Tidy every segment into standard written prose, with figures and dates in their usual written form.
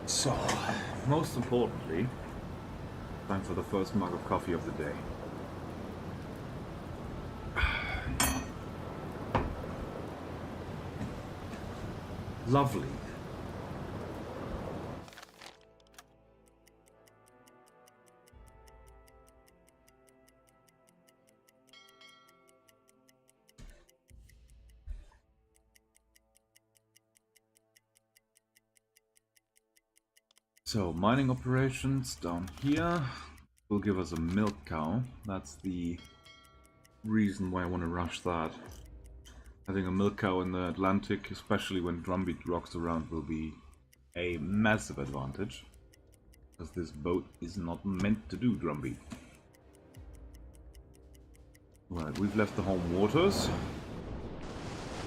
So, most importantly, time for the first mug of coffee of the day. Lovely. So, mining operations down here will give us a milk cow. That's the reason why I want to rush that. Having a milk cow in the Atlantic, especially when drumbeat rocks around, will be a massive advantage. Because this boat is not meant to do drumbeat. Right, we've left the home waters.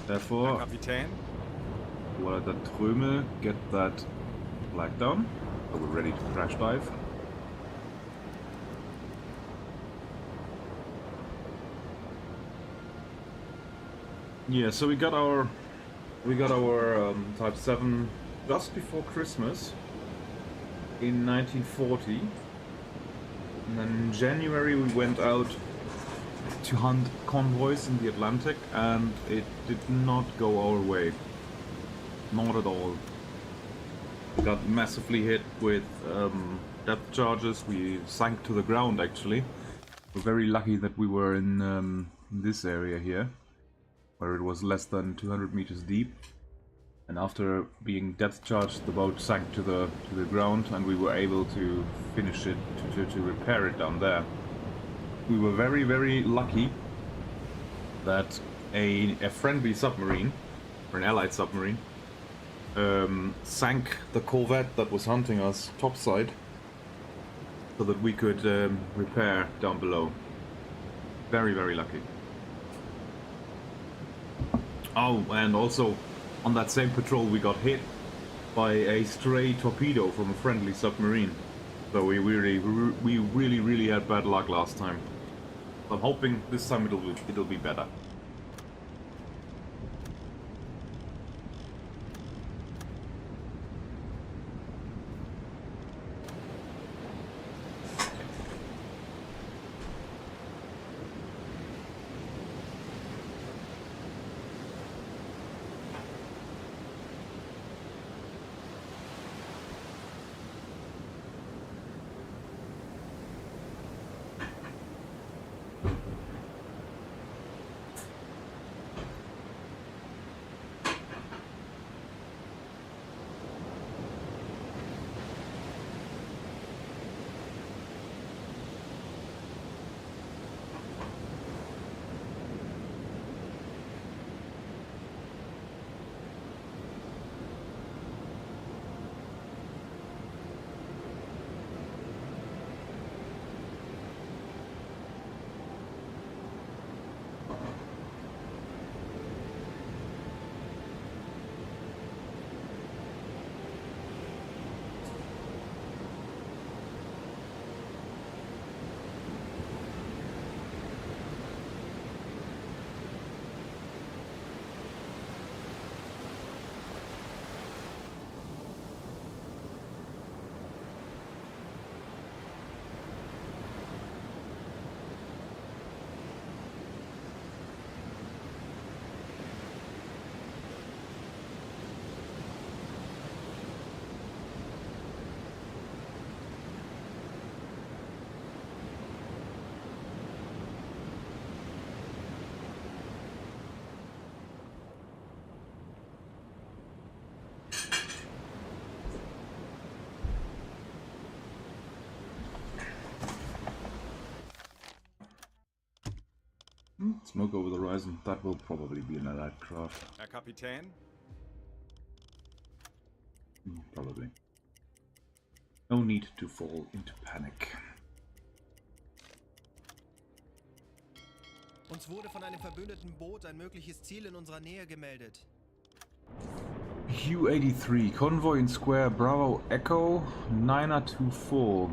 Therefore, while that Tröme get that flag down. So we're ready to crash dive. Yeah, so we got our Type 7 just before Christmas in 1940, and then in January we went out to hunt convoys in the Atlantic, and it did not go our way, not at all. We got massively hit with depth charges. We sank to the ground, actually. We're very lucky that we were in this area here, where it was less than 200 meters deep. And after being depth charged, the boat sank to the ground, and we were able to finish it, to repair it down there. We were very, very lucky that a friendly submarine, or an allied submarine, sank the corvette that was hunting us topside, so that we could repair down below. Very, very lucky. Oh, and also on that same patrol we got hit by a stray torpedo from a friendly submarine. So we really had bad luck last time. I'm hoping this time it'll be better. Smoke over the horizon. That will probably be an allied craft. Herr Kapitän? Probably. No need to fall into panic. Uns wurde von einem verbündeten Boot ein mögliches Ziel in unserer Nähe gemeldet. U-83, Convoy in Square Bravo Echo 924.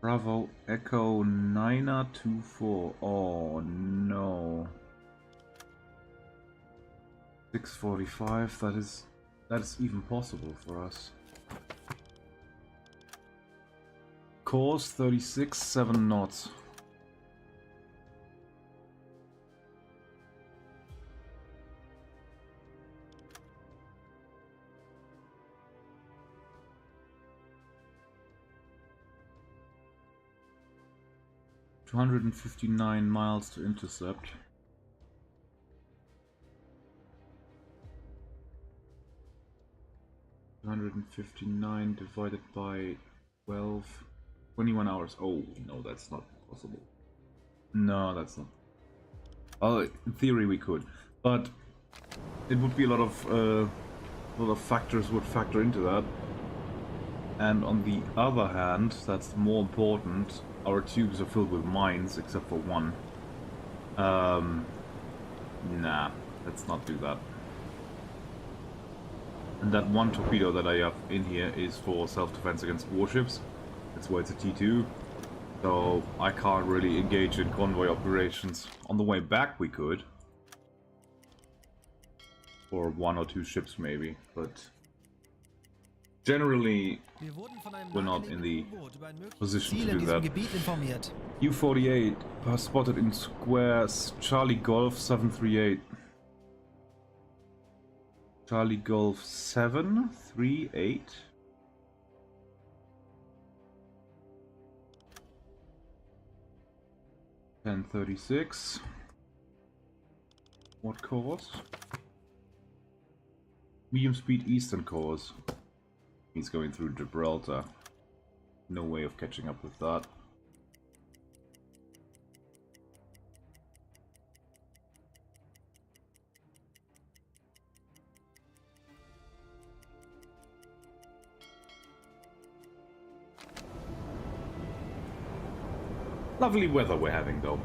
Bravo Echo 924. Oh no. 645, that is that is even possible for us. Course 36, 7 knots. $259 miles to intercept. $259 divided by 12, 21 hours. Oh, no, that's not possible. No, that's not. Oh, in theory we could, but it would be a lot of factors would factor into that. And on the other hand, that's more important, our tubes are filled with mines, except for one. Nah, let's not do that. And that one torpedo that I have in here is for self-defense against warships. That's why it's a T2. So I can't really engage in convoy operations. On the way back we could. For 1 or 2 ships maybe, but generally we're not in the position to do that. U-78 spotted in squares Charlie Golf 738. Charlie Golf 738. $10.36. What course? Medium speed eastern course. He's going through Gibraltar. No way of catching up with that. Lovely weather we're having though.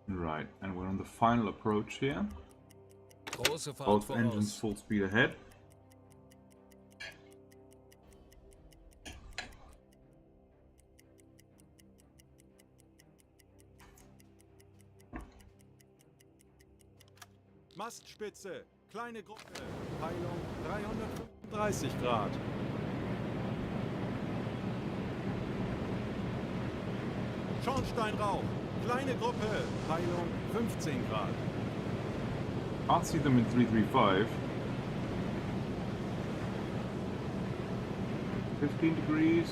Right, and we're on the final approach here. Both engines full speed ahead. Mastspitze, kleine Gruppe, Peilung 335 Grad. Schornsteinrauch, kleine Gruppe, Peilung 15 Grad. Can't see them in 335. 15 degrees.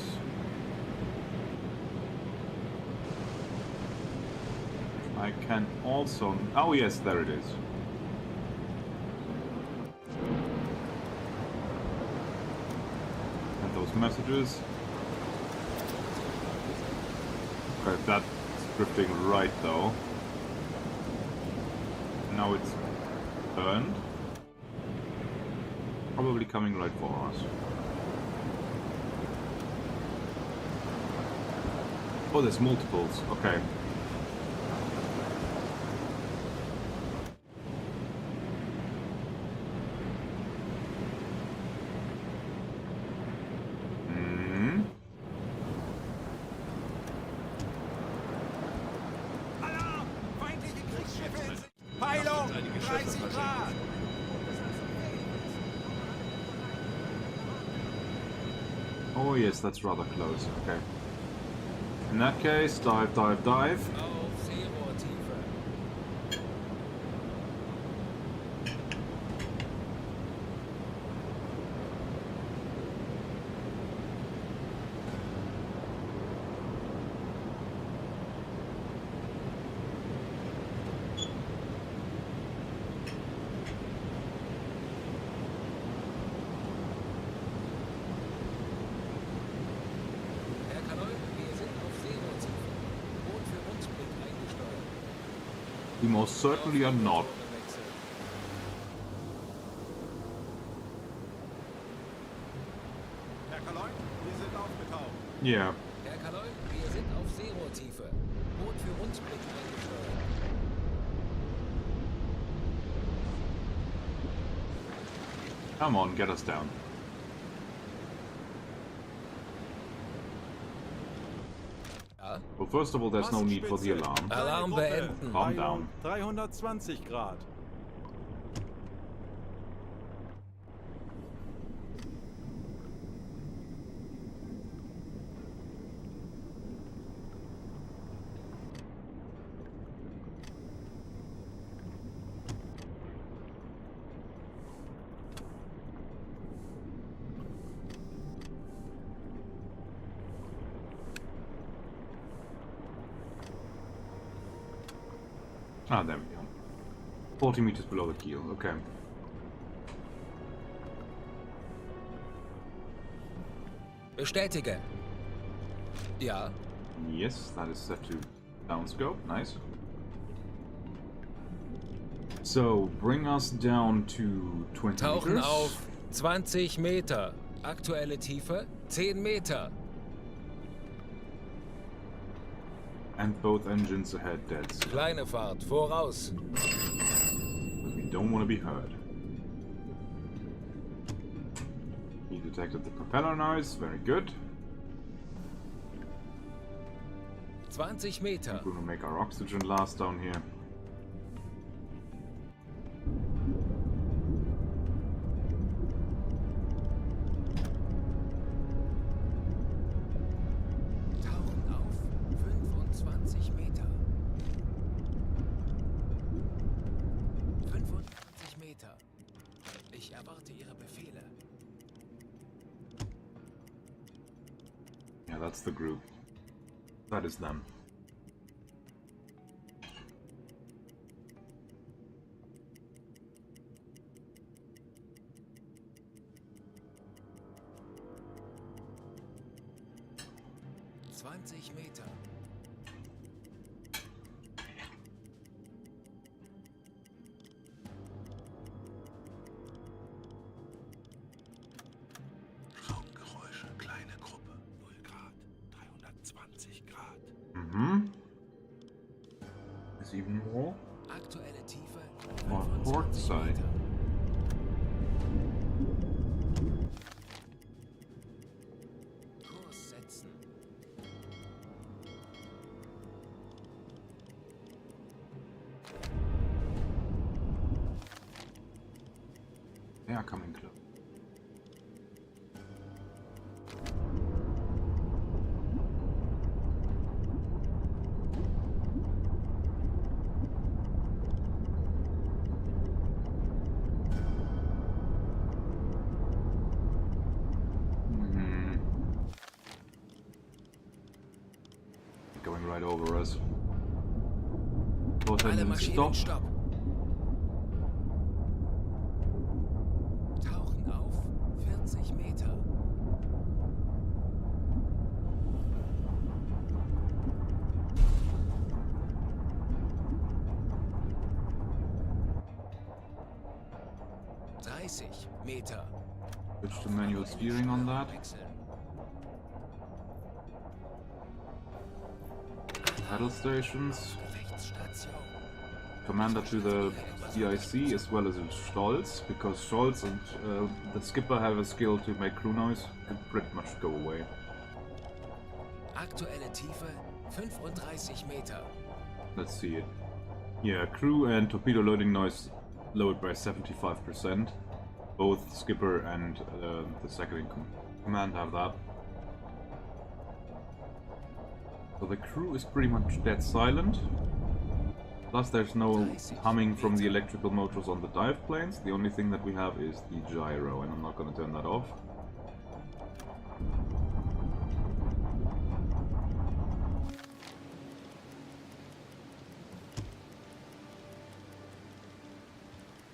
I can also... Oh yes, there it is. And those messages. Okay, that's drifting right though. Now it's turned. Probably coming right for us. Oh, there's multiples. Okay. Alarm! Feindliche Kriegsschiffe in Sicht! Peilung! 30 Grad! Oh yes, that's rather close. Okay. In that case, dive, dive, dive. Auf Seerohrtiefe. Herr Kanol, wir sind auf Seerohrtiefe. Boot für Rundblick eingesteuert. We most certainly are not. Wechsel. Herr Kaloin, wir sind aufgetaucht. Yeah. Herr Kanol, wir sind auf Seerohrtiefe. Boot für Rundblick eingesteuert. Come on, get us down. Ja. Well, first of all, there's no need for the Massenspitze. alarm. Kleine Alarm Gruppe. beenden. Calm Peilung down. 320 Grad. Ah, there we go. 40 meters below the keel. Okay. Bestätige. Ja. Yes, that is set to downscope. Nice. So, bring us down to 20 Tauchen meters. auf 20 Meter. Aktuelle Tiefe 10 Meter. And both engines ahead dead. Kleine Fahrt, voraus. We don't want to be heard. He detected the propeller noise. Very good. 20 Meter. We're going to make our oxygen last down here. Tauchen auf 25 Meter. 25 Meter. Ich erwarte Ihre Befehle. Yeah, that's the group. That is them. Meter. Raumgeräusche, kleine Gruppe, 0 Grad, 320 Grad. Mhm. Is even more? Aktuelle Tiefe On 25 port side. Meter. Kurs setzen. They are coming close. Going right over us. Both Alle engines Maschinen stop. stopp. Tauchen auf 40 Meter. Meter. Switch to manual steering on that. Wechseln. battle stations. Gefechtsstation. Commander to the CIC as well as Stolz, because Stolz and the skipper have a skill to make crew noise. It pretty much go away. Aktuelle Tiefe 35 Meter. Let's see it. Yeah, crew and torpedo loading noise lowered by 75%. Both skipper and the second in command have that. So the crew is pretty much dead silent. Plus there's no humming from the electrical motors on the dive planes. The only thing that we have is the gyro, and I'm not going to turn that off.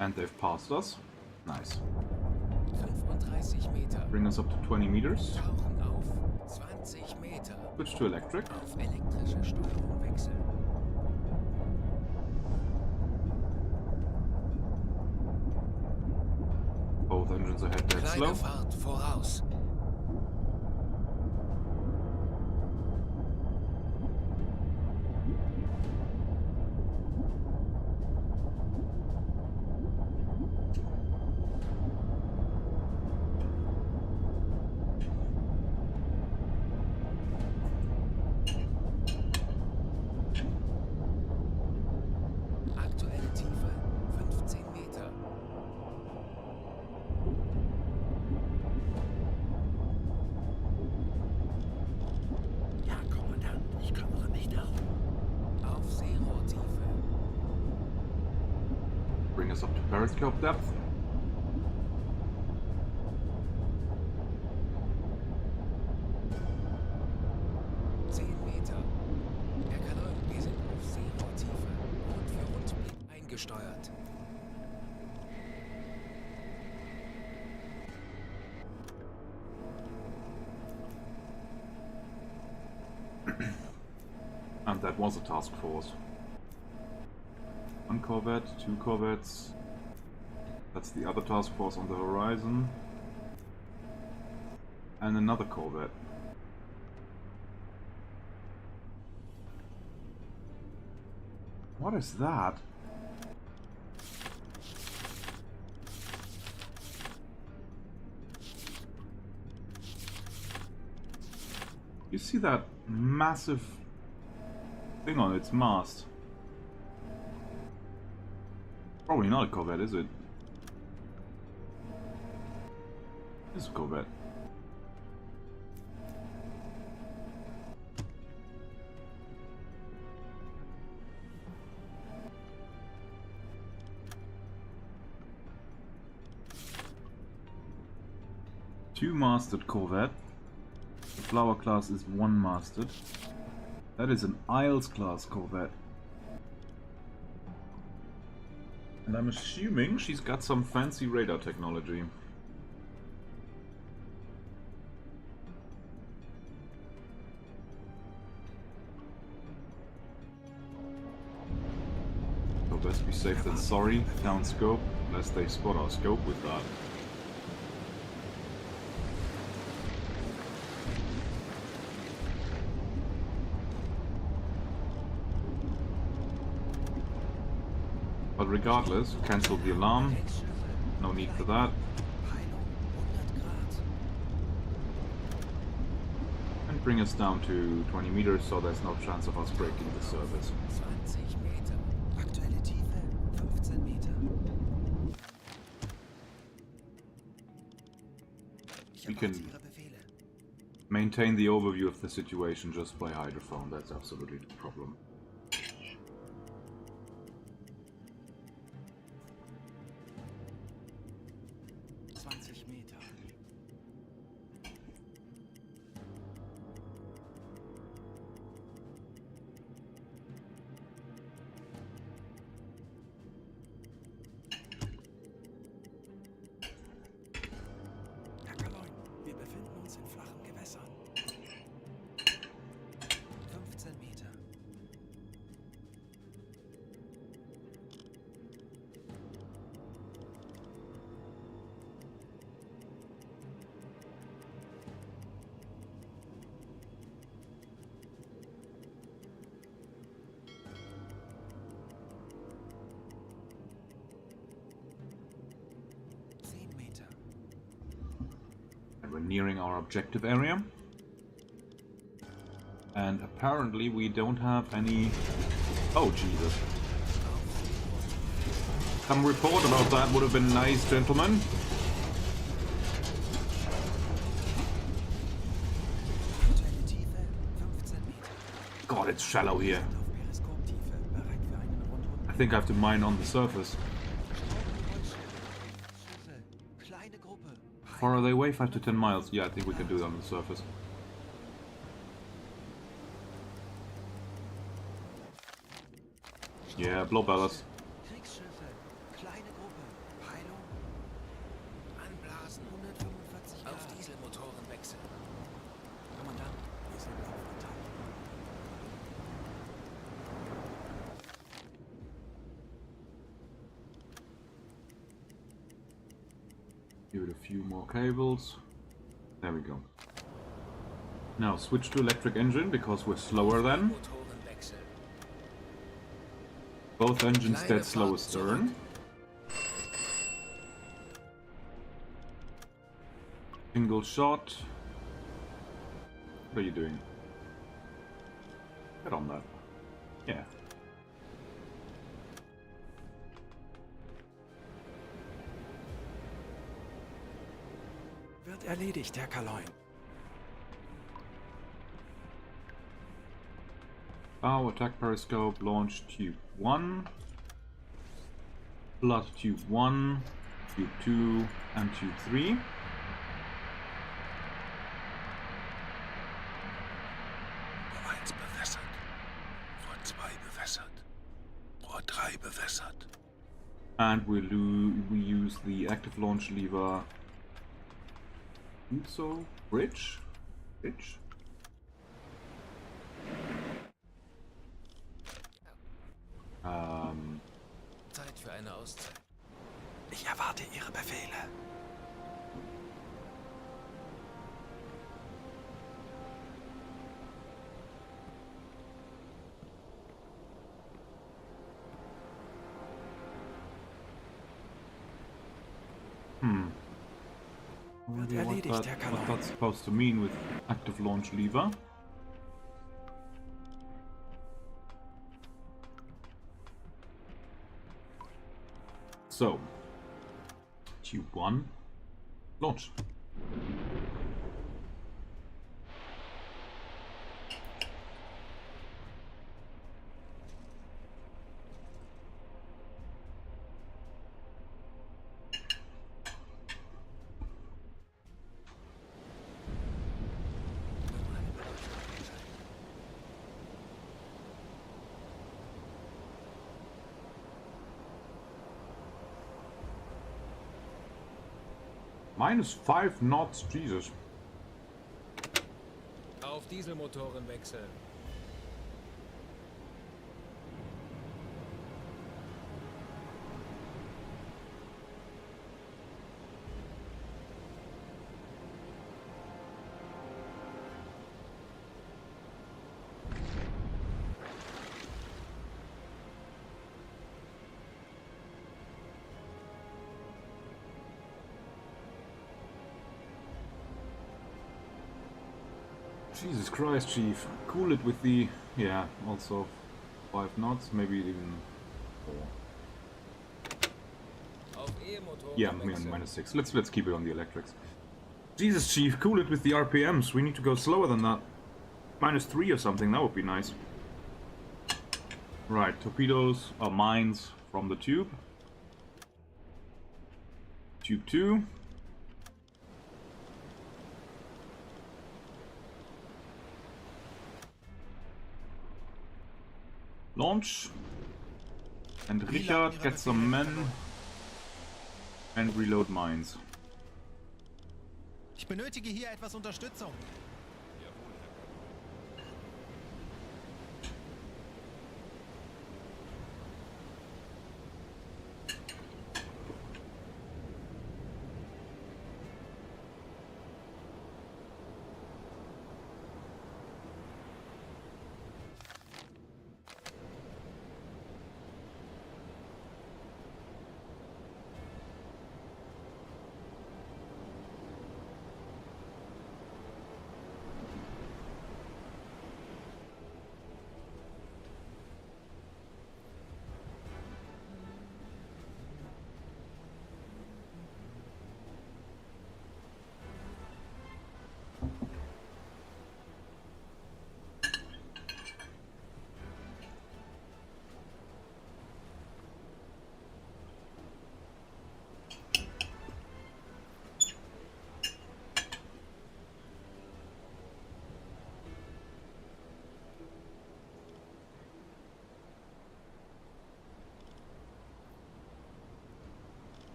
And they've passed us. Nice. 35 Meter. Bring us up to 20 meters. Tauchen auf 20 Meter. Switch to electric. Auf elektrische Steuerung wechseln. Both engines ahead dead slow. Kleine Fahrt voraus. Aktuelle Tiefe 15 Meter. Ja, Kommandant, ich kümmere mich darum. Auf Seerohrtiefe. Bring us up to periscope depth. Herr Kanal, wir sind auf Seerohrtiefe und für Rundblick eingesteuert. And that was a task force. One corvette, two corvettes. That's the other task force on the horizon. And another corvette. What is that? You see that massive thing on its mast? Probably not a corvette, is it? It's a corvette. Two-masted corvette. The Flower class is one-masted. That is an Isles class corvette. And I'm assuming she's got some fancy radar technology. So best be safe than sorry, down scope, lest they spot our scope with that. But regardless, cancel the alarm. No need for that. And bring us down to 20 meters so there's no chance of us breaking the service. 20 Meter. Aktuelle Tiefe 15 Meter. Ich We erwarte can Ihre Befehle. maintain the overview of the situation just by hydrophone, that's absolutely no problem. Wir befinden uns in flachen Gewässern. 15 Meter. we're nearing our objective area. And apparently we don't have any... Oh, Jesus. Some report about that would have been nice, gentlemen. Aktuelle Tiefe 15 Meter. God, it's shallow here. Auf Periskoptiefe, bereit für einen Rundrund. I think I have to mine on the surface. Schiffe, kleine Gruppe. Far are they away? 5 to 10 miles. Yeah, I think we can do that on the surface. Yeah, blow ballast. Kriegsschiffe, kleine Gruppe. Peilung. Anblasen. 145 Auf Grad. Dieselmotoren wechseln. Kommandant, wir sind aufgeteilt. Give it a few more cables. There we go. Now switch to electric engine because we're slower than. Motoren wechseln. Both engines Kleine dead slow Fahrt astern. Single shot. What are you doing? Get on that. Yeah. Wird erledigt, Herr Kaloin. Bow, attack periscope, launch tube 1. Blood tube 1, tube 2, and tube 3. Rohr 1 bewässert. Rohr 2 bewässert. Rohr 3 bewässert. And we use the active launch lever. So, bridge? Bridge? Zeit für eine Auszeit. Ich erwarte Ihre Befehle. Already erledigt, what Herr that, Kaloin. what that's supposed to mean with active launch lever. So, tube 1, launch. -5 knots, Jesus. Auf Dieselmotoren wechseln. Jesus Christ, Chief. Cool it with the... yeah, also 5 knots, maybe even 4. Auf E-Motoren Yeah, wechseln. -6. Let's keep it on the electrics. Jesus, Chief, cool it with the RPMs. We need to go slower than that. -3 or something, that would be nice. Right, torpedoes are mines from the tube. Tube 2. Launch. And Richard get some men and reload mines. Ich benötige hier etwas Unterstützung.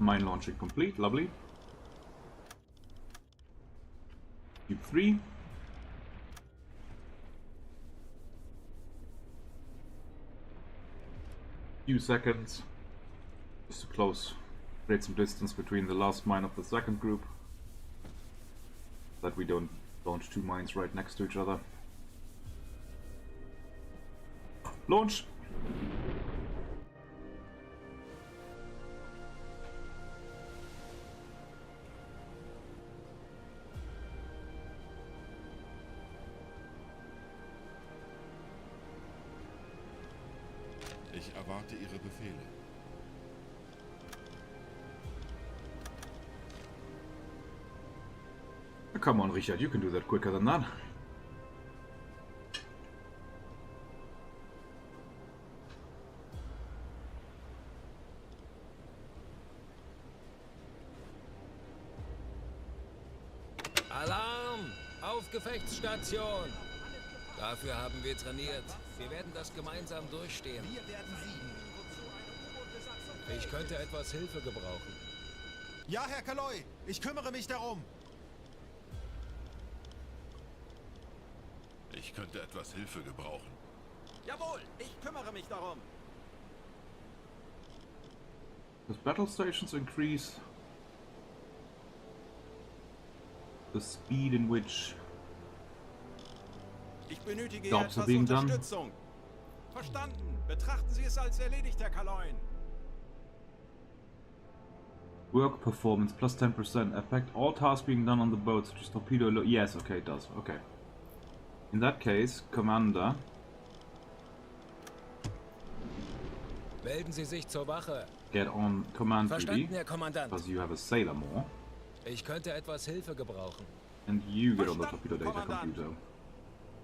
Mine launching complete, lovely. Tube 3. Few seconds. Just to create some distance between the last mine of the second group. That we don't launch two mines right next to each other. Launch! Ich erwarte Ihre Befehle. Come on, Richard, you can do that quicker than that. Alarm! Auf Gefechtsstation! Dafür haben wir trainiert. Wir werden das gemeinsam durchstehen. Wir werden siegen. Ich könnte etwas Hilfe gebrauchen. Ja, Herr Kaloy, ich kümmere mich darum. Ich könnte etwas Hilfe gebrauchen. Jawohl, ich kümmere mich darum. Does battle stations increase the speed in which Ich benötige Jobs are etwas being done? Unterstützung. Verstanden. Betrachten Sie es als erledigt, Herr Kaloin. work performance plus 10% affect all tasks being done on the boat such as torpedo yes, okay, it does. Okay. In that case, Commander, Melden Sie sich zur Wache. get on command Verstanden, duty Herr Kommandant. because you have a sailor more, Ich könnte etwas Hilfe gebrauchen. and you get on the Verstanden, torpedo data Kommandant. computer.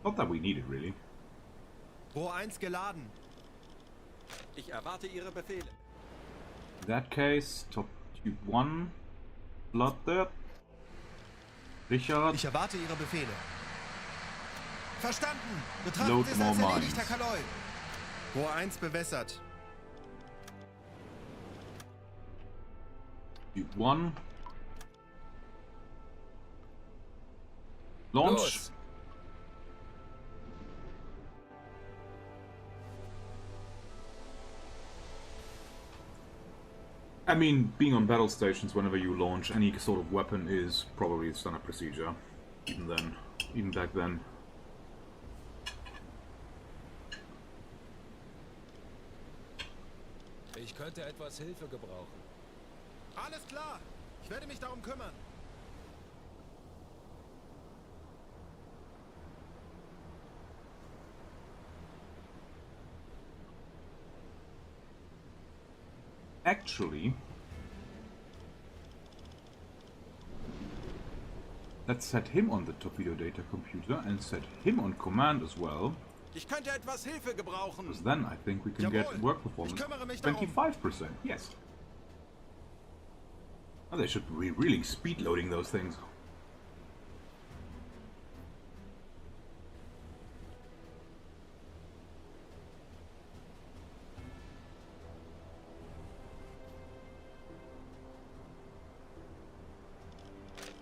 Not that we need it really. Rohr 1 geladen. Ich erwarte Ihre Befehle. In that case, top tube 1, blood there. Richard, Ich erwarte Ihre Befehle. Verstanden. Betrachten Load Sie es more als erledigt, mines. Herr Kaloy. Rohr 1 bewässert. tube 1. Launch. Los! I mean, being on battle stations whenever you launch any sort of weapon is probably standard procedure. Even then, even back then. Ich könnte etwas Hilfe gebrauchen. Alles klar. Ich werde mich darum kümmern. Actually, let's set him on the torpedo data computer and set him on command as well. Ich könnte etwas Hilfe gebrauchen. Because then I think we can get Jawohl. work performance Ich kümmere mich darum. 25%. Yes. Oh, they should be really speed loading those things.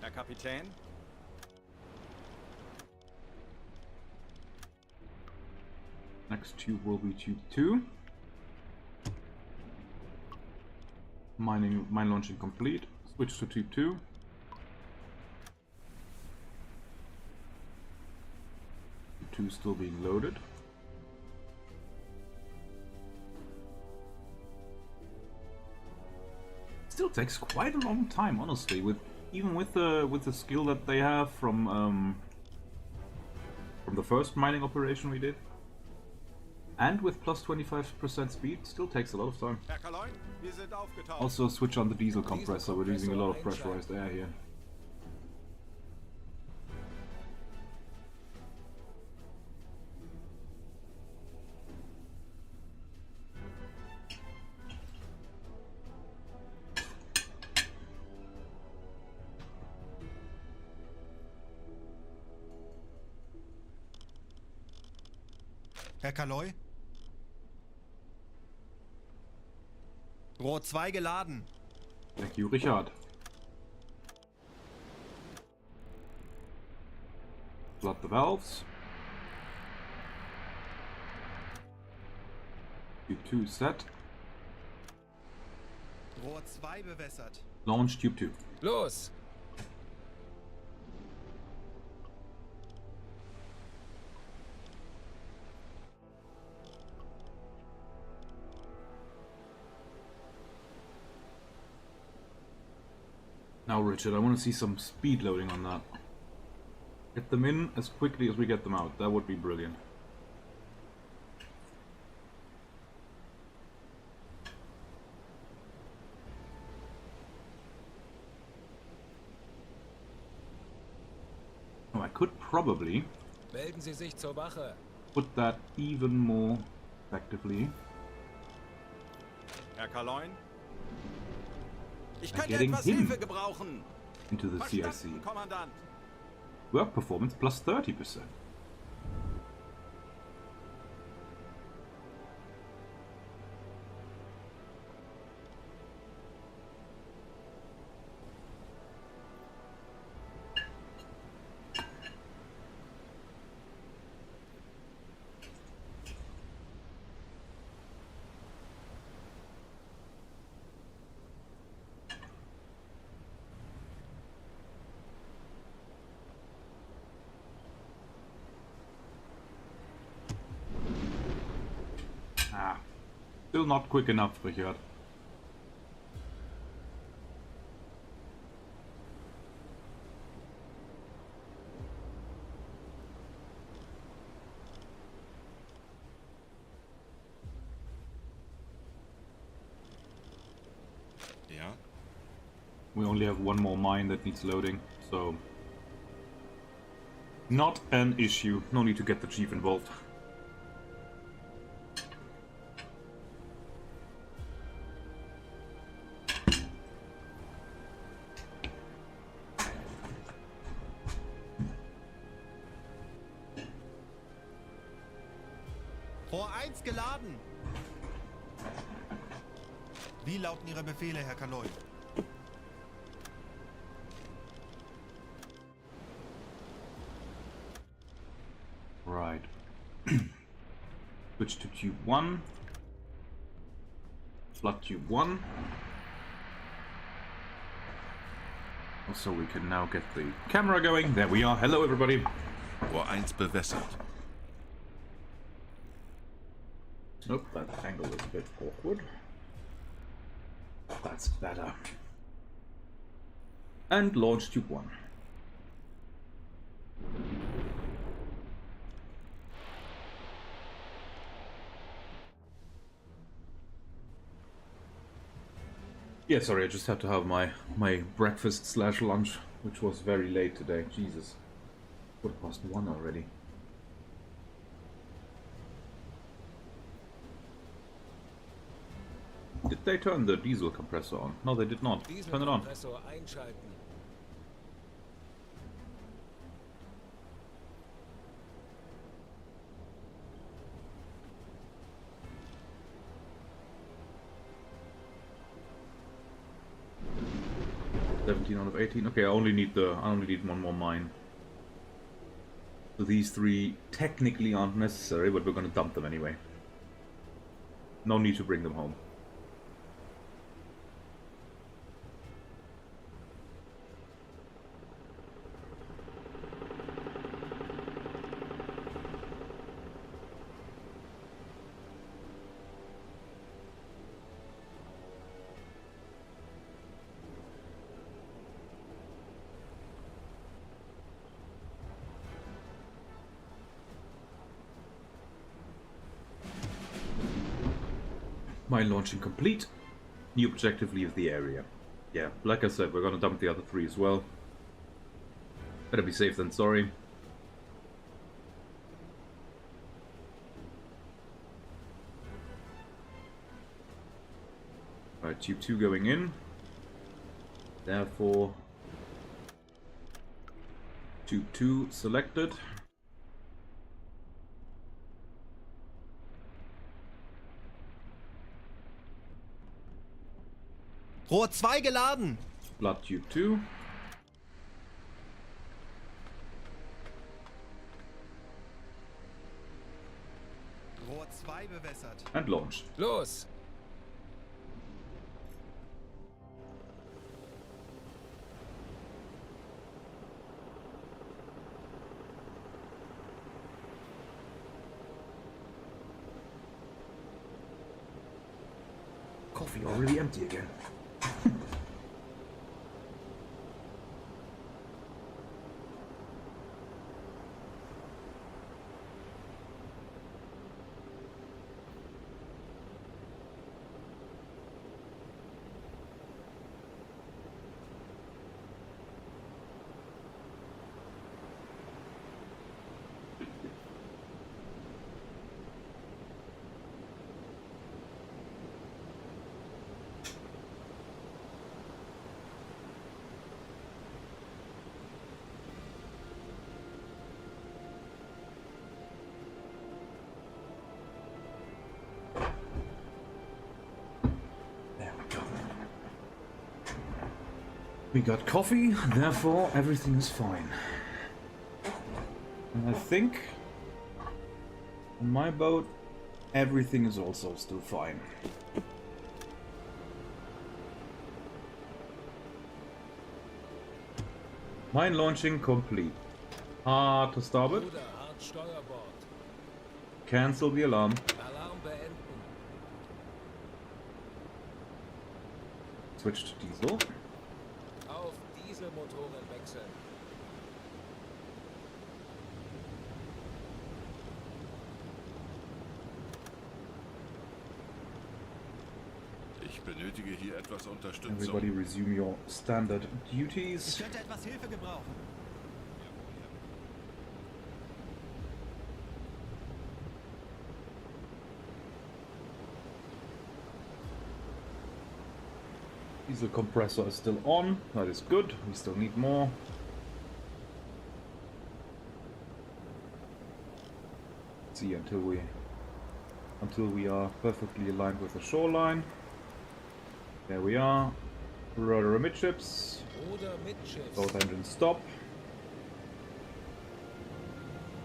Herr Kapitän, Next tube will be tube 2. Mine launching complete. Switch to tube 2. Tube 2 still being loaded. Still takes quite a long time, honestly, even with the skill that they have from the first mining operation we did. And with plus 25% speed, still takes a lot of time. Herr Kaloin, wir sind aufgetaucht. Also switch on the diesel compressor, we're using a lot of pressurized air here. Herr Kaloy? Rohr 2 geladen. Thank you, Richard. Flood the valves. Tube 2 set. Rohr 2 bewässert. Launch Tube 2. Los! Now, Richard, I want to see some speed loading on that. Get them in as quickly as we get them out. That would be brilliant. Oh, I could probably Melden Sie sich zur Wache. put that even more effectively. Herr Kaloin? Ich By könnte getting etwas him Hilfe gebrauchen. into the CIC. Verstanden, Kommandant. Work performance plus 30%. Ah, still not quick enough, Richard. Ja? We only have one more mine that needs loading, so not an issue. No need to get the chief involved. Rohr 1 geladen. Wie lauten Ihre Befehle, Herr Kaloy? Right. Switch to tube 1. Flood tube 1. Also, we can now get the camera going. There we are. Hello, everybody. Rohr 1 bewässert. Nope, that angle is a bit awkward. That's better. And launch tube 1. Yeah, sorry, I just had to have my breakfast slash lunch, which was very late today. Jesus. 1:15 already. Did they turn the diesel compressor on? No, they did not. Turn it on. Dieselkompressor einschalten. $17 out of 18. Okay, I only need one more mine. So these 3 technically aren't necessary, but we're gonna dump them anyway. No need to bring them home. Mine launching complete. New objective, leave the area. Yeah, like I said, we're gonna dump the other 3 as well. Better be safe than sorry. Alright, tube 2 going in. Therefore, tube 2 selected. Rohr 2 geladen. Blood tube 2. Rohr 2 bewässert. And launch. Los! Coffee already empty again. We got coffee, therefore everything is fine. And I think on my boat everything is also still fine. Mine launching complete. Hard to starboard. Bruder, hart Steuerbord. Cancel the alarm. Alarm beenden. Switch to diesel. Auf Dieselmotoren wechseln. Ich benötige hier etwas Unterstützung. Everybody resume your standard Ich duties. könnte etwas Hilfe gebrauchen. Diesel compressor is still on. That is good. We still need more. See until we are perfectly aligned with the shoreline. There we are. Rudder amidships. Bruder Mitschiffs. Both engines stop.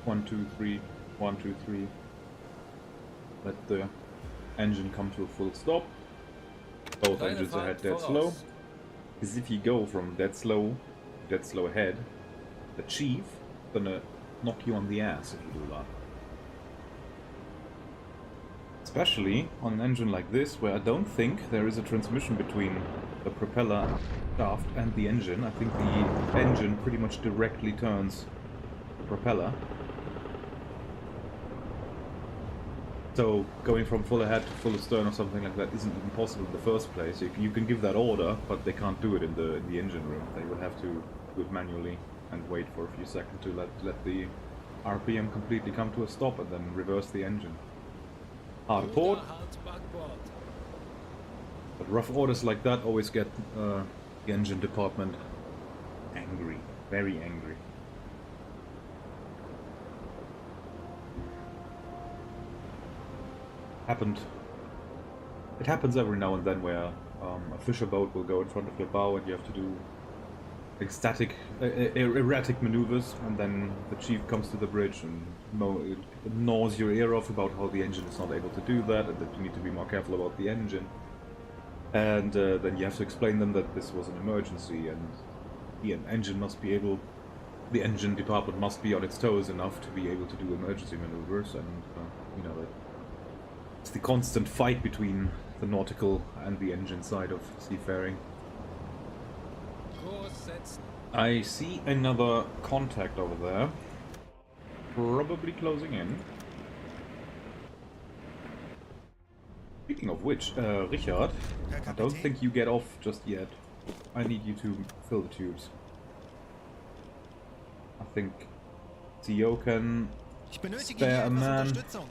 1, 2, 3. 1, 2, 3. Let the engine come to a full stop. Both Kleine engines Fahrt ahead dead voraus. slow. Because if you go from dead slow ahead, the chief gonna knock you on the ass if you do that. Especially on an engine like this, where I don't think there is a transmission between the propeller shaft and the engine. I think the engine pretty much directly turns the propeller. So going from full ahead to full astern or something like that isn't even possible in the first place. You can give that order, but they can't do it in the engine room. They will have to do it manually and wait for a few seconds to let the RPM completely come to a stop and then reverse the engine. Hard Bruder, port, hart Backbord. but rough orders like that always get the engine department angry, very angry. It happens every now and then where a fisher boat will go in front of your bow and you have to do erratic maneuvers, and then the chief comes to the bridge and gnaws your ear off about how the engine is not able to do that and that you need to be more careful about the engine. And then you have to explain them that this was an emergency and the engine department must be on its toes enough to be able to do emergency maneuvers, and you know that it's the constant fight between the nautical and the engine side of seafaring. Kurs setzen. I see another contact over there, probably closing in. Speaking of which, Richard, I don't think you get off just yet. I need you to fill the tubes. I think Theo can Ich benötige spare hier a etwas man. Unterstützung.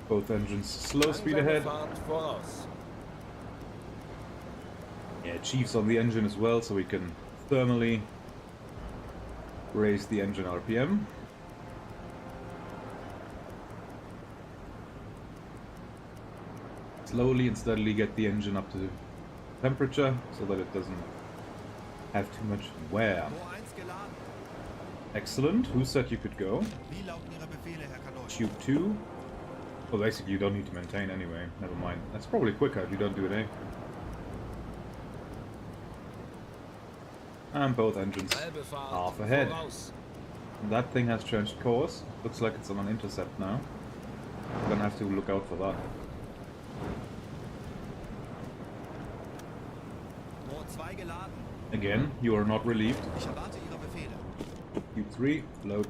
Both engines slow speed ahead. Fahrt voraus. Yeah, Chief's on the engine as well, so we can thermally raise the engine RPM. slowly and steadily get the engine up to temperature so that it doesn't have too much wear. Bohr 1 geladen. Excellent. Who said you could go? Wie lauten Ihre Befehle, Herr Kanone? Tube 2. Well, basically you don't need to maintain anyway. Never mind. That's probably quicker if you don't do it, eh? And both engines half ahead. That thing has changed course. Looks like it's on an intercept now. I'm gonna have to look out for that. Bohr 2 geladen. Again, you are not relieved. Ich erwarte Ihre Befehle. Tube 3, load.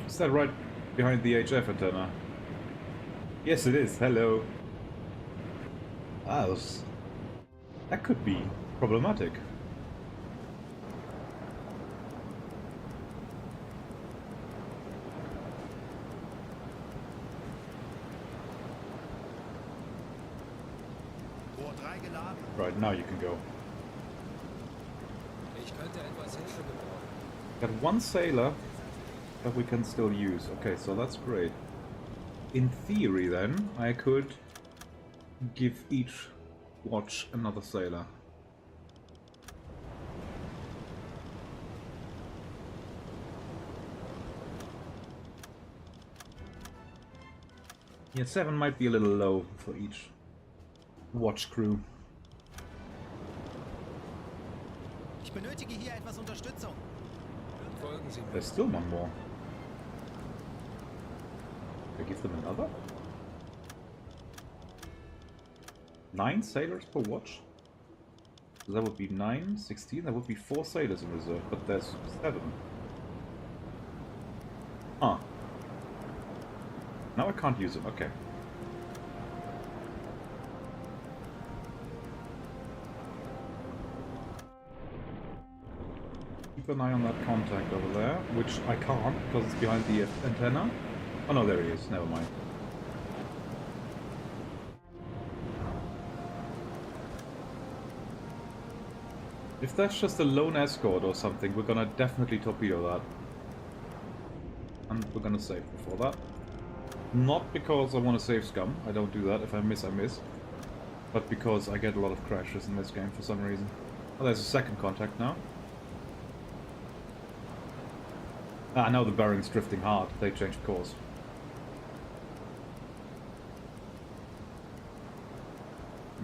Is that right behind the HF antenna? Yes, it is. Hello. Ah, that could be problematic. Bohr 3 geladen. Right, now you can go. Ich könnte etwas Hilfe gebrauchen. Got one sailor that we can still use. Okay, so that's great. In theory then, I could give each watch another sailor. Yeah, 7 might be a little low for each watch crew. Ich benötige hier etwas Unterstützung. Folgen Sie mir. There's still one more. I give them another? 9 sailors per watch? So that would be 9, 16, that would be 4 sailors in reserve, but there's 7. Huh. Now I can't use them, okay. Keep an eye on that contact over there, which I can't because it's behind the antenna. Oh no, there he is, never mind. If that's just a lone escort or something, we're gonna definitely torpedo that. And we're gonna save before that. Not because I want to save scum, I don't do that, if I miss, I miss. But because I get a lot of crashes in this game for some reason. Oh, there's a second contact now. Ah, now the bearing's drifting hard, they changed course.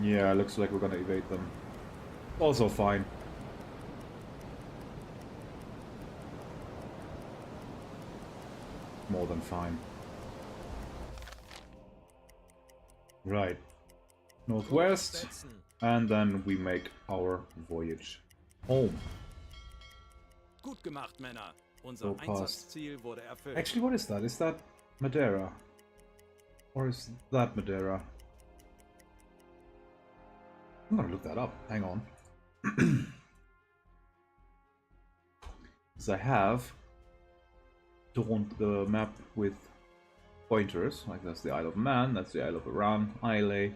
Yeah, looks like we're gonna evade them. Also fine. More than fine. Right. Northwest, and then we make our voyage home. Gut gemacht, Männer. Unser So past. Einsatzziel wurde erfüllt. Actually, what is that? Is that Madeira? Or is that Madeira? I'm gonna look that up. Hang on. Because I have drawn the map with pointers. Like that's the Isle of Man, that's the Isle of Iran, Islay,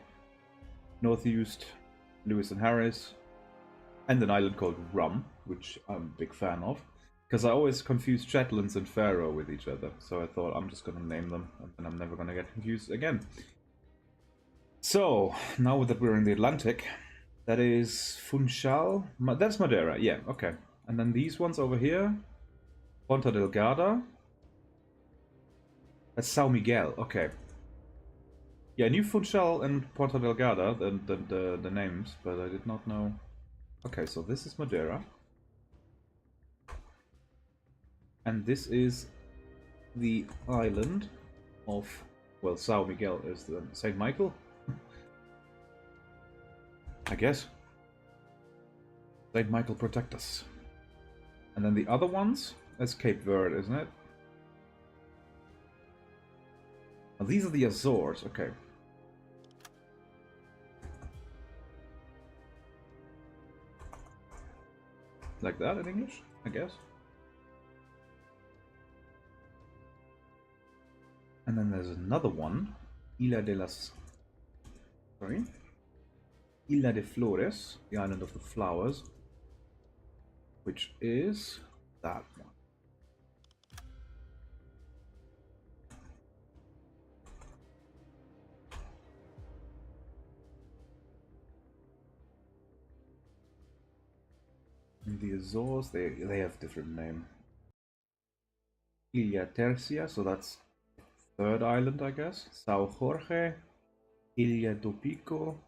Northeast, Lewis and Harris, and an island called Rum, which I'm a big fan of. Because I always confuse Shetlands and Faroe with each other, so I thought I'm just gonna name them, and I'm never gonna get confused again. So, now that we're in the Atlantic, that is Funchal, that's Madeira, yeah, okay. And then these ones over here, Ponta Delgada, that's São Miguel, okay. Yeah, I knew Funchal and Ponta Delgada, the names, but I did not know. Okay, so this is Madeira. And this is the island of, well, São Miguel is the St. Michael, I guess. St. Michael protect us. And then the other ones, that's Cape Verde, isn't it? Now, these are the Azores, okay. Like that in English, I guess. And then there's another one, Isla de las... Sorry? Isla de Flores, the island of the flowers, which is that one. In the Azores, they have different name. Ilha Tercia, so that's third island, I guess. São Jorge, Ilha do Pico,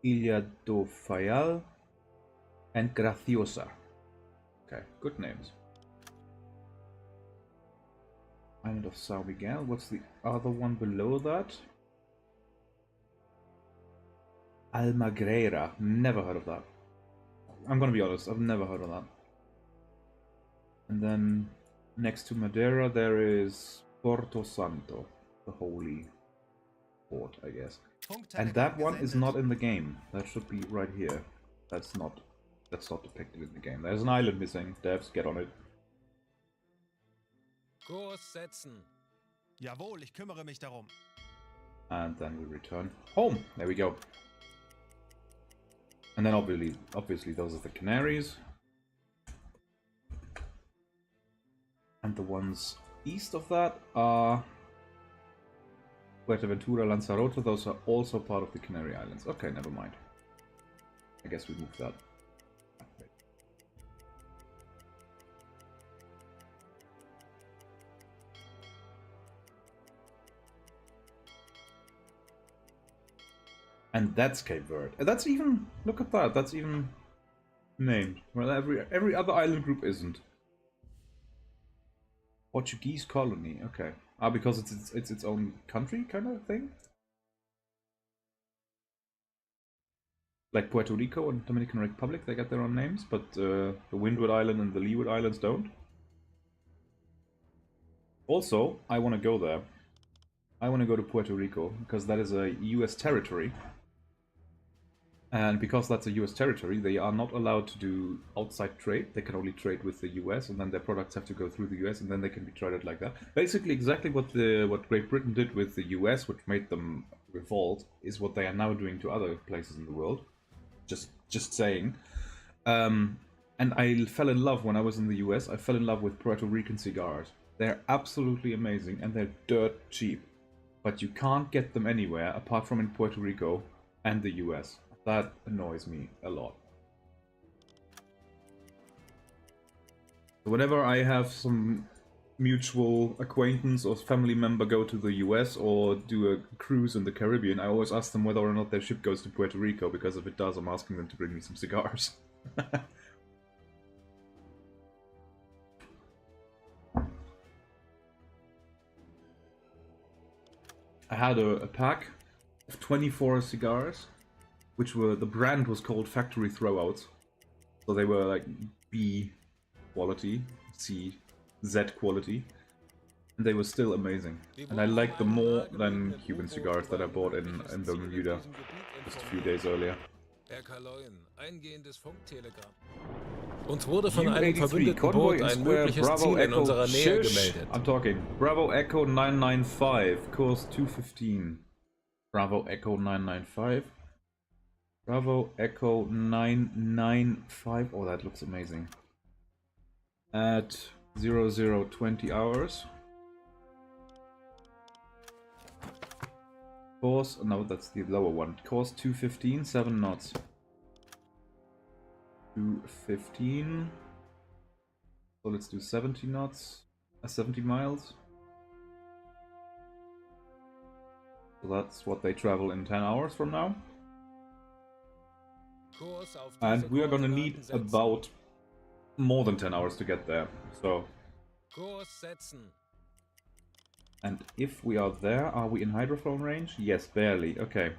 Ilha do Faial, and Graciosa. Okay, good names. Island of São Miguel. What's the other one below that? Almagrera. Never heard of that. I'm gonna be honest, I've never heard of that. And then next to Madeira there is Porto Santo, the holy port, I guess. And that one is not in the game. That should be right here. That's not depicted in the game. There's an island missing. Devs, get on it. Kurs setzen. Jawohl, ich kümmere mich darum. And then we return home. There we go. And then obviously those are the Canaries. And the ones east of that are Fuerteventura, Lanzarote. Those are also part of the Canary Islands. Okay, never mind. I guess we moved that. And that's Cape Verde. And that's even, look at that, that's even named. Well, every other island group isn't. Portuguese colony, okay. Ah, because it's its own country kind of thing? Like Puerto Rico and Dominican Republic, they get their own names, but the Windward Island and the Leeward Islands don't. Also, I want to go there. I want to go to Puerto Rico, because that is a US territory. And because that's a US territory, they are not allowed to do outside trade. They can only trade with the US, and then their products have to go through the US, and then they can be traded like that. Basically, exactly what Great Britain did with the US, which made them revolt, is what they are now doing to other places in the world. Just saying. And I fell in love when I was in the US. I fell in love with Puerto Rican cigars. They're absolutely amazing, and they're dirt cheap. But you can't get them anywhere apart from in Puerto Rico and the US. That annoys me a lot. Whenever I have some mutual acquaintance or family member go to the US or do a cruise in the Caribbean, I always ask them whether or not their ship goes to Puerto Rico, because if it does, I'm asking them to bring me some cigars. I had a pack of 24 cigars, which were, the brand was called Factory Throwouts. So they were like B quality, C, Z quality. And they were still amazing. And I liked them more than Cuban cigars that I bought in Bermuda just a few days earlier. Uns wurde von einem U-83 verbündeten Convoy Boot in ein Square mögliches Bravo Ziel in Echo. unserer Nähe Shush! gemeldet. I'm talking. Bravo Echo 995, course 215. Bravo Echo 995. Bravo Echo 995. Oh, that looks amazing. At 0020 hours. Course, no, that's the lower one. Course 215, 7 knots. 215. So let's do 70 knots. 70 miles. So that's what they travel in 10 hours from now. And we are gonna need about more than 10 hours to get there. So. And if we are there, are we in hydrophone range? Yes, barely. Okay.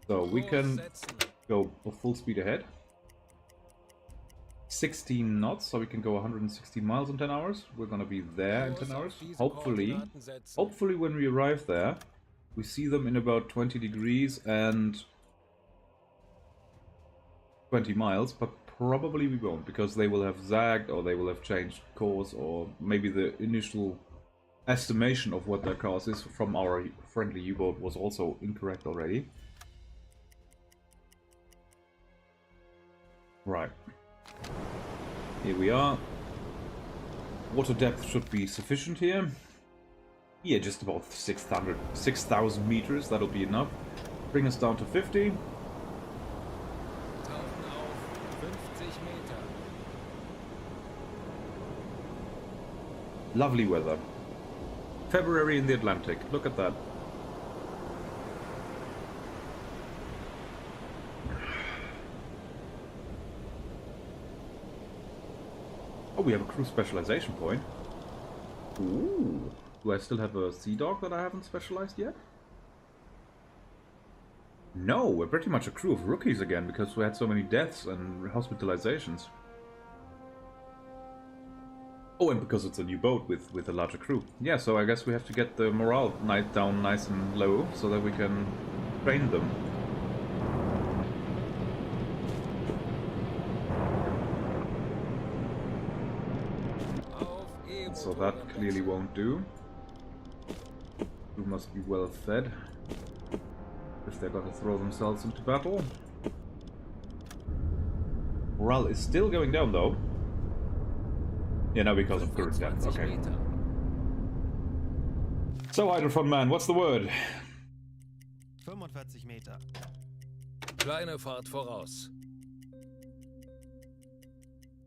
So we can go full speed ahead. 16 knots, so we can go 160 miles in 10 hours. We're gonna be there in 10 hours. Hopefully when we arrive there, we see them in about 20 degrees and 20 miles, but probably we won't, because they will have zagged, or they will have changed course, or maybe the initial estimation of what their course is from our friendly U-boat was also incorrect already. Right. Here we are. Water depth should be sufficient here. Yeah, just about 6,000 meters. That'll be enough. Bring us down to 50. Tauchen auf 50 Meter. Lovely weather. February in the Atlantic. Look at that. Oh, we have a crew specialization point. Ooh. Do I still have a sea dog that I haven't specialized yet? No, we're pretty much a crew of rookies again because we had so many deaths and hospitalizations. Oh, and because it's a new boat with a larger crew. Yeah, so I guess we have to get the morale down nice and low so that we can train them. So that clearly won't do. Crew must be well fed if they're gonna throw themselves into battle. Morale is still going down though. Yeah, no, because of current depth. Okay. So, Hydrophone Man, what's the word? 45 Meter. Kleine Fahrt voraus.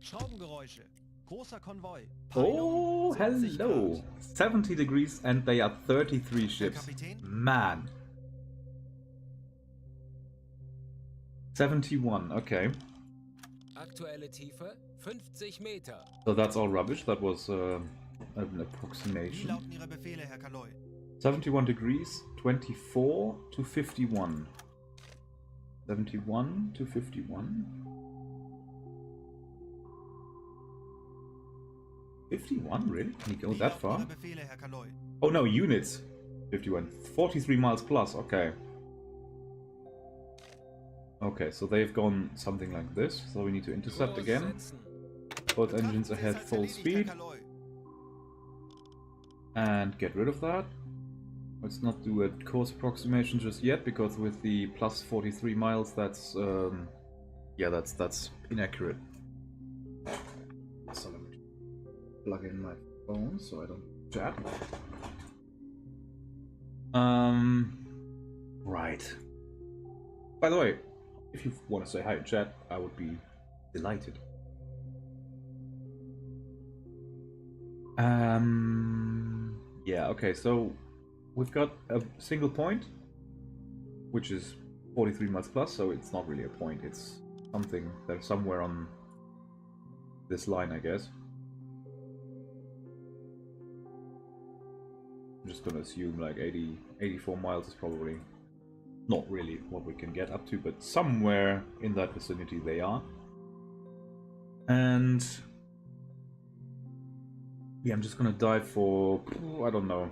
Schraubengeräusche. Großer Konvoi. Oh, Peilung 70 hello. Grad. 70 degrees and they are 33 ships. Kapitän? Man. 71, okay. Aktuelle Tiefe 50 Meter. So that's all rubbish. That was an Wie approximation. lauten Ihre Befehle, Herr Kaloi? 71 degrees, 24 to 51. 71 to 51. 51, really? Can you go Wie that lauten far? Ihre Befehle, Herr Kaloi? Oh no, units. 51. 43 miles plus, okay. Okay, so they've gone something like this. So we need to intercept again. Großsetzen. Both engines ahead full speed. And get rid of that. Let's not do a course approximation just yet, because with the plus 43 miles, that's yeah, that's inaccurate. So let me plug in my phone so I don't chat. Right. By the way, if you want to say hi in chat, I would be delighted. Yeah, okay, so we've got a single point, which is 43 miles plus, so it's not really a point, it's something that's somewhere on this line, I guess. I'm just gonna assume like 84 miles is probably not really what we can get up to, but somewhere in that vicinity they are. And yeah, I'm just gonna dive for, I don't know.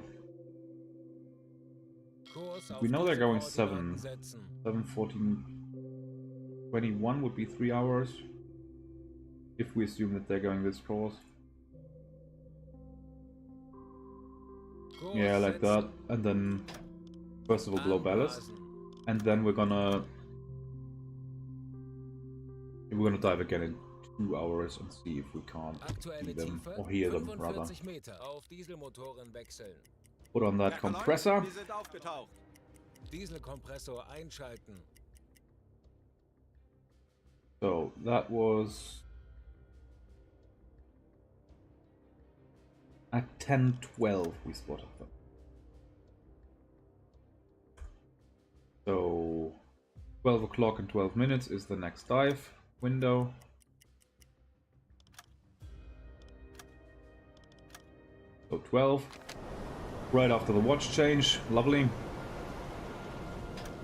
We know they're going 7, 14, 21 would be 3 hours. If we assume that they're going this course. Yeah, like that. And then, first of all, blow ballast. And then we're gonna dive again in 2 hours and see if we can't see them, or hear them, rather. Put on that compressor. Wir sind aufgetaucht. Dieselkompressor einschalten. So, that was at 10:12 we spotted them. So 12 o'clock and 12 minutes is the next dive window. So 12, right after the watch change, lovely.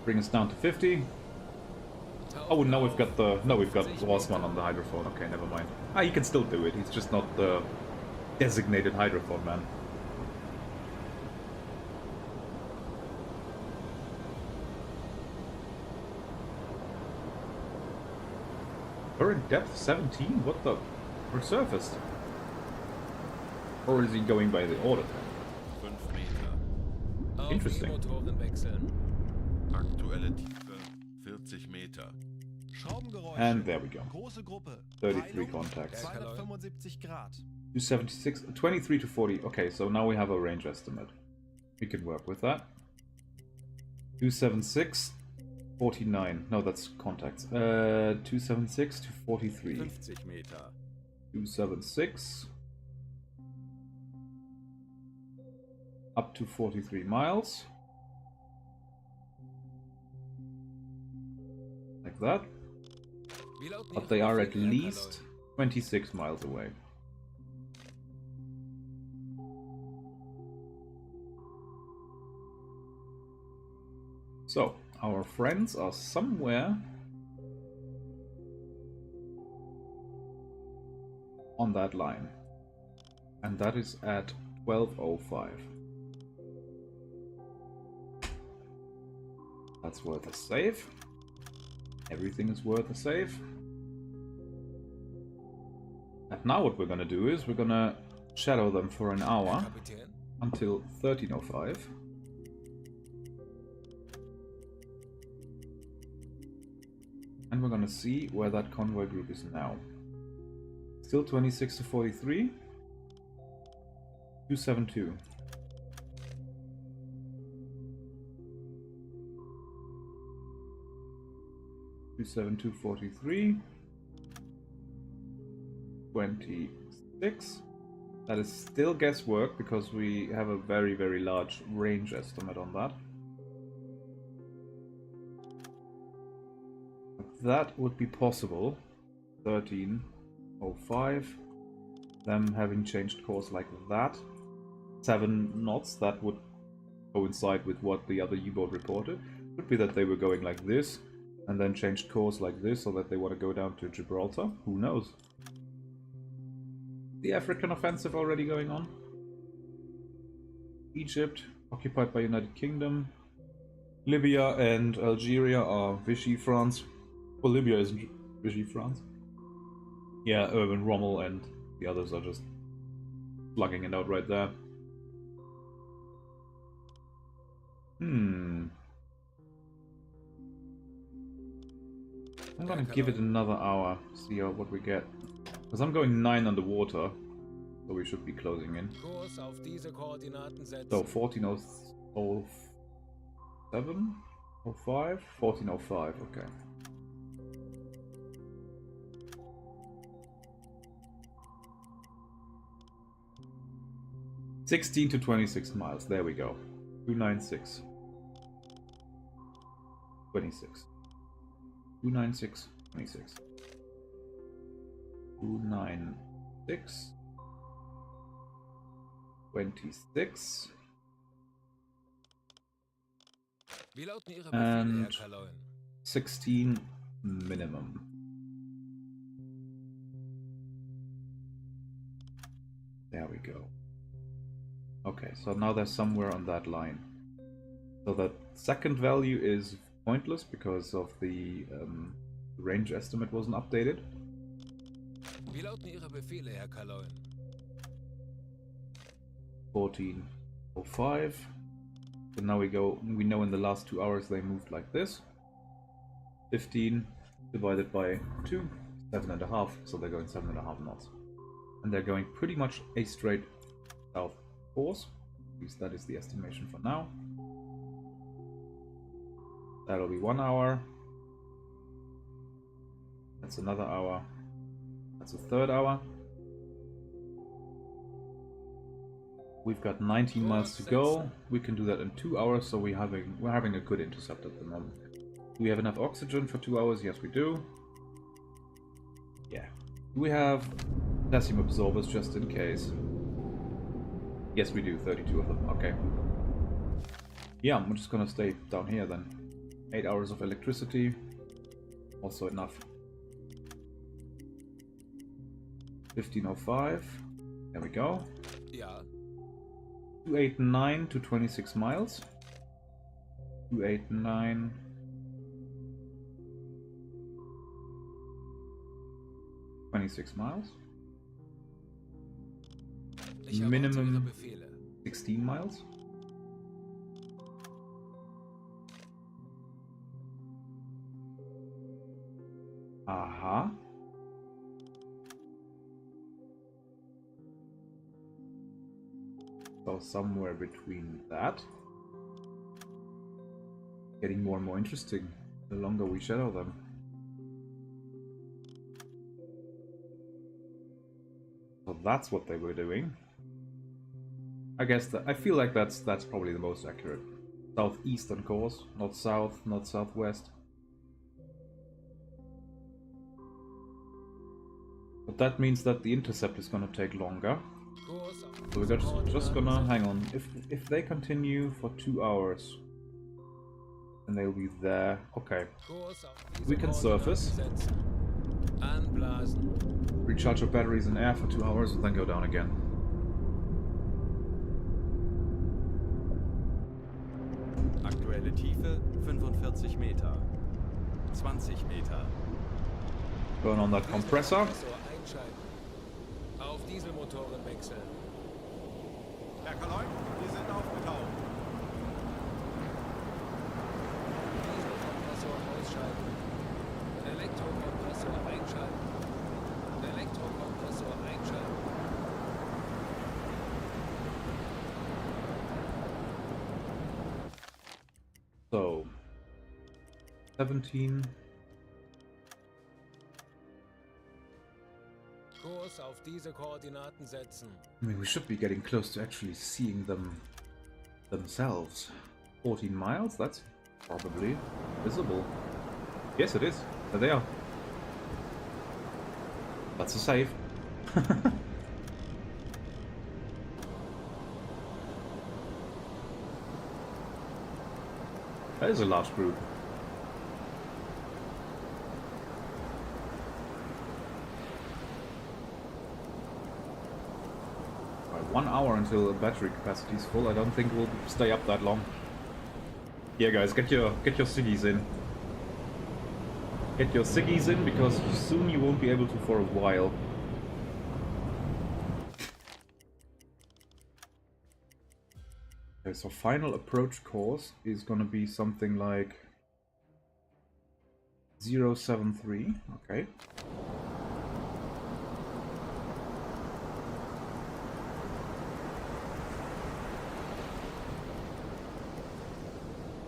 Bring us down to 50. Oh, now we've got Rossmann on the hydrophone. Okay, never mind. Ah, he can still do it. He's just not the designated hydrophone man. Current depth 17? What the? We're surfaced. Or is he going by the order? 5 Meter. Interesting. Motoren wechseln. Aktuelle Tiefe 40 Meter. Schraubengeräusche. And there we go. Große Gruppe. 33 Peilung contacts. 275 Grad. 276, 23 to 40. Okay, so now we have a range estimate. We can work with that. 276, 49. No, that's contacts. 276 to 43. 50 Meter. 276 up to 43 miles. Like that. Wie lauten But Ihre they are at Befehle, Herr least 26 miles away. So, our friends are somewhere on that line. And that is at 12:05. That's worth a save. Everything is worth a save. And now what we're gonna do is we're gonna shadow them for an hour Kapitän? until 13:05. And we're gonna see where that convoy group is now. Still 26 to 43. 272. .272 43. 26. That is still guesswork because we have a very, very large range estimate on that. That would be possible. 13:05. Them having changed course like that. 7 knots, that would coincide with what the other U-boat reported. Could be that they were going like this and then changed course like this so that they want to go down to Gibraltar. Who knows? The African offensive already going on. Egypt occupied by United Kingdom. Libya and Algeria are Vichy France. Well, Libya isn't Vichy France. Yeah, Urban Rommel and the others are just slugging it out right there. I'm gonna give it another hour, see what we get. Because I'm going 9 underwater, so we should be closing in. Kurs auf diese Koordinaten setzen. So 14:07, 05, 14:05, okay. $16 to 26 miles, there we go. 296. 26. 296, 26. 296. 26. Wie lauten Ihre Befehle, And Herr Kaloin? 16 minimum. There we go. Okay, so now they're somewhere on that line. So that second value is pointless because of the range estimate wasn't updated. Wie lauten Ihre Befehle, Herr Kaloin? 14:05. So now we know in the last 2 hours they moved like this. 15 divided by 2, 7.5, so they're going 7.5 knots. And they're going pretty much a straight south course. At least that is the estimation for now. That'll be 1 hour. That's another hour. That's a third hour. We've got 19 miles to go. We can do that in 2 hours, so we're having a good intercept at the moment. Do we have enough oxygen for 2 hours? Yes, we do. Yeah. Do we have potassium absorbers just in case? Yes, we do. 32 of them. Okay. Yeah, I'm just gonna stay down here then. 8 hours of electricity. Also enough. 15:05. There we go. Ja. 289 to 26 miles. 289. 26 miles. Ich erwarte Minimum Ihre Befehle. 16 miles. Aha. So somewhere between that. Getting more and more interesting the longer we shadow them. So that's what they were doing. I guess that I feel like that's probably the most accurate. Southeastern course, not south, not southwest. But that means that the intercept is gonna take longer. So we're just gonna hang on. If they continue for 2 hours, then they'll be there. Okay. We can surface. Recharge our batteries in air for 2 hours and then go down again. Aktuelle Tiefe 45 Meter. 20 Meter. Burn on that compressor. Auf Dieselmotoren wechseln. Berkerleut, wir sind aufgetaucht. Dieselkompressor ausschalten. Elektrokompressor einschalten. Elektrokompressor einschalten. So 17. Kurs auf diese Koordinaten setzen. I mean, we should be getting close to actually seeing them themselves. 14 miles? That's probably visible. Yes, it is. There they are. That's a save. That is a large group. Right, 1 hour until the battery capacity is full. I don't think we'll stay up that long. Yeah, guys, get your ciggies in. Get your ciggies in, because soon you won't be able to for a while. Okay, so final approach course is gonna be something like 073. Okay.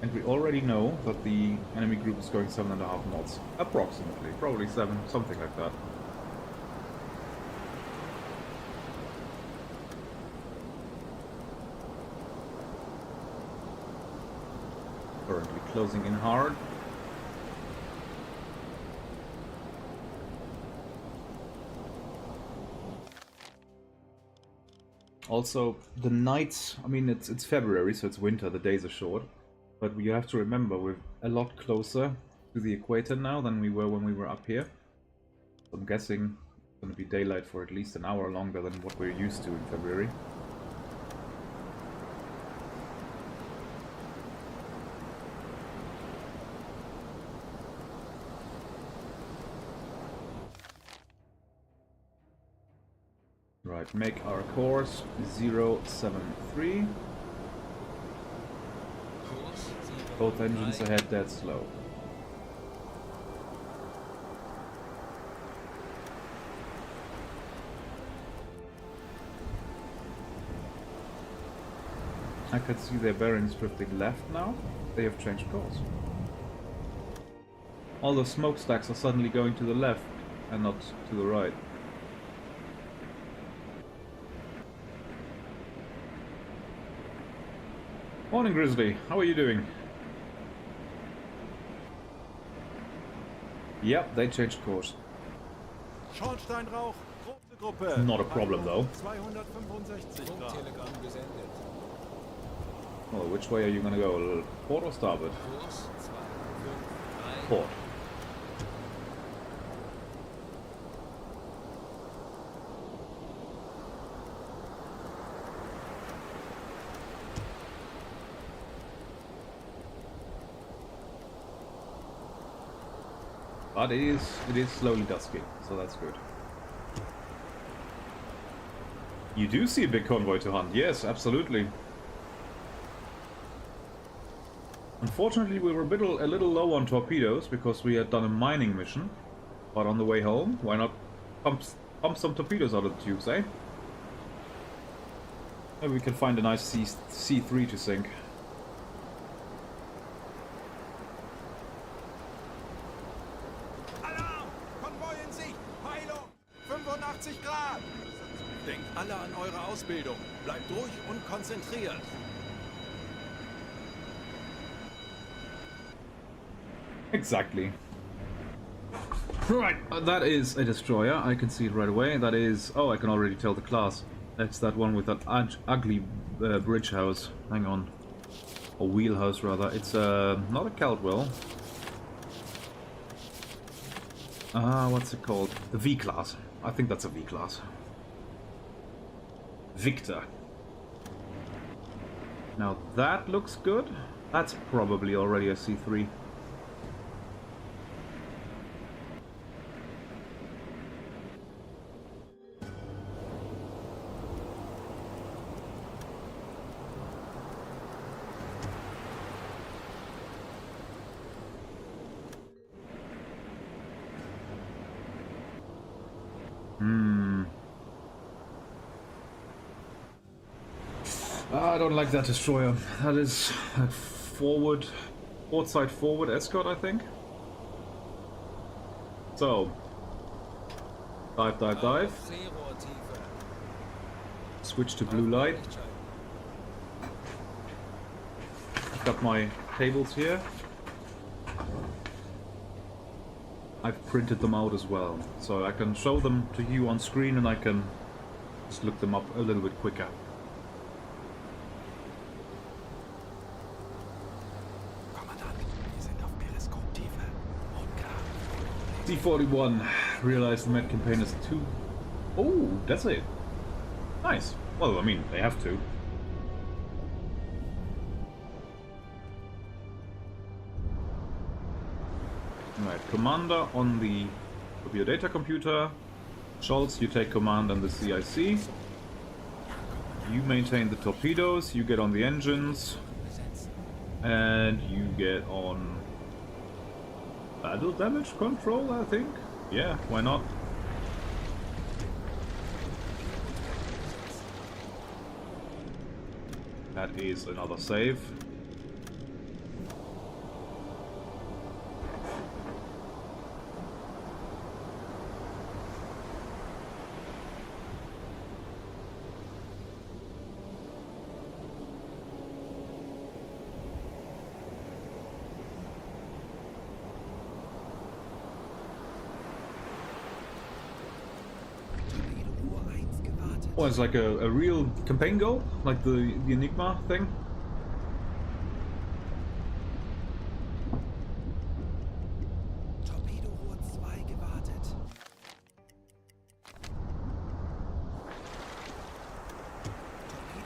And we already know that the enemy group is going 7.5 knots. Approximately. Probably 7, something like that. Currently closing in hard. Also, the nights, I mean, it's February, so it's winter, the days are short. But you have to remember, we're a lot closer to the equator now than we were when we were up here. So I'm guessing it's going to be daylight for at least an hour longer than what we're used to in February. Right, make our course 073. Both engines ahead, dead slow. I can see their bearings drifting left now. They have changed course. All the smokestacks are suddenly going to the left and not to the right. Morning, Grizzly. How are you doing? Yep, they changed course. Schornsteinrauch, große Gruppe. Not a problem, though. 265 Grad. Telegramm gesendet. Well, which way are you gonna go? Port or starboard? Kurs 253. Port. But it is slowly dusking, so that's good. You do see a big convoy to hunt, yes, absolutely. Unfortunately, we were a little low on torpedoes because we had done a mining mission. But on the way home, why not pump some torpedoes out of the tubes, eh? Maybe we can find a nice C3 to sink. Alarm! Konvoi in Sicht! Peilung! 85 Grad! Denkt alle an eure Ausbildung. Bleibt ruhig und konzentriert. Exactly. Right, that is a destroyer. I can see it right away. That is... Oh, I can already tell the class. That's that one with that ugly bridge house. Hang on. Or wheelhouse, rather. It's not a Caldwell. What's it called? The V-class. I think that's a V-class. Victor. Now that looks good. That's probably already a C3. I don't like that destroyer. That is a port side forward escort, I think. So, dive, dive, dive. Switch to blue light. I've got my tables here. I've printed them out as well, so I can show them to you on screen and I can just look them up a little bit quicker. C41. Realize the med campaign is 2. Oh, that's it. Nice. Well, I mean, they have to. Alright, commander on the your data computer. Schultz, you take command on the CIC. You maintain the torpedoes, you get on the engines. And you get on battle damage control, I think? Yeah, why not? That is another save. Oh, it's like a real campaign goal? Like the Enigma thing?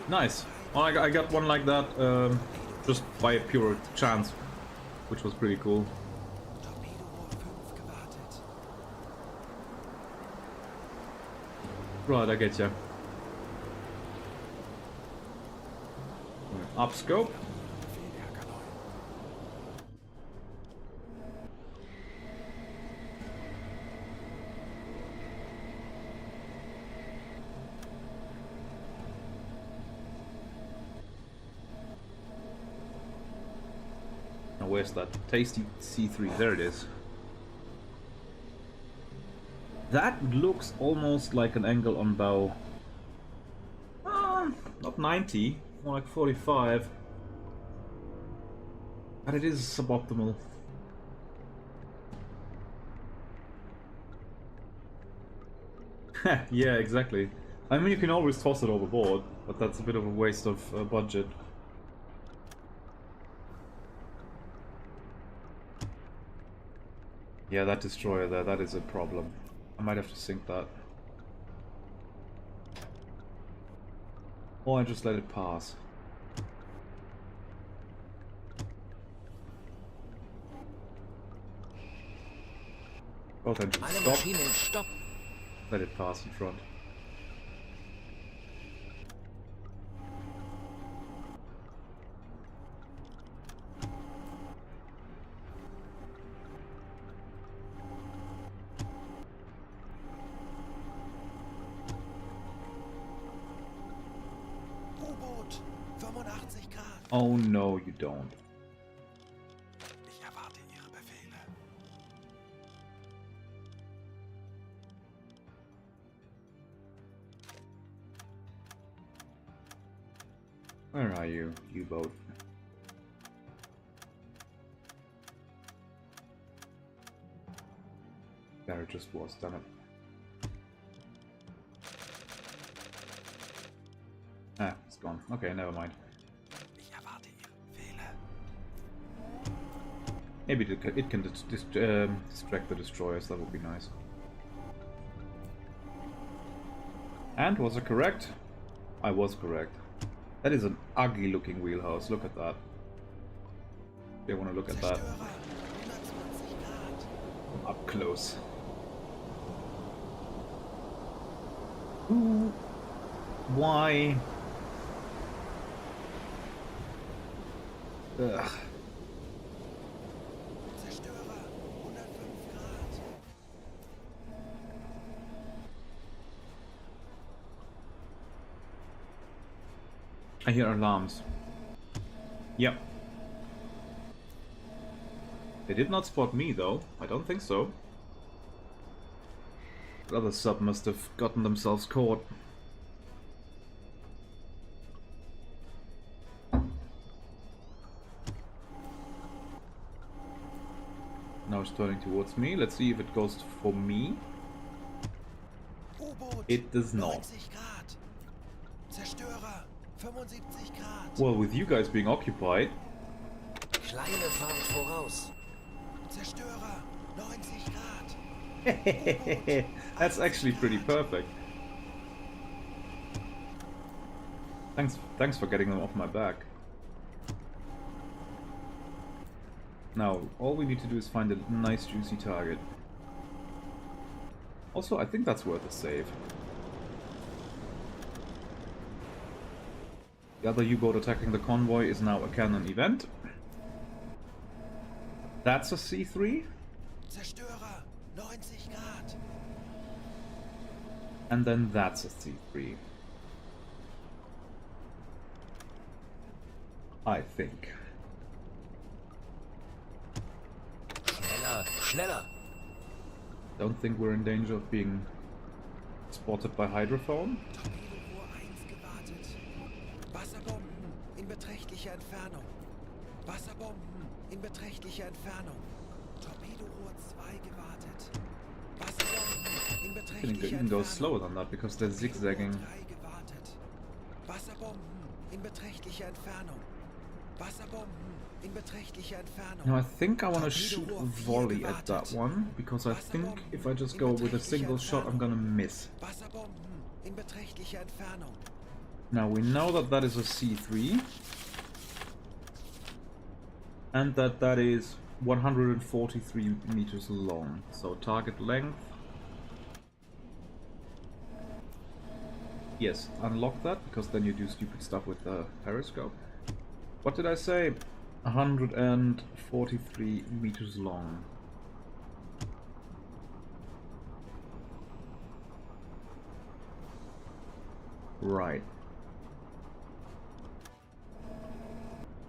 Nice. Well, I got one like that just by pure chance, which was pretty cool. Right, I get ya. Up scope. Now where's that tasty C3? There it is. That looks almost like an angle on bow. Not 90. More like 45. But it is suboptimal. Yeah, exactly. I mean, you can always toss it overboard, but that's a bit of a waste of budget. Yeah, that destroyer there, that is a problem. I might have to sink that. Or I just let it pass. Both engines stop. Let it pass in front. 45 Grad. Oh no, you don't. Ich erwarte Ihre Befehle. Where are you, U-boat? There it just was, damn it. Ah, it's gone. Okay, never mind. Ich erwarte Ihre Befehle. Maybe it can distract the destroyers, that would be nice. And was I correct? I was correct. That is an ugly looking wheelhouse, look at that. They want to look at that Zerstörer, 120 Grad. up close. Ooh. Why? Ugh. Zerstörer, 105 Grad. I hear alarms. Yep. They did not spot me though. I don't think so. The other sub must have gotten themselves caught. Now it's turning towards me. Let's see if it goes for me. U-Boat, It does not. 90 Grad. Zerstörer, 75 Grad. Well, with you guys being occupied, Kleine Fahrt voraus. Zerstörer, 90 Grad. that's actually pretty perfect. Thanks for getting them off my back. Now, all we need to do is find a nice juicy target. Also, I think that's worth a save. The other U-boat attacking the convoy is now a cannon event. That's a C3. Zerstörer, 90 Grad. And then that's a C3. I think. Schneller, schneller. Don't think we're in danger of being spotted by hydrophone. Torpedorohr 1 gewartet. Wasserbomben in beträchtlicher Entfernung. Wasserbomben in beträchtlicher Entfernung. Torpedorohr 2 gewartet. Wasserbomben in I think beträchtlicher they even go Entfernung. slower than that because they're zigzagging. Torpedorohr 3 gewartet. Wasserbomben in beträchtlicher Entfernung. Wasserbomben in beträchtlicher Entfernung. No, I think I want to shoot a volley at that one because I think if I just go with a single shot, I'm gonna miss. Wasserbomben in beträchtlicher Entfernung. Now we know that that is a C3 and that that is 143 meters long. So target length. Yes, unlock that because then you do stupid stuff with the periscope. What did I say? 143 meters long. Right.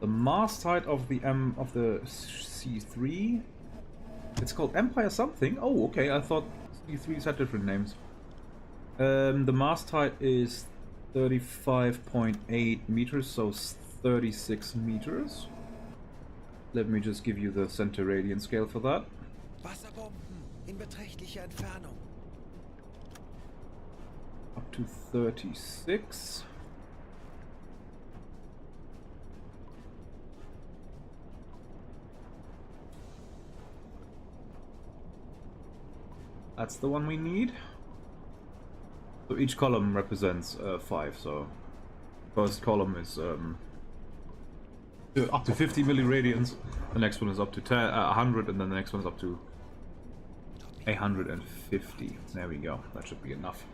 The mast height of the C3. It's called Empire something. Oh, okay. I thought C3s had different names. The mast height is 35.8 meters, so 36 meters. Let me just give you the center radian scale for that. Wasserbomben in beträchtlicher Entfernung. Up to 36. That's the one we need. So each column represents 5, so first column is up to 50 milliradians, the next one is up to 100, and then the next one is up to 150. There we go, that should be enough.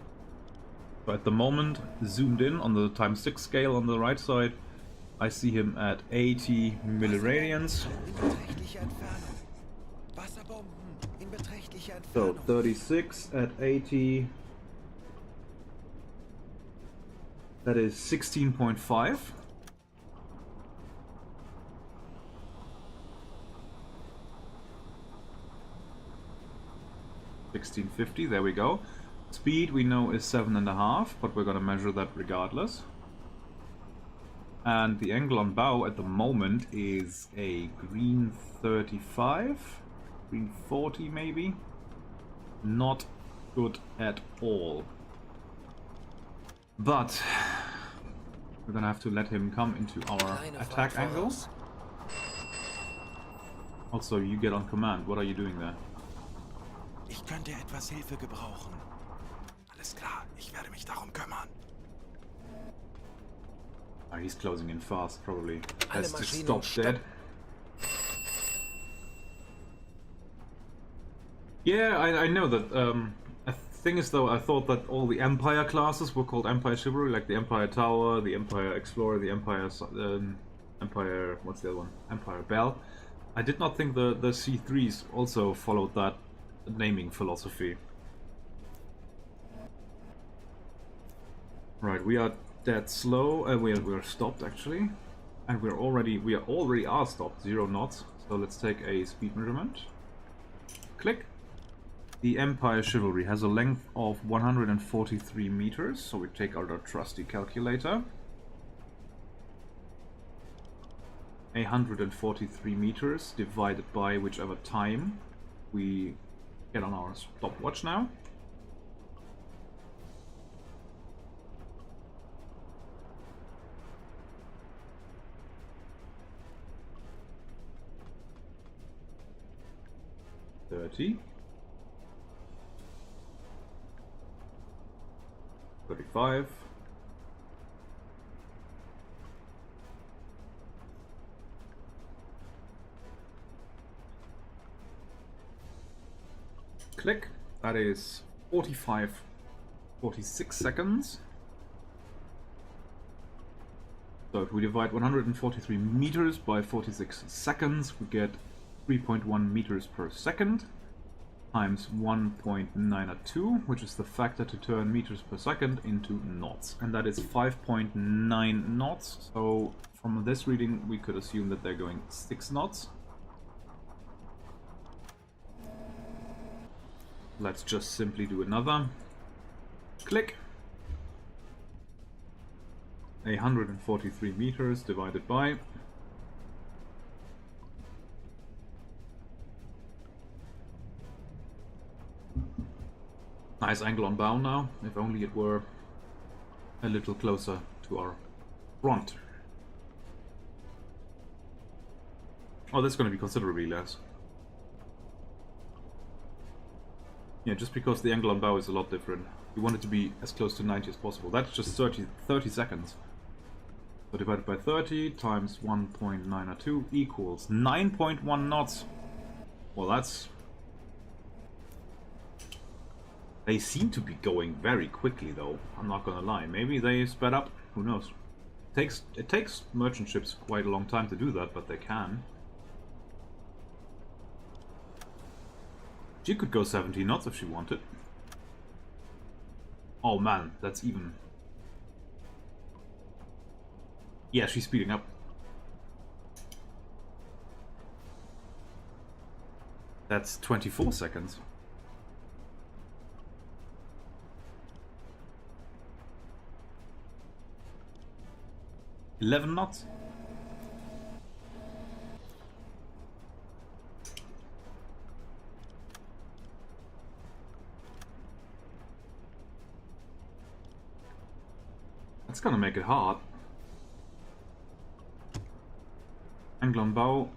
So at the moment, zoomed in on the ×6 scale on the right side, I see him at 80 milliradians. In beträchtlicher Entfernung. Wasserbomben in beträchtlicher So Entfernung. 36 at 80. That is 16.5. 1650, there we go. Speed we know is 7.5, but we're gonna measure that regardless. And the angle on bow at the moment is a green 35, green 40 maybe. Not good at all. But we're gonna have to let him come into our attack angle. Also, you get on command. What are you doing there? Ich könnte etwas Hilfe gebrauchen. Alles klar, ich werde mich darum kümmern. Oh, he's closing in fast, probably. Alle Has to Maschinen stop dead. Yeah, I know that. The thing is, though, I thought that all the Empire classes were called Empire Chivalry, like the Empire Tower, the Empire Explorer, the Empire... Empire... what's the other one? Empire Bell. I did not think the C3s also followed that naming philosophy. Right, we are dead slow. We are stopped actually, and we are already stopped. 0 knots. So let's take a speed measurement. Click. The Empire Chivalry has a length of 143 meters. So we take out our trusty calculator. 143 meters divided by whichever time we get on our stopwatch now. $30, 35, click. That is 46 seconds. So if we divide 143 meters by 46 seconds, we get 3.1 meters per second times 1.902, which is the factor to turn meters per second into knots. And that is 5.9 knots. So from this reading, we could assume that they're going 6 knots. Let's just simply do another. Click. 143 meters divided by nice angle on bow now. If only it were a little closer to our front. Oh, that's going to be considerably less. Yeah, just because the angle on bow is a lot different. We want it to be as close to 90 as possible. That's just 30 seconds. So divided by 30 times 1.902 equals 9.1 knots. Well, that's... They seem to be going very quickly, though. I'm not gonna lie. Maybe they sped up. Who knows? It takes merchant ships quite a long time to do that, but they can. She could go 70 knots if she wanted. Oh man, that's even... Yeah, she's speeding up. That's 24 seconds. $11 knots. That's gonna make it hard. Angle on bow,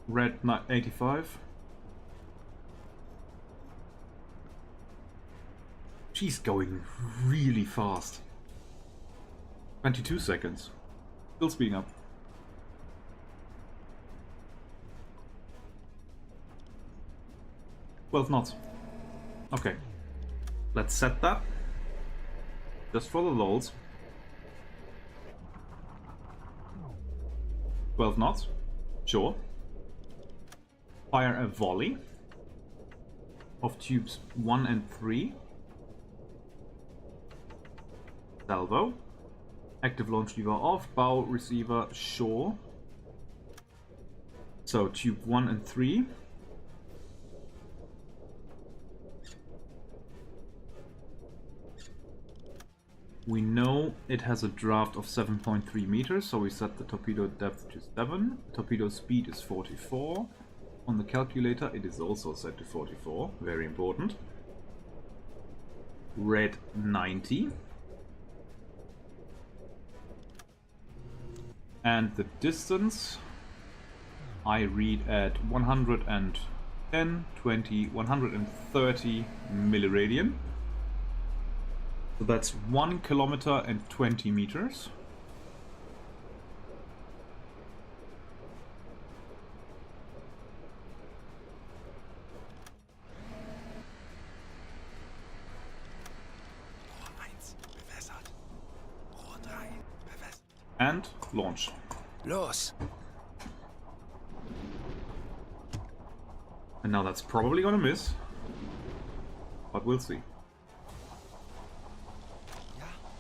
red 85. She's going really fast. 22 seconds. Still speeding up. $12 knots. Okay. Let's set that. Just for the lulz. 12 knots. Sure. Fire a volley of tubes 1 and 3. Salvo. Active launch lever off. Bow receiver sure. So tube 1 and 3. We know it has a draft of 7.3 meters, so we set the torpedo depth to 7. Torpedo speed is 44. On the calculator it is also set to 44, very important. Red 90. And the distance I read at 110, 20, 130 milliradian. So that's 1 kilometer and 20 meters. And launch. Los! And now that's probably gonna miss, but we'll see.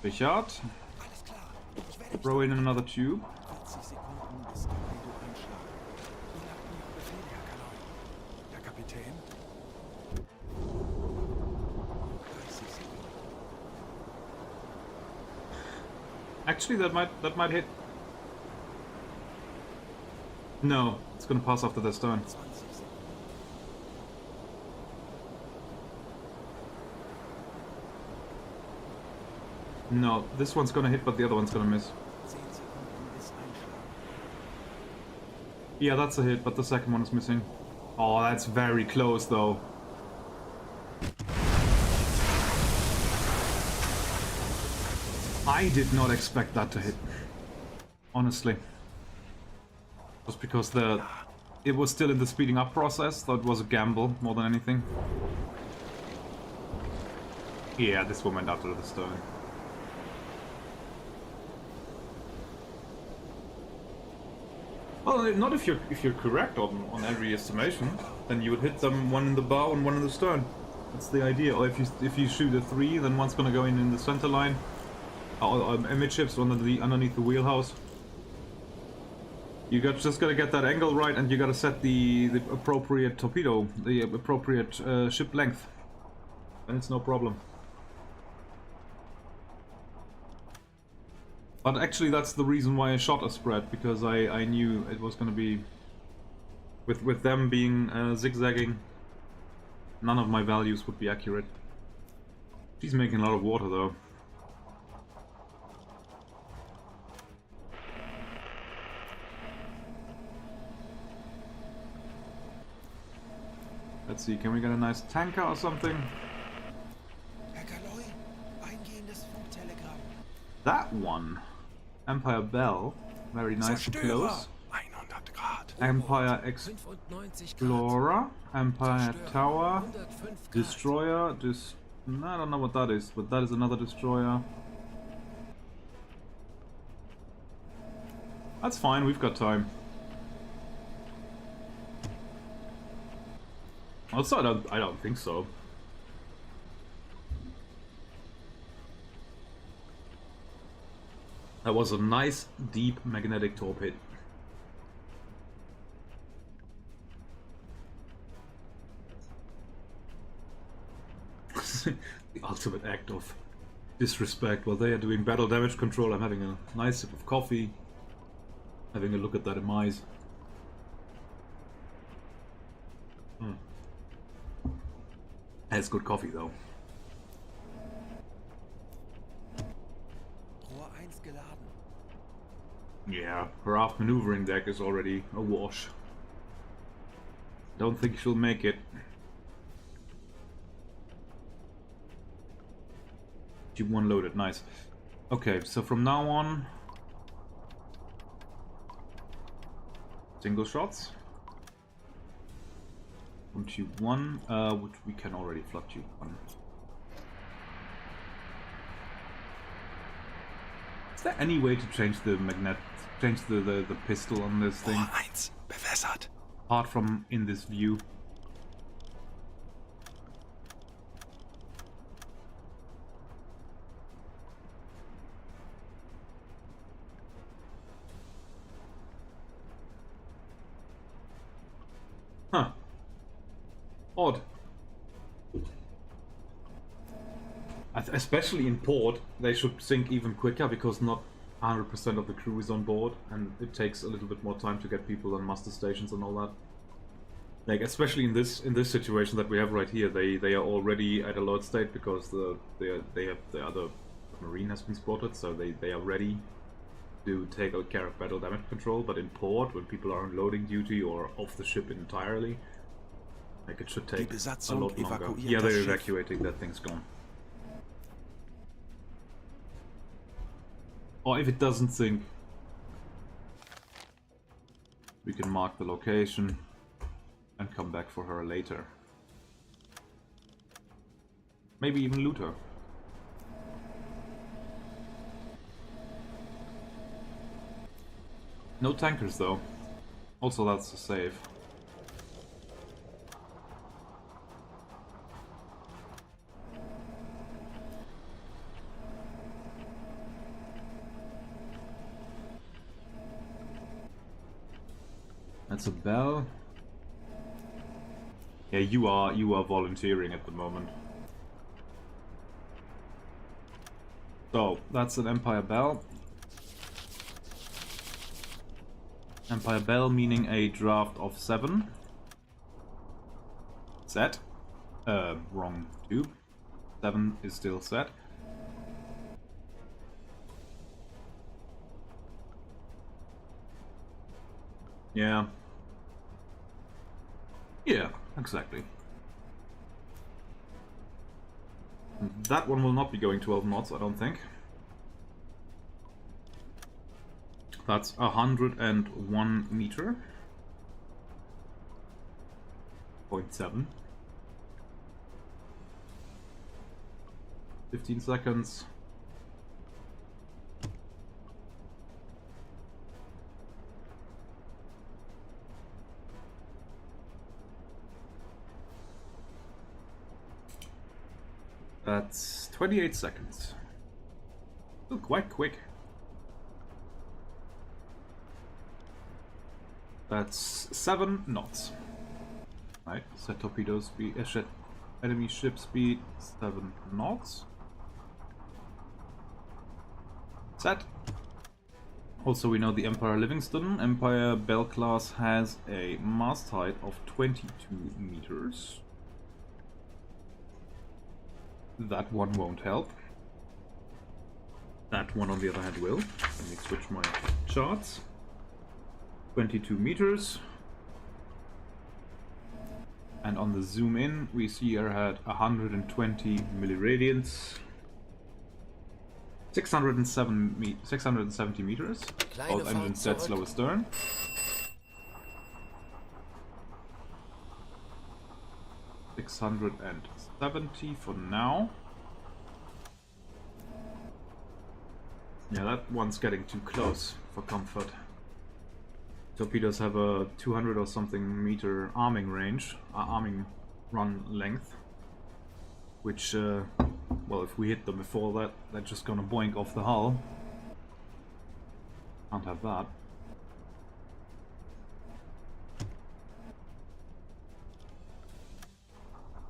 Richard, Alles klar. Ich werde mich throw in another tube. 40 Sekunden bis Torpedo einschlagen. Ihnen hatten Ihre Befehle, Herr Kaloi. Herr Kapitän? 30 Sekunden. Actually, that might hit. No, it's gonna pass after the stern. 20 Sekunden. No, this one's gonna hit, but the other one's gonna miss. 10 Sekunden bis einschlagen. Yeah, that's a hit, but the second one is missing. Oh, that's very close, though. I did not expect that to hit. Honestly. Just because it was still in the speeding up process, so it was a gamble more than anything. Yeah, this one went after the stern. Well, not if you're correct on every estimation, then you would hit them one in the bow and one in the stern. That's the idea. Or if you shoot a 3, then one's gonna go in the center line, or amidships underneath the wheelhouse. Just gotta get that angle right, and you gotta set the appropriate torpedo, the appropriate ship length, and it's no problem. But actually, that's the reason why I shot a spread, because I knew it was gonna be with them being zigzagging. None of my values would be accurate. She's making a lot of water though. Let's see, can we get a nice tanker or something? Herr Kaloi, eingehendes Funktelegramm. That one! Empire Bell, very nice and close. 100 Grad. Empire 95 Explorer, Empire Zerstörer, Tower, 105 Grad. Destroyer, I don't know what that is, but that is another destroyer. That's fine, we've got time. Also, I don't think so. That was a nice, deep magnetic torpedo. The ultimate act of disrespect. While they are doing battle damage control, I'm having a nice sip of coffee, having a look at that demise. That's good coffee though. Rohr 1 geladen. Yeah, her aft maneuvering deck is already awash. Don't think she'll make it. Tube 1 loaded, nice. Okay, so from now on, single shots from Tube 1, which we can already flood Tube 1. Is there any way to change the the pistol on this thing? Rohr 1 bewässert. Apart from in this view. Huh. Odd. Especially in port, they should sink even quicker because not 100% of the crew is on board, and it takes a little bit more time to get people on muster stations and all that. Like especially in this situation that we have right here, they are already at a load state because the other marine has been spotted, so they are ready to take care of battle damage control. But in port, when people are on loading duty or off the ship entirely, like it should take a lot longer. Yeah, they're evacuating. That thing's gone. Or if it doesn't sink, we can mark the location and come back for her later. Maybe even loot her. No tankers though. Also that's a save. That's a bell. Yeah, you are volunteering at the moment. So that's an Empire Bell. Empire Bell meaning a draft of 7. Set. Wrong tube. 7 is still set. Yeah. Yeah, exactly. That one will not be going 12 knots, I don't think. That's 101 meter. 0.7. 15 seconds. That's 28 seconds. Still quite quick. That's 7 knots. Right, set torpedo speed, enemy ship speed 7 knots. Set. Also, we know the Empire Livingston Empire Bell class has a mast height of 22 meters. That one won't help. That one, on the other hand, will. Let me switch my charts. 22 meters. And on the zoom in, we see her at 120 milliradians. 670 meters. Both engines set slow astern. $670 for now. Yeah, that one's getting too close for comfort. Torpedoes have a 200 or something meter arming range, arming run length, which, well, if we hit them before that, they're just gonna boink off the hull. Can't have that.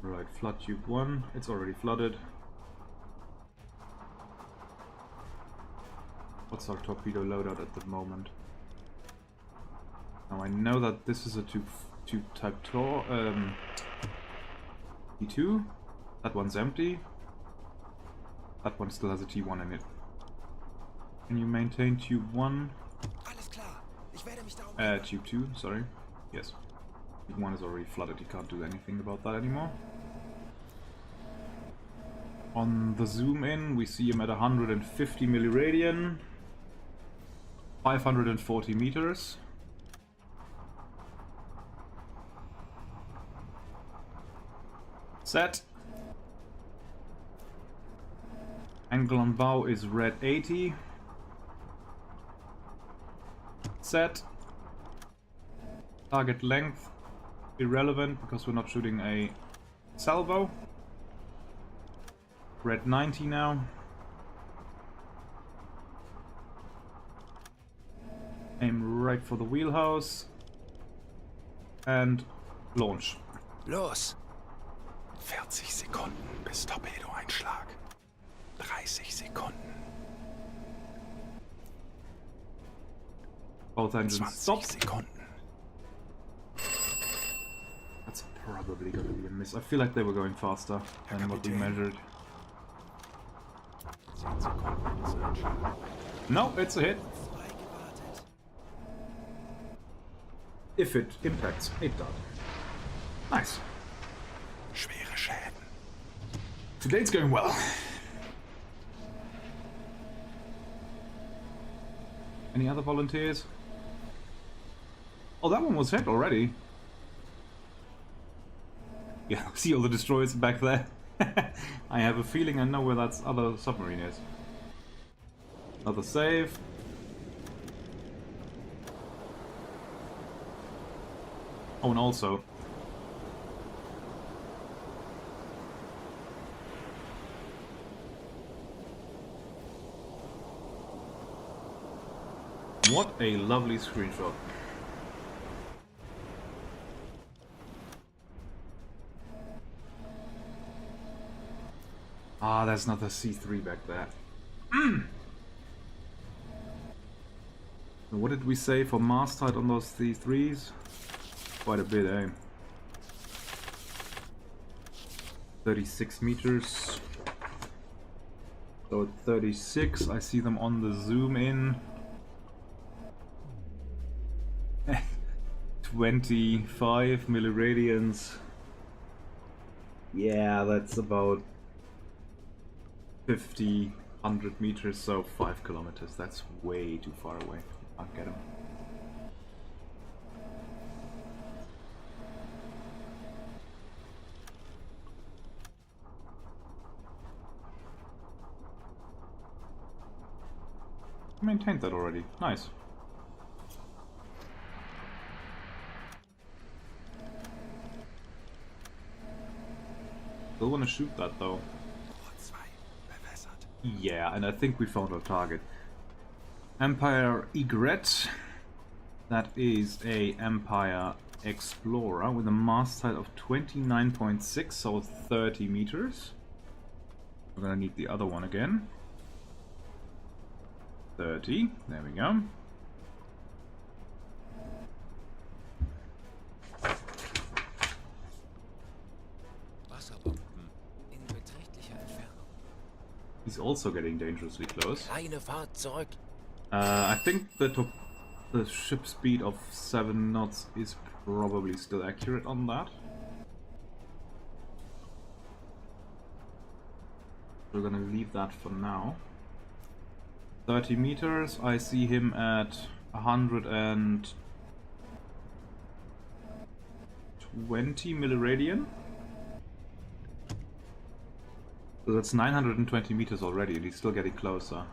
Right, flood tube 1, it's already flooded. What's our torpedo loadout at the moment? Now I know that this is a tube type T2. That one's empty. That one still has a T1 in it. Can you maintain tube 1? Tube 2, sorry. Yes. Tube 1 is already flooded, you can't do anything about that anymore. On the zoom in, we see him at 150 milliradian. 540 meters. Set. Angle on bow is red 80. Set. Target length irrelevant because we're not shooting a salvo. Red 90 now. Aim right for the wheelhouse. And launch. Los! 40 Sekunden bis Torpedoeinschlag. 30 Sekunden. Both engines 20 stop. Sekunden. That's probably gonna be a miss. I feel like they were going faster than what we measured. 10 Sekunden bis Einschlag. No, it's a hit. Freigewartet. If it impacts, it does. Nice. Schwere Schäden. Today's going well. Any other volunteers? Oh, that one was hit already. Yeah, see all the destroyers back there? I have a feeling I know where that other submarine is. Another save. Oh, and also... What a lovely screenshot. Ah, there's another C3 back there. What did we say for mast height on those C3s? Quite a bit, eh? 36 meters. So at 36, I see them on the zoom in. 25 milliradians. Yeah, that's about 50, 100 meters, so 5 kilometers. That's way too far away. Can't get them. I maintained that already. Nice. Still want to shoot that though. Yeah, and I think we found our target. Empire Egret. That is a Empire Explorer with a mast height of 29.6, so 30 meters. We're gonna need the other one again. 30, there we go. Wasserbomben in beträchtlicher Entfernung. He's also getting dangerously close. Eine Fahrt zurück. I think the ship speed of 7 knots is probably still accurate on that. We're gonna leave that for now. 30 meters, I see him at 120 milliradian. So that's 920 meters already, and he's still getting closer.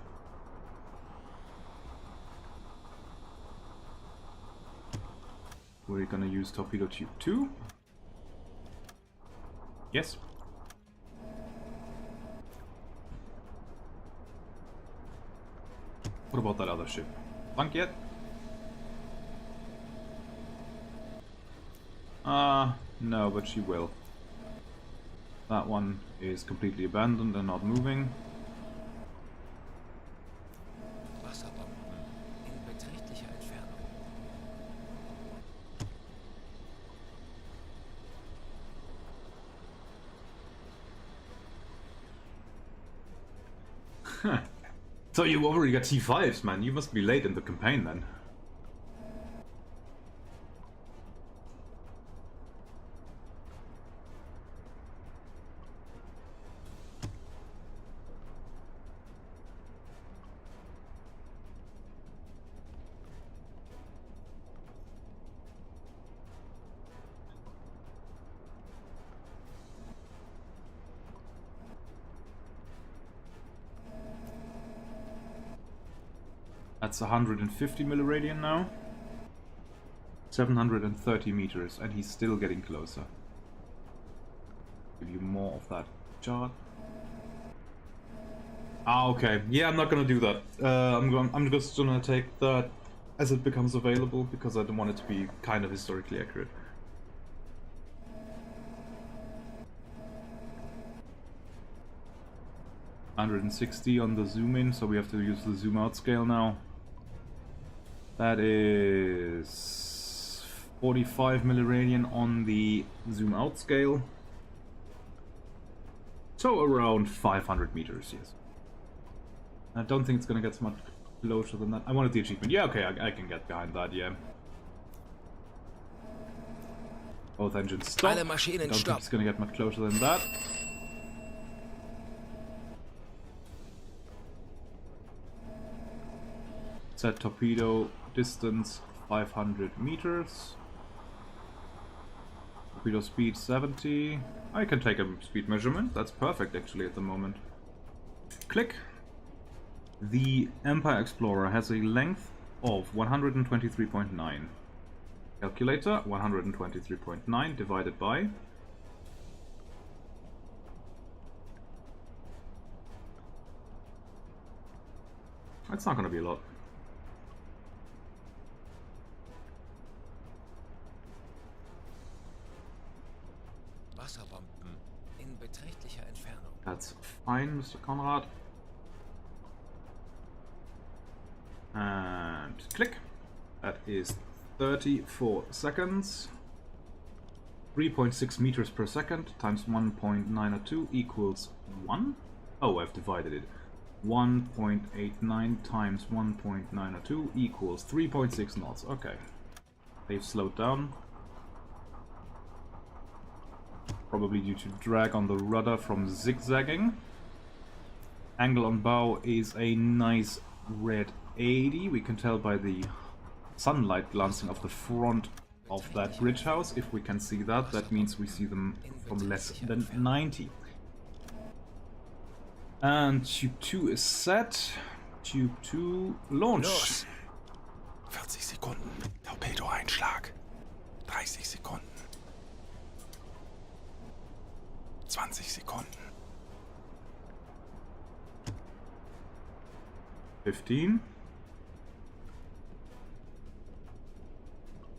We're gonna use torpedo tube 2. Yes. What about that other ship? Sunk yet? No, but she will. That one is completely abandoned and not moving. Wasserbomben in beträchtlicher Entfernung. So you already got T5s, man. You must be late in the campaign then. That's 150 milliradian now. 730 meters, and he's still getting closer. Give you more of that chart. Ah, okay. Yeah, I'm not gonna do that. I'm just gonna take that as it becomes available because I don't want it to be kind of historically accurate. 160 on the zoom in, so we have to use the zoom out scale now. That is 45 milliradian on the zoom out scale. So around 500 meters, yes. I don't think it's gonna get much closer than that. I wanted the achievement. Yeah, okay, I can get behind that, yeah. Both engines stop. Alle Maschinen Don't think stopp. it's gonna get much closer than that. Set torpedo distance 500 meters. Torpedo speed 70. I can take a speed measurement. That's perfect actually at the moment. Click. The Empire Explorer has a length of 123.9. Calculator, 123.9 divided by... That's not going to be a lot. Wasserbomben in beträchtlicher Entfernung. That's fine, Mr. Conrad. And click. That is 34 seconds. 3.6 meters per second times 1.902 equals 1. Oh, I've divided it. 1.89 times 1.902 equals 3.6 knots. Okay. They've slowed down. Probably due to drag on the rudder from zigzagging. Angle on bow is a nice red 80. We can tell by the sunlight glancing off the front of that bridge house. If we can see that, that means we see them from less than 90. And Tube 2 is set. Tube 2, launch. Los! 40 Sekunden. Torpedo-Einschlag. 30 Sekunden. 20 Sekunden. 15.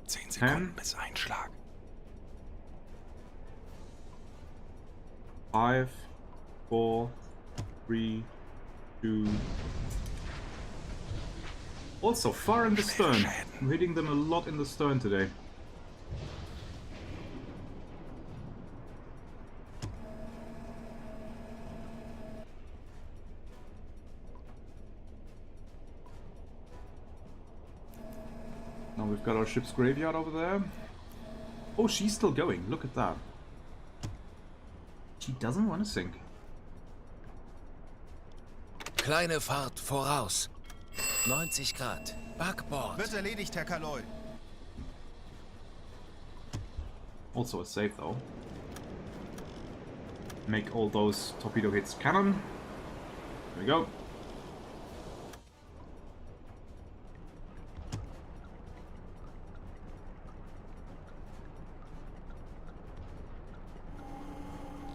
10 Sekunden bis Einschlag. 5, 4, 3, 2. Also far in the stern. I'm hitting them a lot in the stern today. Now we've got our ship's graveyard over there. Oh, she's still going. Look at that. She doesn't want to sink. Kleine Fahrt voraus. 90 Grad. Backbord. Wird erledigt, Herr Kaloy. Also a save though. Make all those torpedo hits cannon. There we go.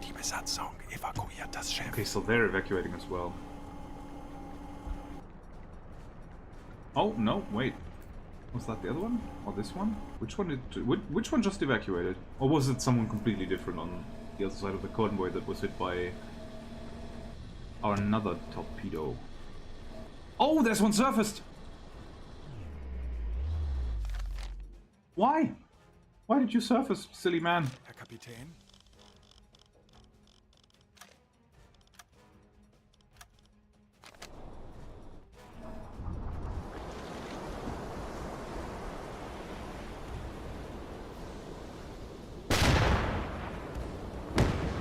Die Besatzung evakuiert das Schiff. Okay, so they're evacuating as well. Oh, no, wait. Was that the other one? Or this one? Which one did... Which one just evacuated? Or was it someone completely different on the other side of the convoy that was hit by... our another torpedo? Oh, there's one surfaced! Why? Why did you surface, silly man? Herr Kapitän?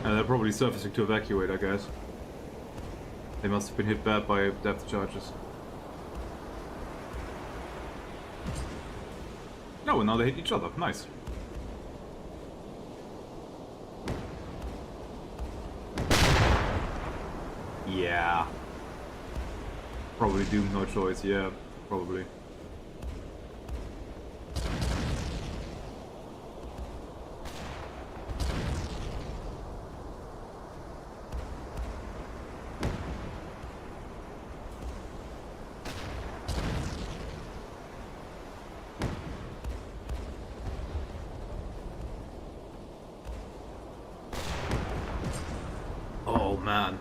They're probably surfacing to evacuate, I guess. They must have been hit bad by depth charges. No, and now they hit each other. Nice. Yeah. Probably doomed, no choice. Yeah, probably. Oh man.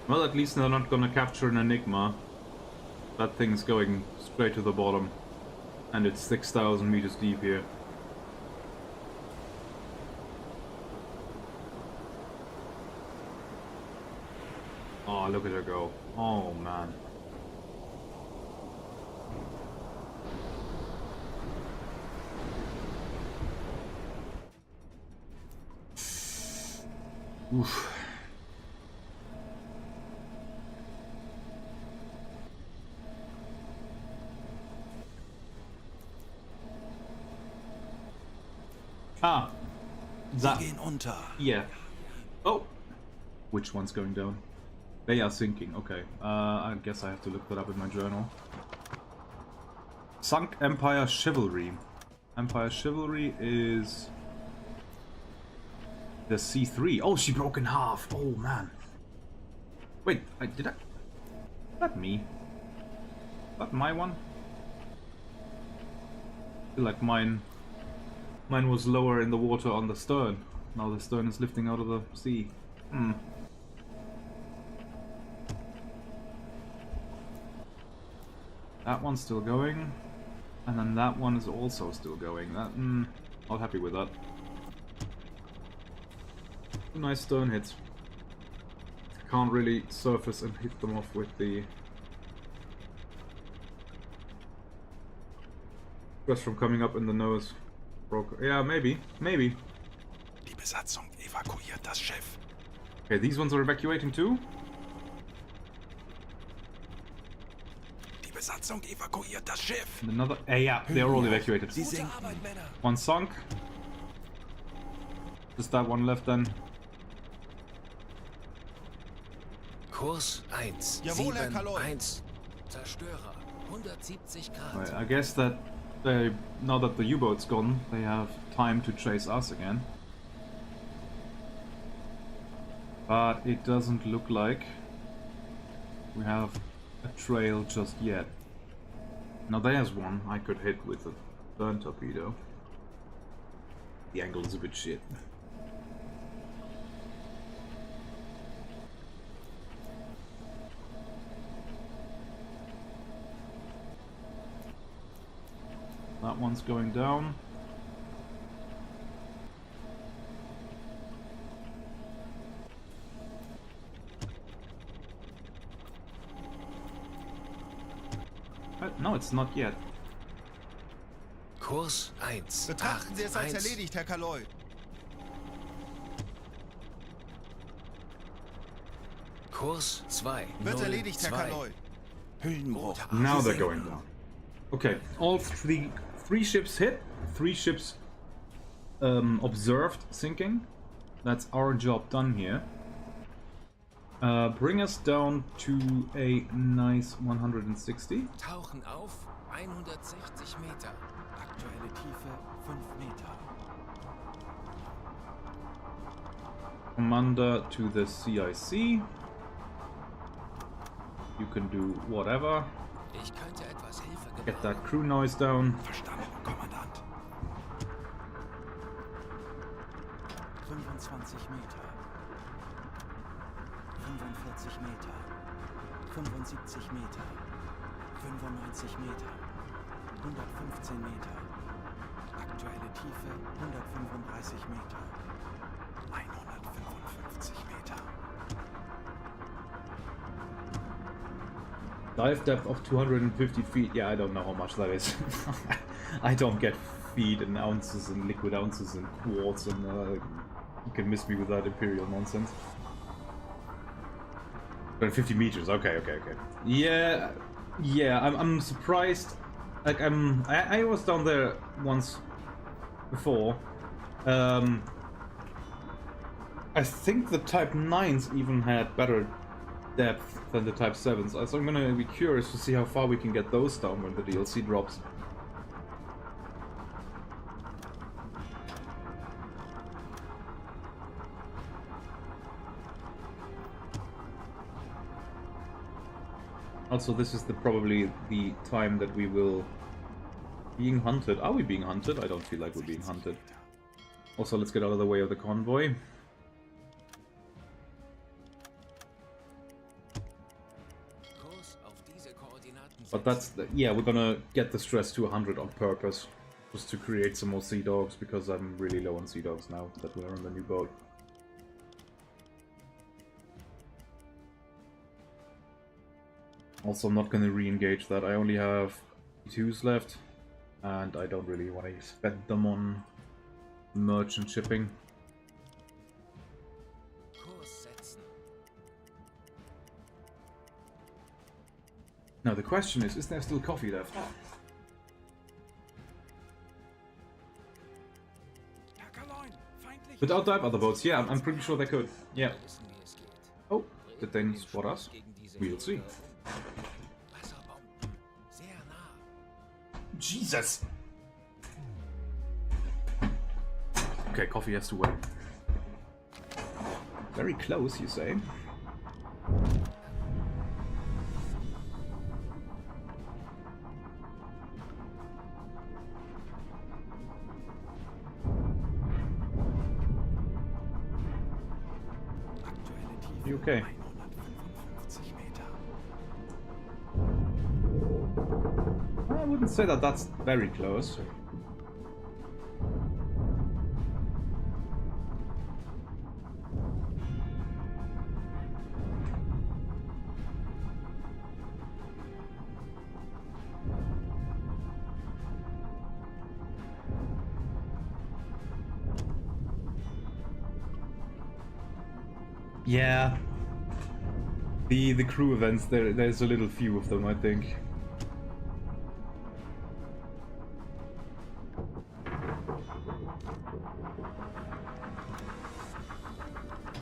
Well, at least they're not gonna capture an Enigma. That thing's going straight to the bottom. And it's 6,000 meters deep here. Oh, look at her go. Oh, man. Oof. Ah. That. Sie gehen unter. Yeah. Oh. Which one's going down? They are sinking. Okay. I guess I have to look that up in my journal. Sunk Empire Chivalry. Empire Chivalry is the C3. Oh, she broke in half. Oh, man. Wait, did I? Is that me? Is that my one? I feel like mine was lower in the water on the stern. Now the stern is lifting out of the sea. Hmm. That one's still going. And then that one is also still going. That, not happy with that. Nice stern hits. Can't really surface and hit them off with the stress from coming up in the nose. Broke. Yeah, maybe. Maybe. Die Besatzung evakuiert das Schiff. Okay, these ones are evacuating too? Die Besatzung evakuiert das Schiff. And another. Yeah, they're all evacuated. Sie sinken. Männer. One sunk. Just that one left then. Kurs 1, Jawohl, Herr 7, Kaloi. 1. Zerstörer, 170 Grad. Right, I guess that they, now that the U-boat's gone, they have time to chase us again. But it doesn't look like we have a trail just yet. Now there's one I could hit with a burn torpedo. The angle is a bit shit. That one's going down. No, it's not yet. Kurs 1, Betrachten Sie es als 8, 1. erledigt, Herr Kaloi. Kurs 2, Wird 0, erledigt, Herr 2. Kaloi. Hüllenbruch. Now Sie they're sinken. going down. Okay, all three ships hit, 3 ships observed sinking. That's our job done here. Bring us down to a nice 160. Tauchen auf, 160 Meter. Aktuelle Tiefe 5 Meter. Commander to the CIC. You can do whatever. Ich könnte etwas Hilfe Get gebrauchen. that crew noise down. Verstanden, Kommandant. 25 Meter. 45 Meter. 75 Meter. 95 Meter. 115 Meter. Aktuelle Tiefe 135 Meter. 155 Meter. Dive depth of 250 feet. Yeah, I don't know how much that is. I don't get feet and ounces and liquid ounces and quarts, and you can miss me with that imperial nonsense. 250 meters. Okay. Yeah. I'm surprised. Like I was down there once before. I think the Type 9s even had better depth than the Type 7s, so I'm gonna be curious to see how far we can get those down when the DLC drops. Also, this is probably the time that we will being hunted. Are we being hunted? I don't feel like we're being hunted. Also, let's get out of the way of the convoy. Koordinaten But that's, yeah, we're gonna get the stress to 100 on purpose. Just to create some more sea dogs, because I'm really low on sea dogs now that we're on the new boat. Also, I'm not gonna re-engage that. I only have 2s left, and I don't really want to spend them on merchant shipping. Kurs setzen. Now the question is there still coffee left? Herr Kaloin, feindliche Without that, other boats, yeah, I'm pretty sure they could. Yeah. Wissen, wie es geht. Oh, did they spot us? Gegen diese We'll see. Wasserbomben. Sehr nah. Jesus! Okay, coffee has to wait. Very close, you say? aktuelle Tiefe You okay? 155 Meter. I wouldn't say that that's very close. Yeah. The crew events, there's a little few of them, I think.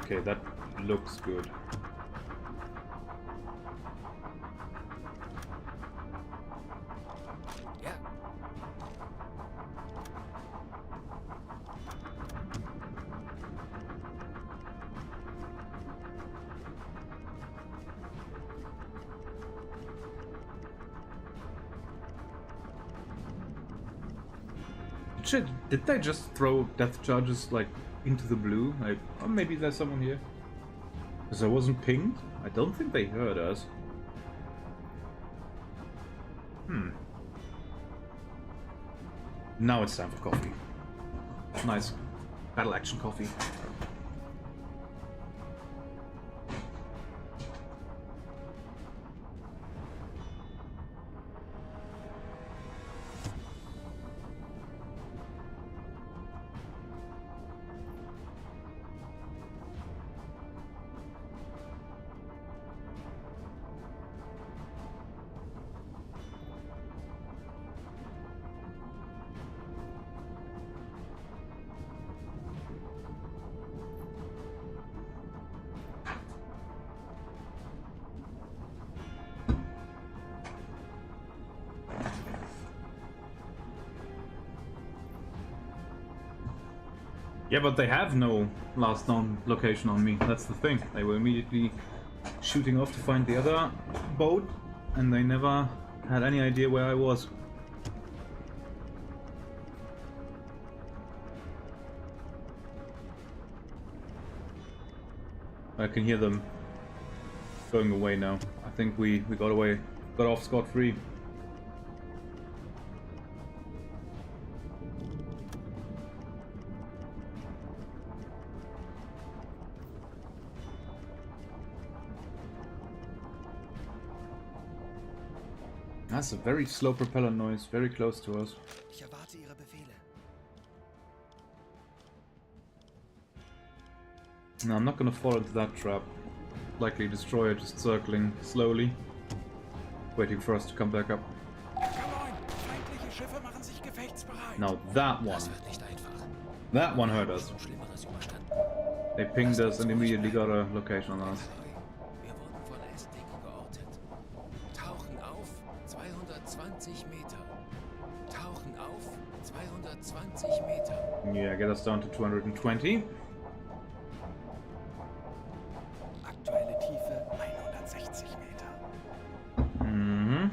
Okay, that looks good. Ja. Shit, did they just throw death charges, like, into the blue? Like, oh, maybe there's someone here. Because I wasn't pinged? I don't think they heard us. Now it's time for coffee. Nice. Battle action coffee. Yeah, but they have no last known location on me. That's the thing. They were immediately shooting off to find the other boat, and they never had any idea where I was. I can hear them going away now. I think we got away, got off scot-free. That's a very slow propeller noise, very close to us. Ich erwarte Ihre Befehle. No, I'm not gonna fall into that trap. Likely destroyer just circling slowly, waiting for us to come back up. Herr Kaloin, feindliche Schiffe machen sich gefechtsbereit. Now that one, Das wird nicht einfach. that one hurt us. Schon Schlimmeres überstanden. They pinged us and immediately got a location on us. Wir wurden von S-Decke geortet. Tauchen auf 220 Meter. Tauchen auf 220 Meter. Yeah, get us down to 220. Aktuelle Tiefe 160 Meter. Mhm.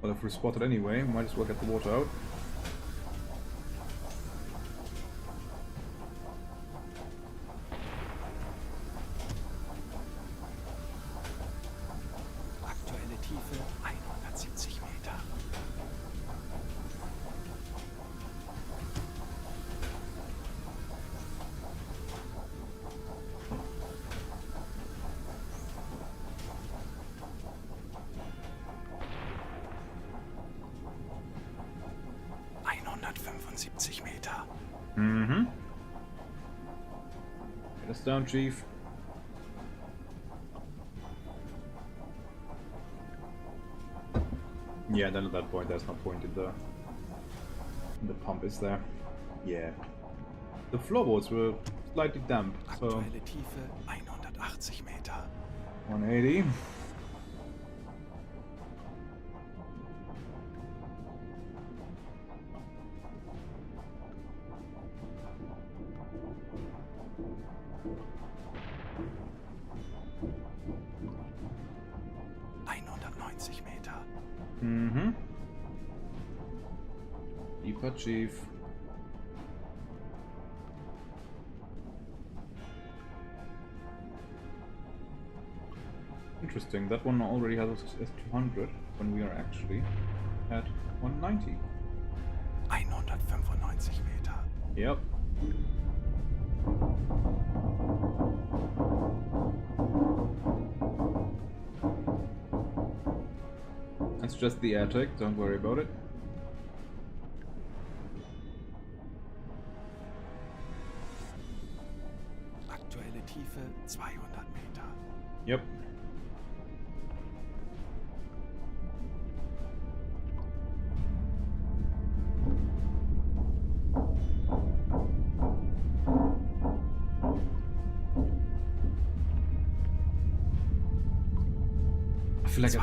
But if we're spotted anyway, might as well get the water out. Aktuelle Tiefe 170 Meter. Meter. Mm-hmm. Get us down, Chief. Yeah, then at that point there's no point in the pump, is there? Yeah. The floorboards were slightly damp, so... Aktuelle Tiefe 180 Meter. 180. Meter. Mhm. Deeper, Chief. Interesting, that one already has us as 200 when we are actually at 190. 195 Meter. Yep. That's just the air tag, don't worry about it. Aktuelle Tiefe 200 Meter. Yep. I feel like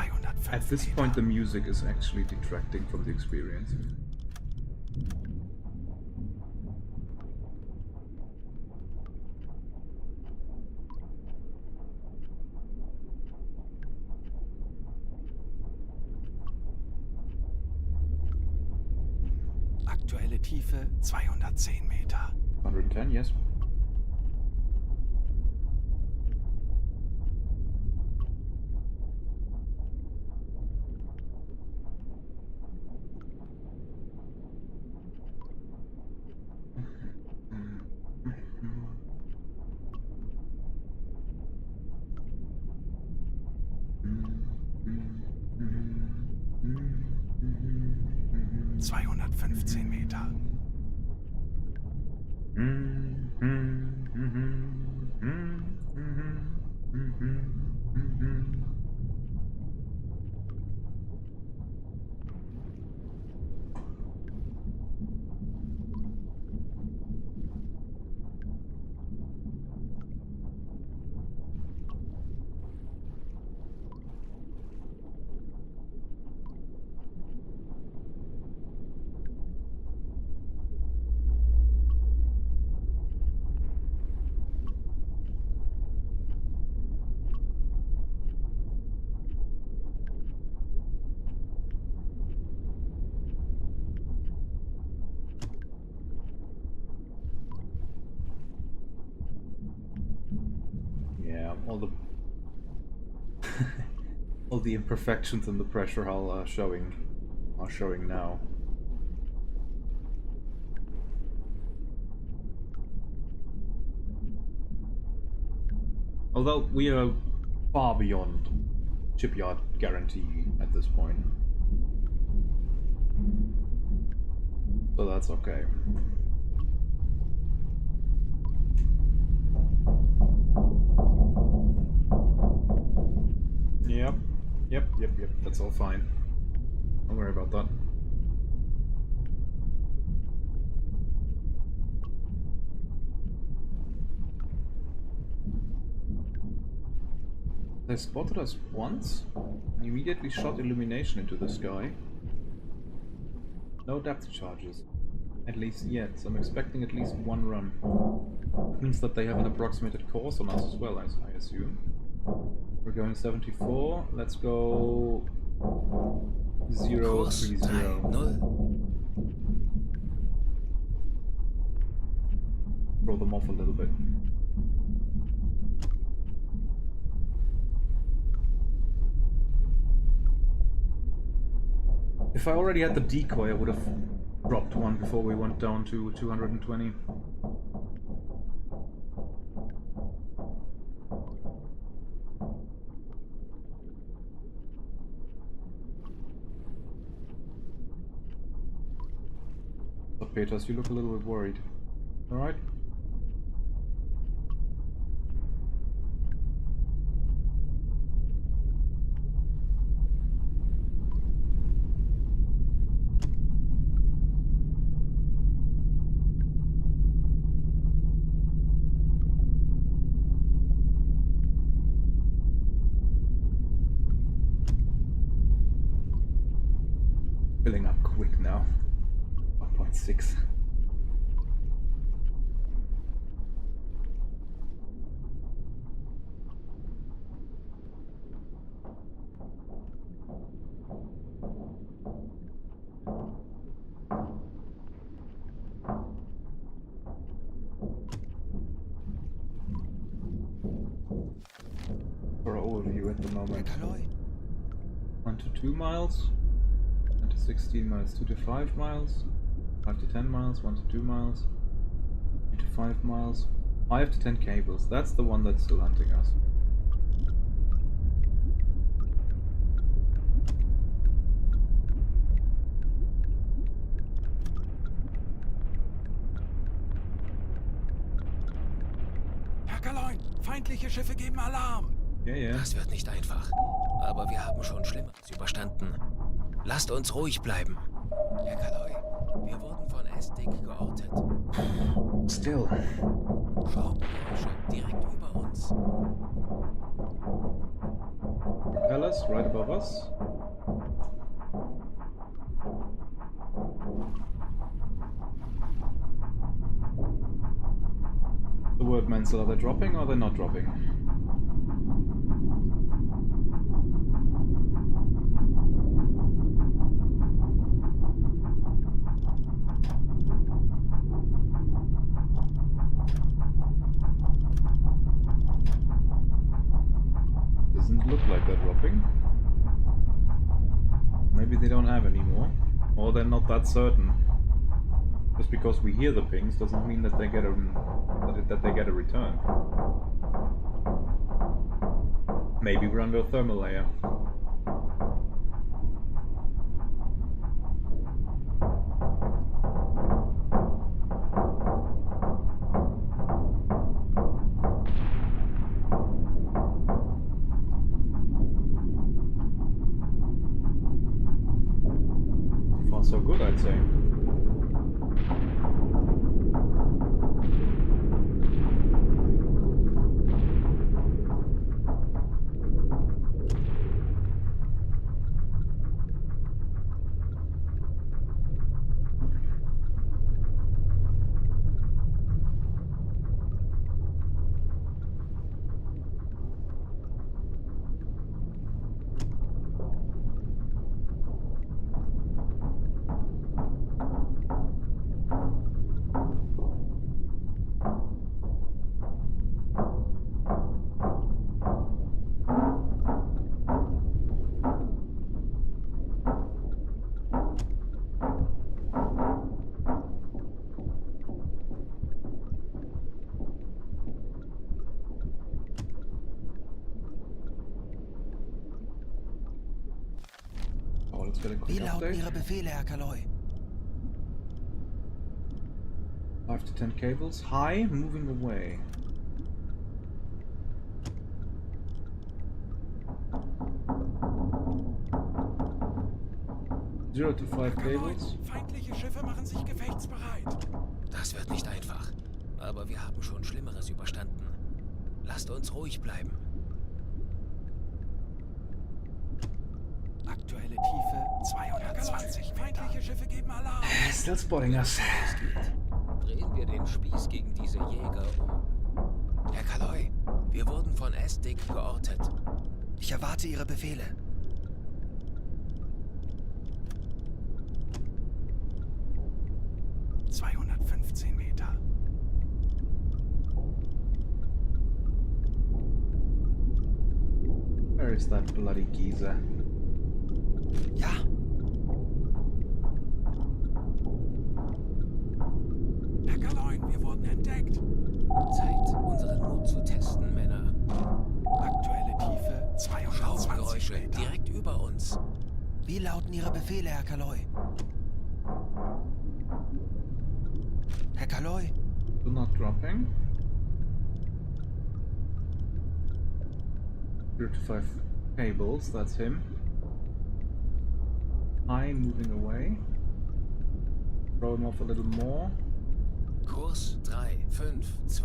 at this point the music is actually detracting from the experience. Aktuelle Tiefe 210 Meter. 110, yes. Mm-hmm. 215 Meter. All the all the imperfections in the pressure hull are showing now. Although we are far beyond shipyard guarantee at this point, so that's okay. Yep, that's all fine. Don't worry about that. They spotted us once and immediately shot illumination into the sky. No depth charges. At least yet, so I'm expecting at least one run. That means that they have an approximated course on us as well, I assume. We're going 74, let's go Kurs 030. 30. Throw them off a little bit. If I already had the decoy, I would have dropped one before we went down to 220. But Peters, you look a little bit worried. Alright? Filling up quick now. 1.6. For overview at the Herr moment. Kaloi, 1 to 2 miles, 1 to 16 miles, 2 to 5 miles, 5 to 10 miles, 1 to 2 miles, 2 to 5 miles, 5 to 10 cables. That's the one that's still hunting us. Herr Kaloi, feindliche Schiffe geben Alarm. Ja, ja. Das wird nicht einfach. Aber wir haben schon Schlimmeres überstanden. Lasst uns ruhig bleiben. Herr Kaloi, wir wurden von Estig geortet. Still. Schraubgeräusche direkt über uns. Propellers right above us. The word Menzel, are they dropping or are they not dropping? Doesn't look like they're dropping. Maybe they don't have any more, or they're not that certain. Just because we hear the pings doesn't mean that they get a return. Maybe we're under a thermal layer. So far so good, I'd say. Oh, let's get a quick wie lauten update. Ihre Befehle, Herr Kaloi? 5 to 10 cables. High, moving away. Zero to 5 Herr Kaloi, cables. feindliche Schiffe machen sich gefechtsbereit. Das wird nicht einfach. Aber wir haben schon Schlimmeres überstanden. Lasst uns ruhig bleiben. Aktuelle Tiefe 220 Meter. Feindliche Schiffe geben Alarm. Still spotting us. Drehen wir den Spieß gegen diese Jäger um. Herr Kaloi, wir wurden von Estig geortet. Ich erwarte Ihre Befehle. 15 Meter. Where is that bloody geezer? Ja, Herr Kaloin, wir wurden entdeckt. Zeit, unseren Mut zu testen, Männer. Aktuelle Tiefe 220 Schraubengeräusche Meter. direkt über uns. wie lauten Ihre Befehle, Herr Kaloi? Herr Kaloi, Still not dropping. 35 cables, that's him. High, moving away. Throw him off a little more. Kurs 3, 5, 2.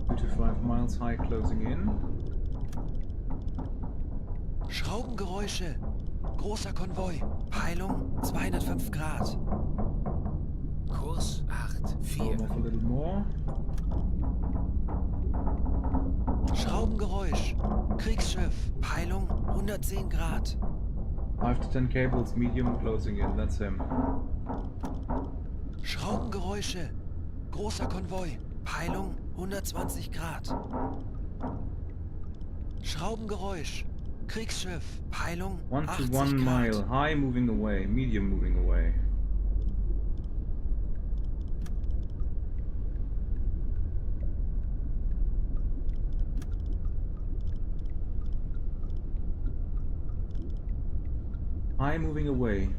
2 to 5 miles high, closing in. Schraubengeräusche. Großer Konvoi. Peilung 205 Grad. Kurs 8, Throw 4. him off a little more. Schraubengeräusch. Kriegsschiff. Peilung 110 Grad. 5 to 10 cables, medium, closing in, that's him. Schraubengeräusche. Großer Konvoi. Peilung 120 Grad. Schraubengeräusch. Kriegsschiff. Peilung 1 to 80 1 mile, Grad. high, moving away, medium, moving away. High, moving away.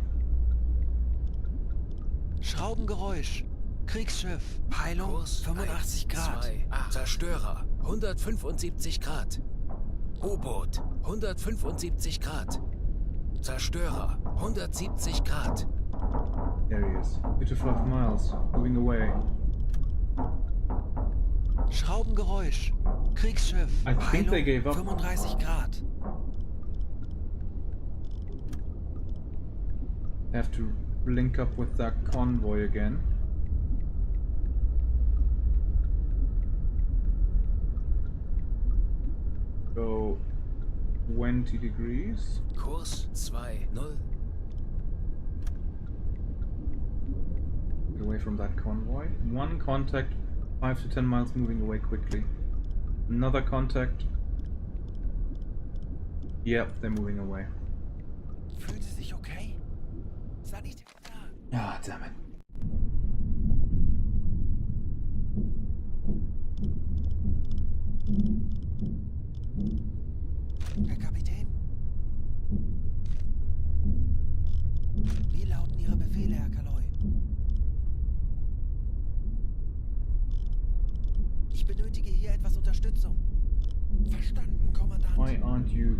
Schraubengeräusch. Kriegsschiff. Peilung Kurs 85 Grad. 2, 8. Zerstörer 175 Grad. U-Boot 175 Grad. Zerstörer 170 Grad. There he is. 2 to 5 miles, moving away. Schraubengeräusch. Kriegsschiff. I think they Peilung gave up. 35 Grad. Have to link up with that convoy again. Go 20 degrees. Kurs 2, 0. Get away from that convoy. One contact, 5 to 10 miles, moving away quickly. Another contact. Yep, they're moving away. Fühlen Sie sich okay? Sanitär. Ah, damn it. Herr Kapitän? Wie lauten Ihre Befehle, Herr Kaloi? Ich benötige hier etwas Unterstützung. Verstanden, Kommandant. Why aren't you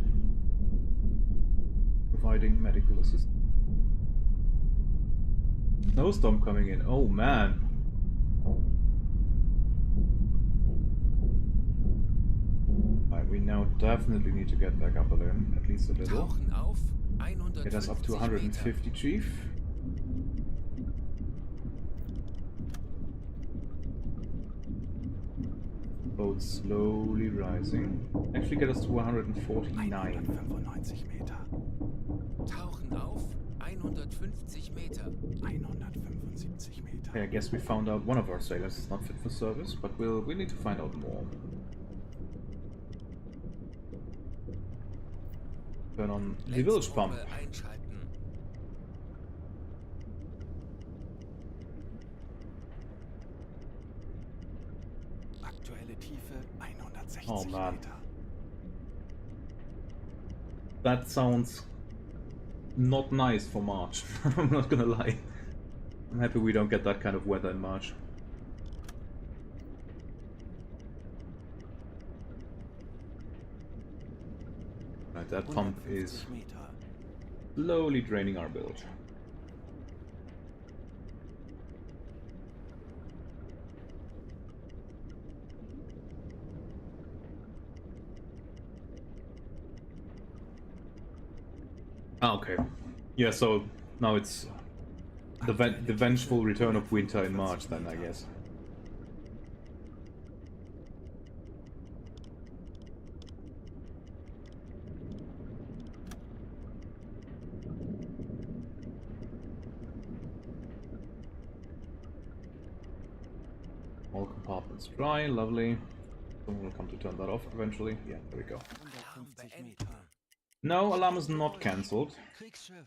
providing medical assistance? Snowstorm coming in. Oh man. We now definitely need to get back up a little, at least a little. Tauchen auf 150 Get us up to Meter. 150, Chief. Boat slowly rising. Actually get us to 149. 195 Meter. Tauchen auf 150 Meter. 175 Meter. Okay, I guess we found out one of our sailors is not fit for service, but we'll need to find out more. Turn on the village pump. Letztprobe einschalten. Aktuelle Tiefe 160 Oh, man. Meter. That sounds not nice for March. I'm not gonna lie. I'm happy we don't get that kind of weather in March. Right, that pump is 150 Meter. slowly draining our bilge. Ah, okay. Yeah, so now it's the vengeful return of winter in March then, I guess. All compartments dry, lovely. Someone will come to turn that off eventually. Yeah, there we go. 150 Meter. No, alarm is not cancelled. Kriegsschiff.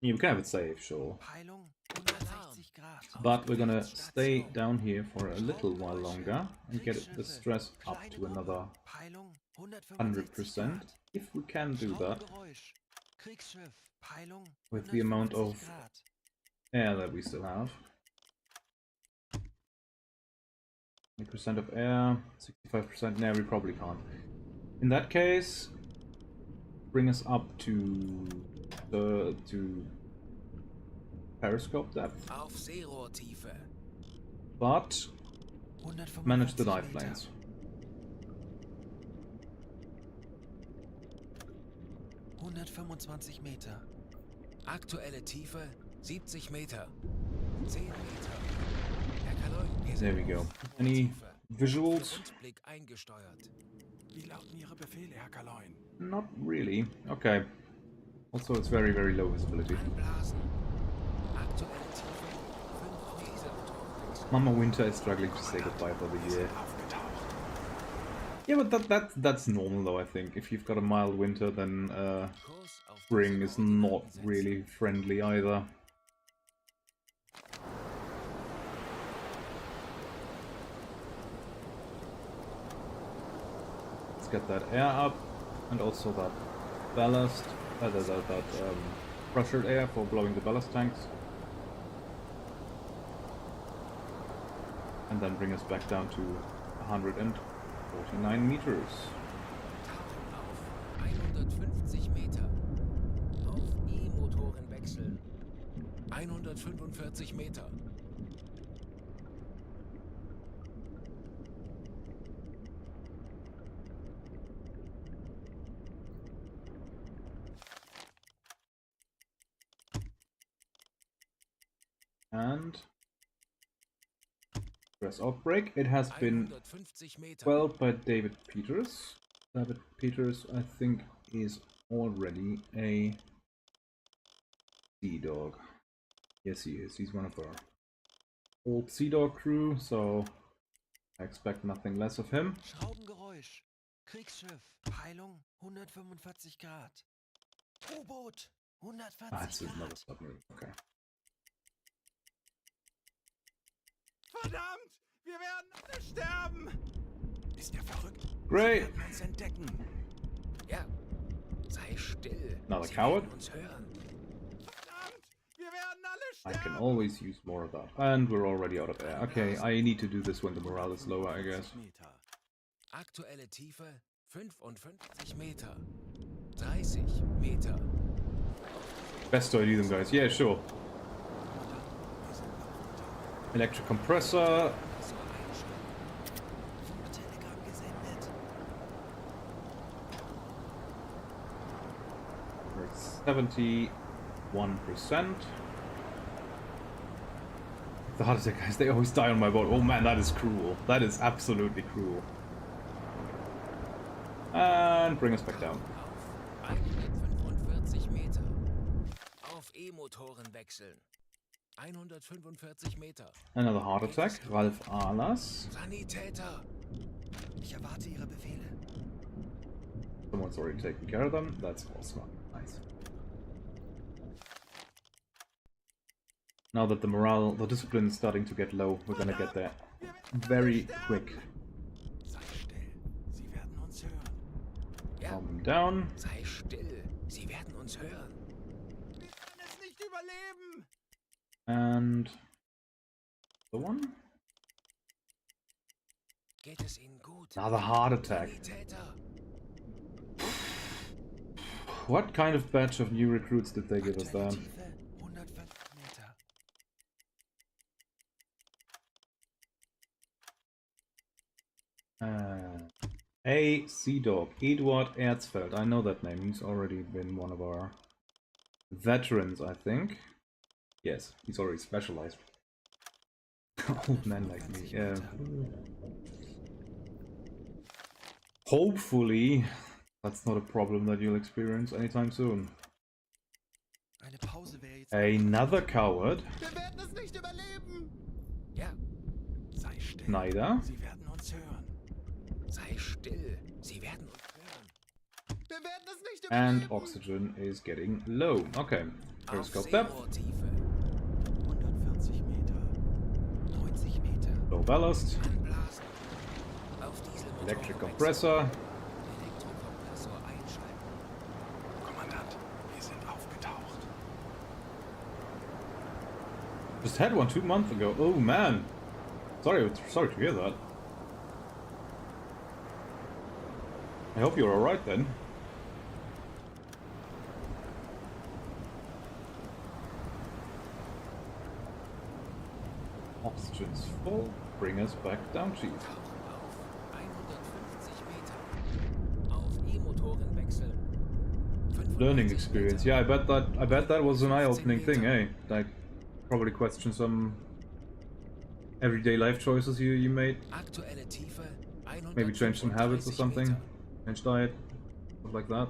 Yeah, we can have it saved, sure. Peilung 160 Grad. But we're gonna stay down here for a little while longer and get the stress up to another Peilung 100%, if we can do that Schraubengeräusch. Kriegsschiff. Peilung with the amount of 150 Grad. air that we still have. 20% of air, 65%. No, we probably can't. In that case, bring us up to periscope depth, Auf Seerohrtiefe. but 145 manage the dive Meter. planes. Meter. Aktuelle Tiefe 70 Meter. 10 Meter. Herr Kaloi, wir There sind we go. auf Any Seerohrtiefe. visuals? Rundblick eingesteuert. Wie lauten Ihre Befehle, Herr Kaloin? Not really. Okay. Also, it's very, very low visibility. Anblasen. Aktuelle Tiefe 5 Meter. Mama Winter is struggling to say goodbye for the year. Yeah, but that's normal though, I think. If you've got a mild winter, then Kurs auf spring is not Seerohrtiefen really friendly either. Let's get that air up, and also that ballast, pressured air for blowing the ballast tanks. And then bring us back down to 149 meters. Auf 150 Meter. Auf E-Motoren wechseln. 145 Meter. And press outbreak. It has been 150 Meter. quelled by David Peters. David Peters, I think, is already a Sea Dog. Yes, he is. He's one of our old Sea Dog crew, so I expect nothing less of him. Schraubengeräusch. Kriegsschiff. Peilung 145 Grad. U-Boat Ah, it's 140 another Grad. submarine. Okay. Verdammt! Wir werden alle sterben! Ist er verrückt? Great. Sie werden uns entdecken. Ja. Sei still. Another Sie coward. werden uns hören. Verdammt! Wir werden alle I sterben! can always use more of that. And we're already out of air. Okay, I need to do this when the morale is lower, I guess. Meter. Aktuelle Tiefe 55 Meter. 30 Meter. Best to do them, guys. Yeah, sure. Electric compressor. So einstellen. Telegramm gesendet. We're at 71%. The heart attack guys, they always die on my boat. Oh man, that is cruel. That is absolutely cruel. And bring us back down. Auf 145 Meter. Auf E-Motoren wechseln. 145 Meter. Another heart attack. Ralf Ahlers. Sanitäter. Ich erwarte Ihre Befehle. Someone's already taken care of them. That's awesome. Nice. Now that the discipline is starting to get low, we're gonna get there very quick. Sei still. Sie werden uns hören. Ja. Calm down. Sei still. Sie werden uns hören. Wir werden es nicht überleben! And the one. Geht es Ihnen gut? Another heart attack. Sanitäter. What kind of batch of new recruits did they give us Aktuelle there? Tiefe 150 Meter. A Sea Dog, Eduard Erzfeld. I know that name. He's already been one of our veterans, I think. Yes, he's already specialized. Old man like me. Yeah. Hopefully, that's not a problem that you'll experience anytime soon. Eine Pause wäre jetzt. Another coward. Wir werden es nicht überleben! Ja. Sei still. Schneider. Sie werden uns hören. Sei still. Sie werden uns hören. Wir werden es nicht And überleben. oxygen is getting low. Okay, Auf periscope depth, Seerohrtiefe. 140 Meter. 90 Meter. low ballast, Anblasen. Auf Dieselmotor electric wechseln. compressor. Elektrokompressor einschalten. Kommandant, wir sind aufgetaucht. Just had one 2 months ago. Oh man, sorry to hear that. I hope you're alright then. Oxygen's full. Bring us back down, chief. Tauchen auf. 150 Meter. Auf E-Motoren wechseln. 95 Learning experience. Yeah, I bet that was an 15 eye-opening thing, Meter. eh? Like, probably question some everyday life choices you made. Aktuelle Tiefe. Maybe change some habits or 135 something. Meter. Change diet, stuff like that.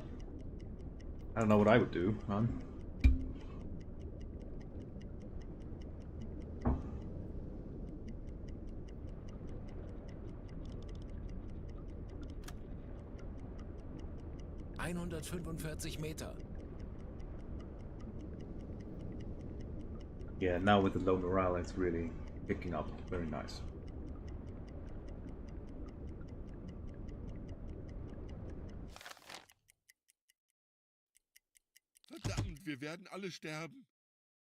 I don't know what I would do, man. Meter. Yeah, now with the low morale, it's really picking up. Very nice. Verdammt, wir werden alle sterben.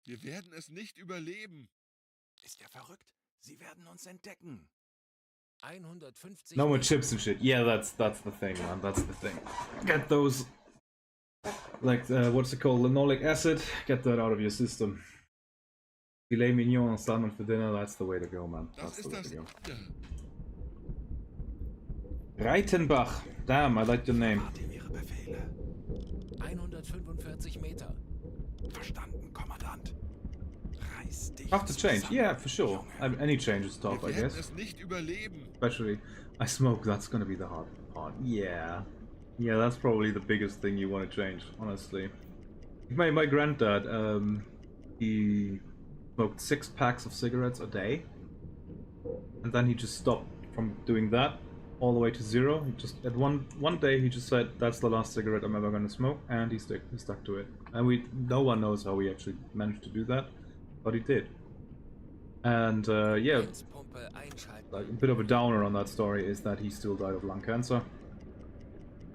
Wir werden es nicht überleben. Ist er verrückt? Sie werden uns entdecken. 150 No more Meter. chips and shit. Yeah, that's the thing, man. That's the thing. Get those, like, what's it called? Linoleic acid. Get that out of your system. Filet mignon and salmon for dinner. That's the way to go, man. Das That's the ist way das. to go. Ja. Reitenbach. Damn, I like the name. Warte Ihre Befehle. 145 Meter. Verstanden, Kommandant. Reiß dich Have to change. zusammen, Yeah, for sure. Junge. Any change is tough, Wir I werden guess. es nicht überleben. Especially, I smoke. That's gonna be the hard part. Yeah, yeah. That's probably the biggest thing you want to change, honestly. My granddad, he smoked 6 packs of cigarettes a day, and then he just stopped from doing that all the way to 0. He just at one day he just said, "That's the last cigarette I'm ever gonna smoke," and he stuck to it. And no one knows how he actually managed to do that, but he did. And yeah, Herzpumpe einschalten. like a bit of a downer on that story is that he still died of lung cancer.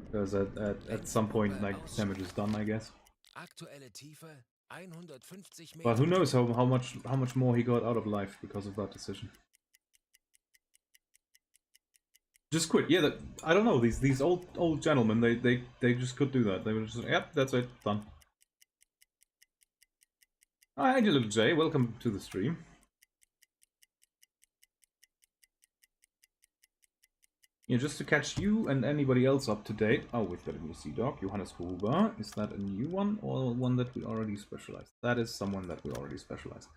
Because at some point, like, damage is done, I guess. Aktuelle Tiefe 150 Meter. But who knows how much more he got out of life because of that decision. Just quit. Yeah, I don't know. These old gentlemen, they just could do that. They were just, yep, that's it, done. Hi, little Jay. Welcome to the stream. Yeah, just to catch you and anybody else up to date. Oh, we've got a new Sea Dog, Johannes Huber. Is that a new one or one that we already specialized? That is someone that we already specialized.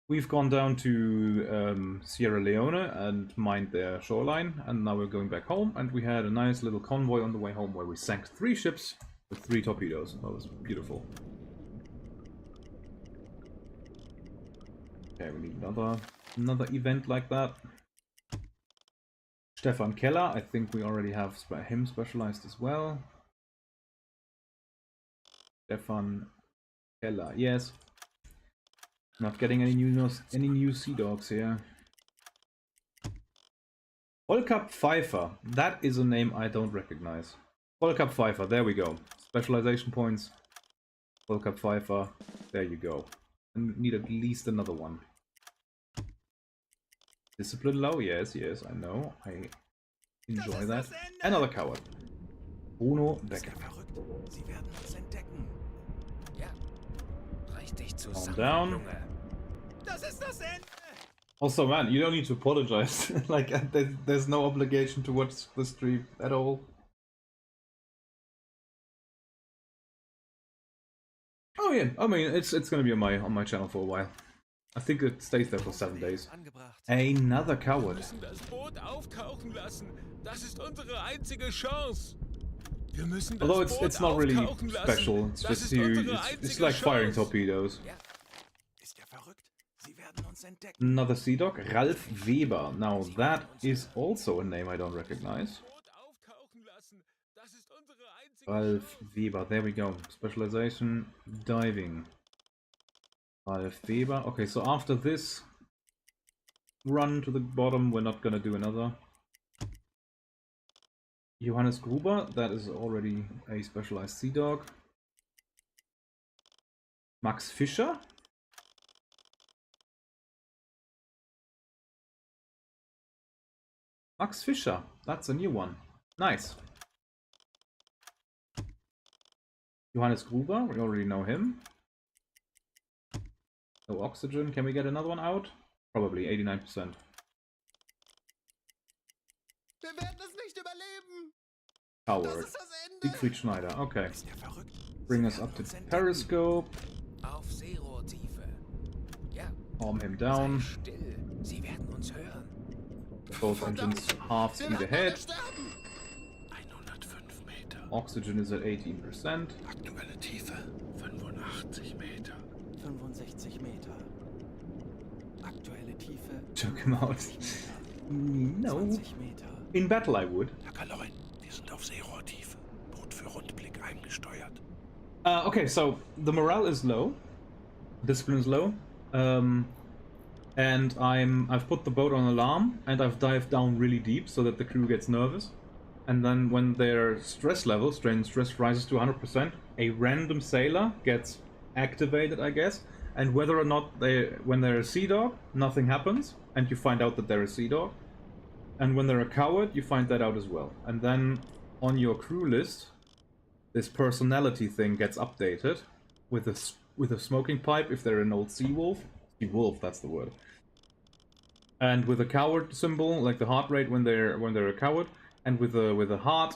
We've gone down to Sierra Leone and mined their shoreline, and now we're going back home. And we had a nice little convoy on the way home where we sank 3 ships with 3 torpedoes. That was beautiful. Okay, we need another event like that. Stefan Keller, I think we already have him specialized as well. Stefan Keller, yes. Not getting any new Sea Dogs here. Volkap Pfeiffer, that is a name I don't recognize. Volkap Pfeiffer, there we go. Specialization points. Volkap Pfeiffer, there you go. I need at least another one. Discipline low, yes, I know. I enjoy that. Another coward. Bruno Ist Becker. er verrückt? Sie werden uns entdecken. Ja. Reiß dich zusammen, down. Junge. Das ist das Ende! Also, man, you don't need to apologize. Like, there's no obligation to watch the stream at all. Oh yeah, I mean, it's gonna be on my channel for a while. I think it stays there for 7 days. Angebracht. Another Wir coward. müssen das Boot auftauchen lassen. Das ist unsere einzige Chance. Wir müssen das Although Boot it's not really auftauchen lassen. special. It's Das just ist you. unsere It's einzige like firing Chance. torpedoes. Ist er verrückt? Sie werden werden uns entdecken. Another Sea Dog, Ralf Weber. Now that is also a name I don't recognize. Boot auftauchen lassen. Das ist unsere einzige Ralf Chance. Weber, there we go. Specialization, diving. Ralf Weber. Okay, so after this run to the bottom, we're not gonna do another. Johannes Gruber, that is already a specialized Sea Dog. Max Fischer. Max Fischer, that's a new one. Nice. Johannes Gruber, we already know him. No oxygen, can we get another one out? Probably, 89%. Wir werden es nicht überleben. Coward. Das Ende. Siegfried Schneider, okay. Ist der verrückt? Bring us up to Periscope. Auf Seerohrtiefe. Ja, Calm him sei down. still. Sie werden uns hören. Both engines half speed ahead. 105 Meter. Oxygen is at 18%. Aktuelle Tiefe 85 Meter. 65 Meter. Aktuelle Tiefe. Took him out. No. 20 Meter. In battle I would. Herr Kaloin, wir sind auf Seerohrtiefe. Boot für Rundblick eingesteuert. Okay, so the morale is low. Discipline is low. And I've put the boat on alarm and I've dived down really deep so that the crew gets nervous. And then when their stress level, strain and stress, rises to 100%, a random sailor gets activated, I guess. And whether or not when they're a sea dog, nothing happens, and you find out that they're a sea dog. And when they're a coward, you find that out as well. And then on your crew list, this personality thing gets updated with a smoking pipe if they're an old sea wolf. Sea wolf, that's the word. And with a coward symbol, like the heart rate when they're a coward, and with a heart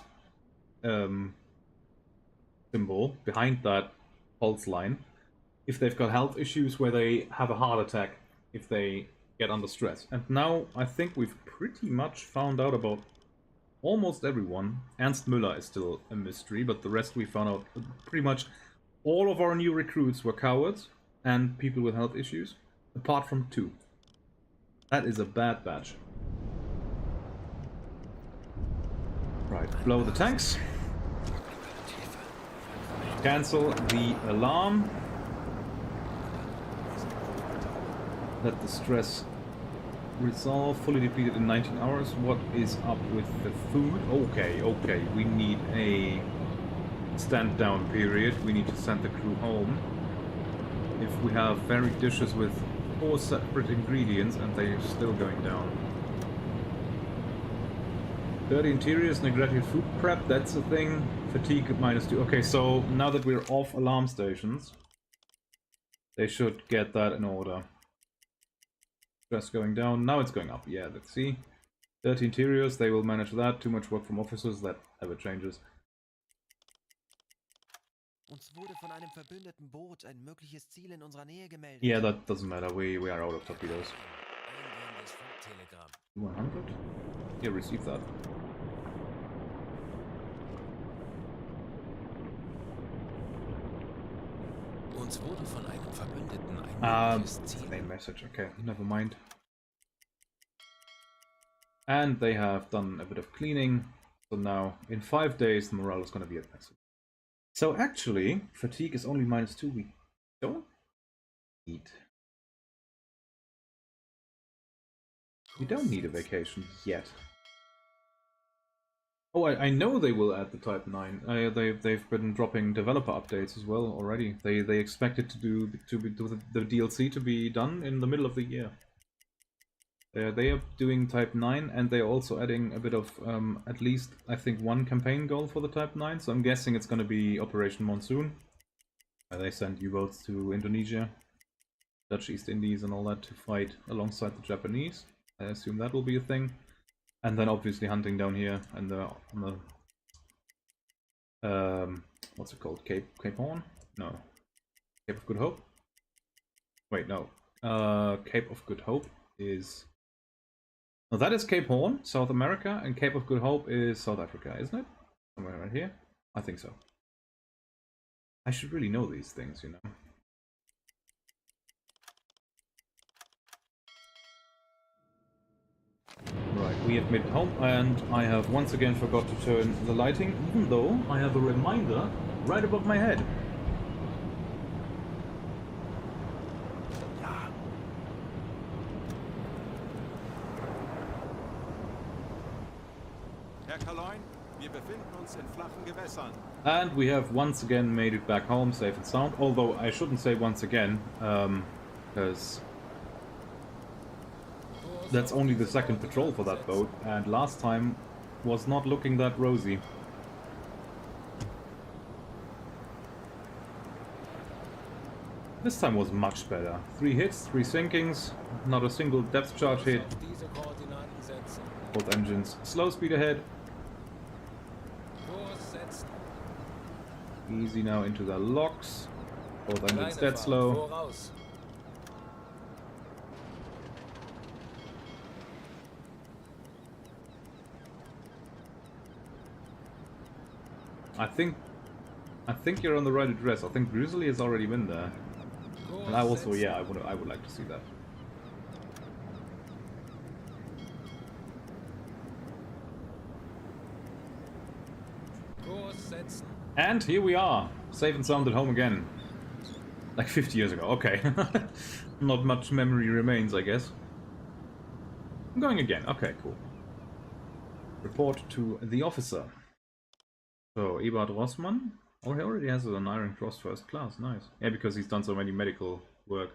symbol behind that pulse line, if they've got health issues where they have a heart attack if they get under stress. And now I think we've pretty much found out about almost everyone. Ernst Müller is still a mystery, but the rest we found out. Pretty much all of our new recruits were cowards and people with health issues, apart from 2. That is a bad batch. Right, blow the tanks. Cancel the alarm. Let the stress resolve. Fully depleted in 19 hours. What is up with the food? Okay, we need a stand down period. We need to send the crew home. If we have varied dishes with 4 separate ingredients and they're still going down. Dirty interiors, neglected food prep, that's a thing. Fatigue -2. Okay, so now that we're off alarm stations, they should get that in order. Stress going down, now it's going up. Yeah, let's see. Dirty interiors, they will manage that. Too much work from officers, that never changes. Uns wurde von einem verbündeten Boot ein mögliches Ziel in unserer Nähe gemeldet. Yeah, that doesn't matter. We are out of torpedoes. Eingängiges Funktelegramm. 100? Yeah, receive that. Uns wurde von einem Verbündeten ein mögliches Ziel. Main message. Okay, never mind. And they have done a bit of cleaning. So now, in 5 days, the morale is going to be at max. So actually, fatigue is only -2. We don't need. We don't need a vacation yet. Oh, I know they will add the Type 9. They've been dropping developer updates as well already. They expect it the DLC to be done in the middle of the year. They are doing Type 9, and they're also adding a bit of at least I think 1 campaign goal for the Type 9. So I'm guessing it's going to be Operation Monsoon. They send U-boats to Indonesia, Dutch East Indies, and all that to fight alongside the Japanese. I assume that will be a thing. And then obviously hunting down here and on the what's it called? Cape Horn? No. Cape of Good Hope? Wait, no. Cape of Good Hope is... No, that is Cape Horn, South America, and Cape of Good Hope is South Africa, isn't it? Somewhere right here? I think so. I should really know these things, you know. we have made it home, and I have once again forgot to turn the lighting, even though I have a reminder right above my head. Herr Kaloin, wir befinden uns in flachen Gewässern. And we have once again made it back home safe and sound, although I shouldn't say once again, because that's only the second patrol for that boat, and last time was not looking that rosy. This time was much better. 3 hits, 3 sinkings, not a single depth charge hit. Diese Koordinaten setzen. Both engines slow speed ahead. Kurs setzen. Easy now into the locks. Both engines Kleine dead Fahrt, slow. voraus. I think you're on the right address. I think Grizzly has already been there. And I also, yeah, I would like to see that. Kurs setzen. And here we are, safe and sound at home again. Like 50 years ago, okay. Not much memory remains, I guess. I'm going again, okay, cool. Report to the officer. So, Ebert Rossmann. Oh, he already has an Iron Cross first class, nice. Yeah, because he's done so many medical work.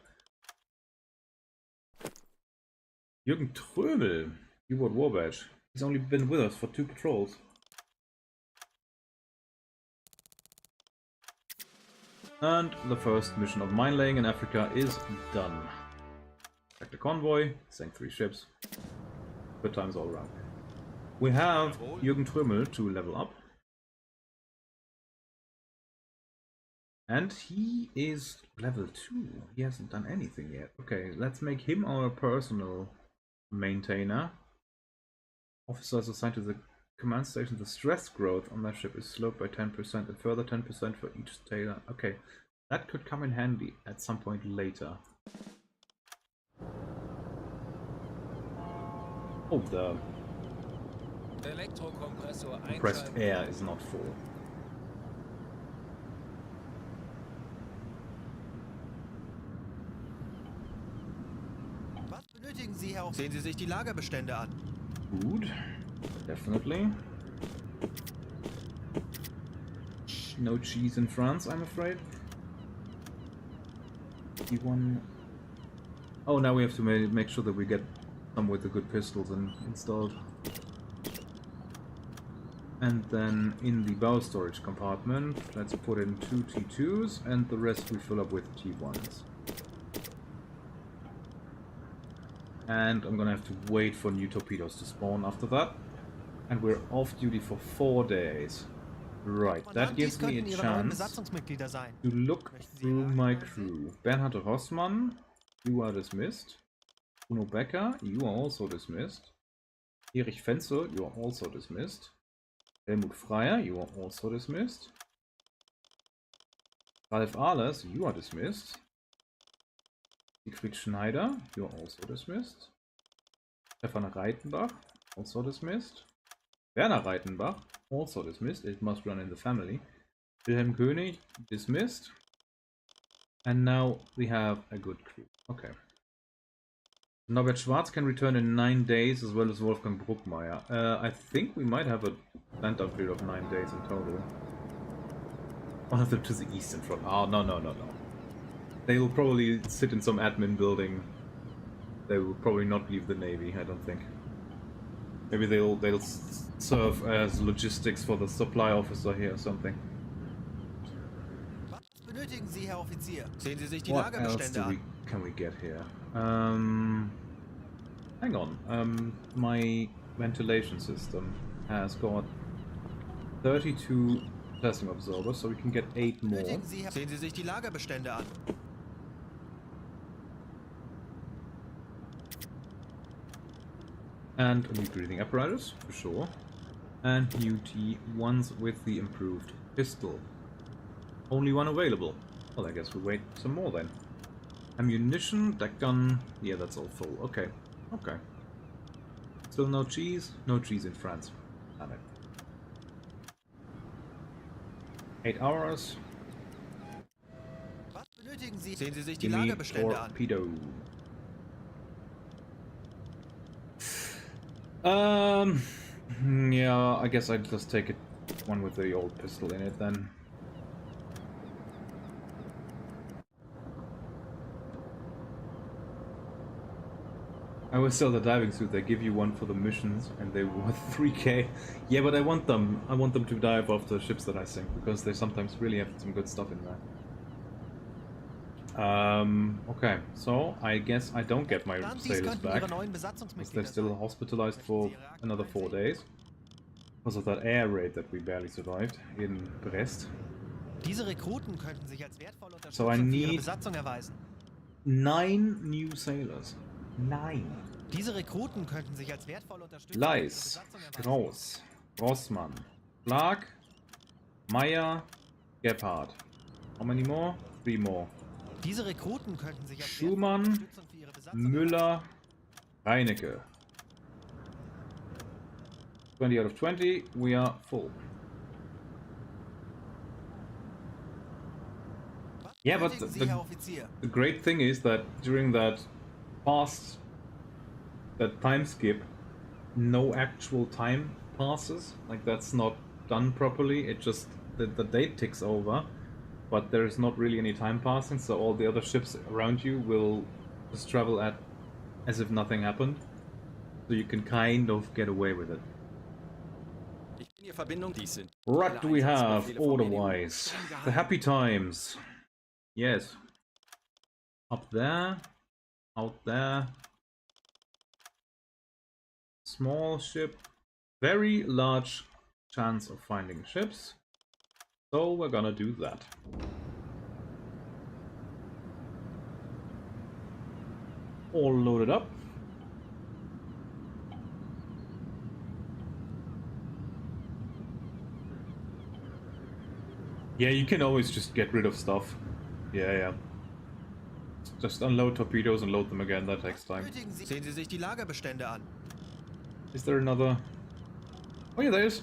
Jürgen Trömel, U-Boat War Badge. He's only been with us for 2 patrols. And the first mission of mine laying in Africa is done. Check the convoy, sank 3 ships. Good times all around. We have Jürgen Trömel to level up. And he is level 2. He hasn't done anything yet. Okay, let's make him our personal maintainer. Officers assigned to the command station. The stress growth on that ship is slowed by 10% and further 10% for each sailor. Okay, that could come in handy at some point later. Oh, the Elektrokompressor compressed einschalten. air is not full. Was benötigen Sie, Herr? Sehen Sie sich die Lagerbestände an. Food, definitely. No cheese in France, I'm afraid. One. Oh, now we have to make sure that we get some with the good pistols installed. And then in the bow storage compartment, let's put in 2 T2s and the rest we fill up with T1s. And I'm gonna have to wait for new torpedoes to spawn after that. And we're off duty for 4 days. Right, that gives me a chance to look through my crew. Bernhard Rossmann, you are dismissed. Bruno Becker, you are also dismissed. Erich Fenzel, you are also dismissed. Helmut Freier, you are also dismissed. Ralf Ahlers, you are dismissed. Siegfried Schneider, you are also dismissed. Stefan Reitenbach, also dismissed. Werner Reitenbach, also dismissed. It must run in the family. Wilhelm König, dismissed. And now we have a good crew. Okay. Norbert Schwarz can return in 9 days, as well as Wolfgang Bruckmeier. I think we might have a stand-up period of 9 days in total. One of them to the eastern front. Oh, no. They will probably sit in some admin building. They will probably not leave the Navy, I don't think. Maybe they'll serve as logistics for the supply officer here or something. Was benötigen Sie, Herr Offizier? Sehen Sie sich die What else Lagerbestände an. can we get here? Hang on. My ventilation system has got 32 testing absorbers, so we can get 8 more. Benötigen Sie, sehen Sie sich die Lagerbestände an. And a new breathing apparatus, for sure. And new T1s with the improved pistol. Only one available. Well, I guess we'll wait some more then. Ammunition, deck gun, yeah, that's all full. Okay. Still no cheese? No cheese in France. Damn it. 8 hours. Was benötigen Sie? Sehen Sie sich die Give me Lagerbestände an. torpedo. Yeah, I guess I'd just take it one with the old pistol in it then. I will sell the diving suit. They give you one for the missions, and they worth 3k. Yeah, but I want them. I want them to dive off the ships that I sink because they sometimes really have some good stuff in there. Okay, so I guess I don't get my sailors back because they're still hospitalized for another 4 days because of that air raid that we barely survived in Brest. Diese Rekruten könnten sich als wertvolle So I Unterstützung für ihre need Besatzung erweisen. 9 new sailors. 9. Diese Rekruten könnten sich als wertvolle Unterstützung für ihre Leis, Besatzung erweisen. Strauß, Rossmann, Clark, Meyer, Gebhardt. How many more? 3 more. Diese Rekruten könnten sich als Schumann, wertvolle Unterstützung für ihre Besatzung Müller, Reinecke. 20 out of 20, we are full. Yeah, but erweisen. Sie, Herr Offizier. the great thing is that during that time skip, no actual time passes. Like, that's not done properly. It just, the date ticks over, but there's not really any time passing, so all the other ships around you will just travel at as if nothing happened. So you can kind of get away with it. What do we have order-wise? The happy times. Yes. Up there. Out there. Small ship. Very large chance of finding ships. So we're gonna do that. All loaded up. Yeah, you can always just get rid of stuff. Yeah. Just unload torpedoes and load them again, that takes time. Sehen Sie sich die Lagerbestände an. Is there another? Oh yeah, there is.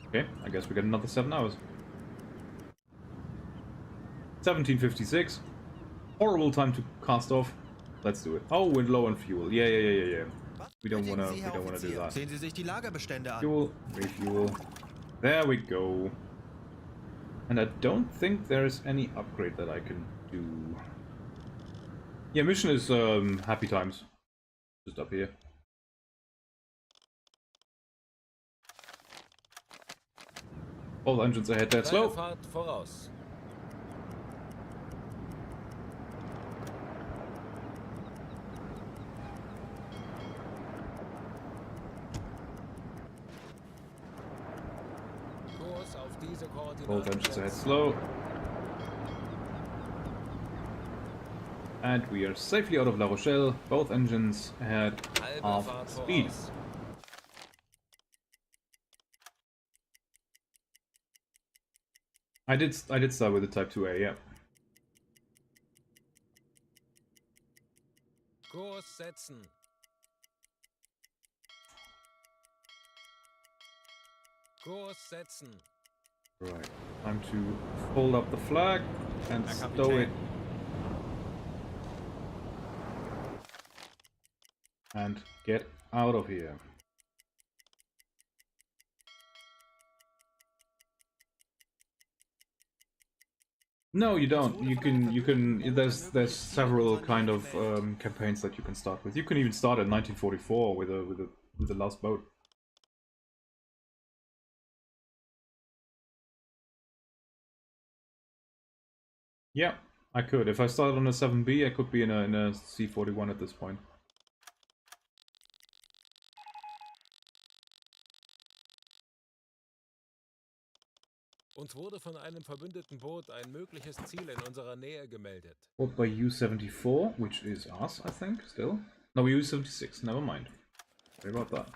Okay, I guess we get another 7 hours. 17:56. Horrible time to cast off. Let's do it. Oh, we're low on fuel. Yeah. We don't wanna do that. Sehen Sie sich die Lagerbestände an. Fuel, refuel. There we go. And I don't think there's any upgrade that I can do. Yeah, mission is happy times. Just up here. All engines ahead, that's slow. Fahrt voraus. Kurs auf diese Both Koordinaten. engines ahead slow. And we are safely out of La Rochelle. Both engines ahead Halbe of Fahrt speed. voraus. I did start with the Type 2A, yeah. Kurs setzen. Kurs setzen. Right. Time to fold up the flag and stow it. And get out of here. No, you don't. You can. There's several kind of campaigns that you can start with. You can even start at 1944 with the last boat. Yeah, I could. If I started on a 7B, I could be in a C-41 at this point. Uns wurde von einem verbündeten Boot ein mögliches Ziel in unserer Nähe gemeldet. Boat by U-74, which is us, I think, still. No, U-76, never mind. Sorry about that.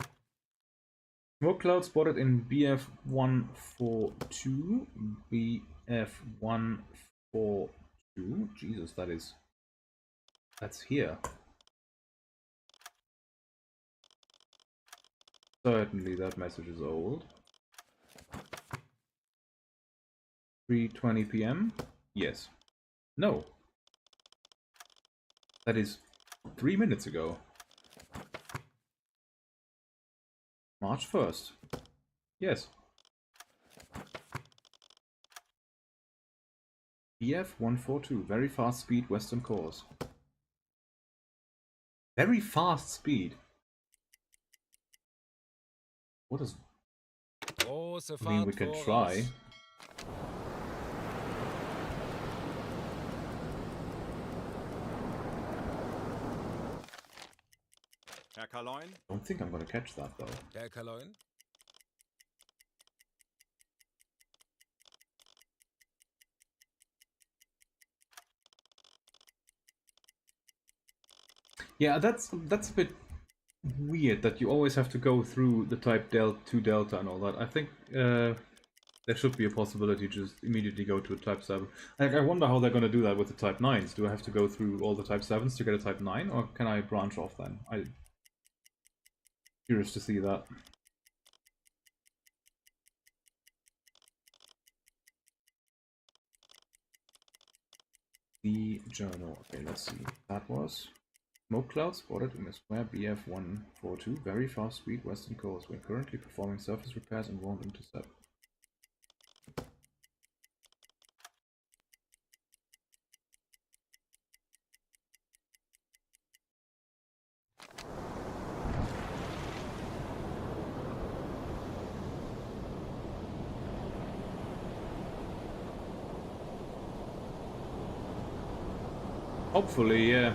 Smoke cloud spotted in BF-142. BF-142. Jesus, that's here. Certainly that message is old. 3:20 p.m. Yes. No. That is 3 minutes ago. March 1st. Yes. BF 142. Very fast speed western course. Very fast speed. What is... Große I mean, we Fahrt can voraus. try. Herr Kaloin? Don't think I'm gonna catch that though. Herr Kaloin? Yeah, that's a bit weird that you always have to go through the type 2 delta and all that. I think there should be a possibility to just immediately go to a type 7. Like, I wonder how they're going to do that with the type 9s. Do I have to go through all the type 7s to get a type 9, or can I branch off then? I'm curious to see that. The journal. Okay, let's see. That was smoke cloud spotted in the square BF 142. Very fast speed western course. We're currently performing surface repairs and won't intercept. Hopefully, yeah.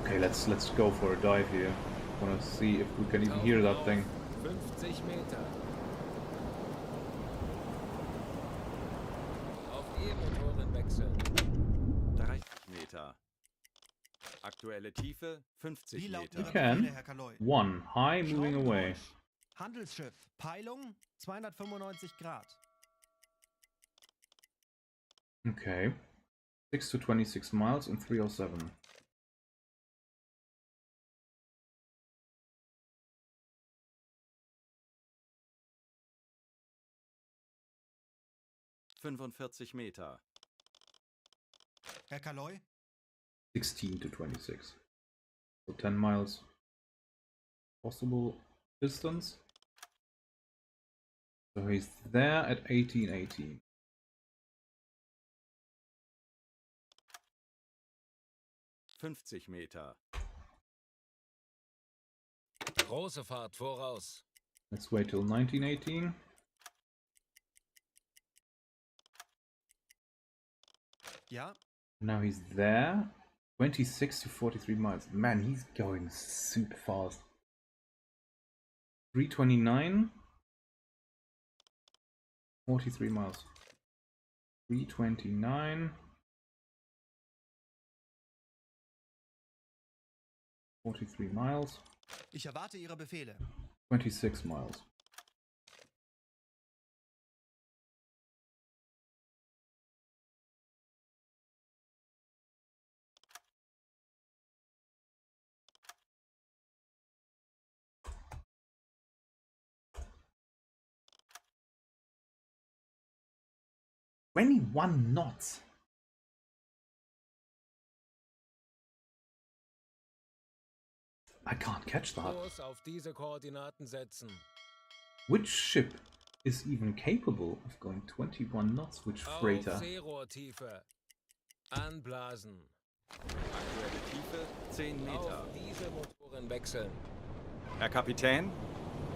Okay, let's go for a dive here. Wanna see if we can even hear that thing. 50 Meter. Auf E-Motoren wechseln. 30 Meter. Aktuelle Tiefe 50 Wie lauten Meter. You Ihre can. Befehle, Herr Kaloy? 1. High, moving away. Handelsschiff, Peilung 295 Grad. Okay. 6 to 26 miles in 307. Meter. Herr Kaloy? 16 to 26. So 10 miles possible distance. So he's there at 1818. Meter. Große Fahrt voraus. Let's wait till 1918. Ja? Now he's there. 26 to 43 miles. Man, he's going super fast. 329. 43 miles. 329. 43 miles. Ich erwarte Ihre Befehle. 26 miles. "21 knots." I can't catch that. Kurs auf diese Koordinaten setzen. Which ship is even capable of going 21 knots? Which Auf freighter? Seerohrtiefe. Anblasen. Aktuelle Tiefe 10 Meter. Auf diese Motoren wechseln. Herr Kapitän?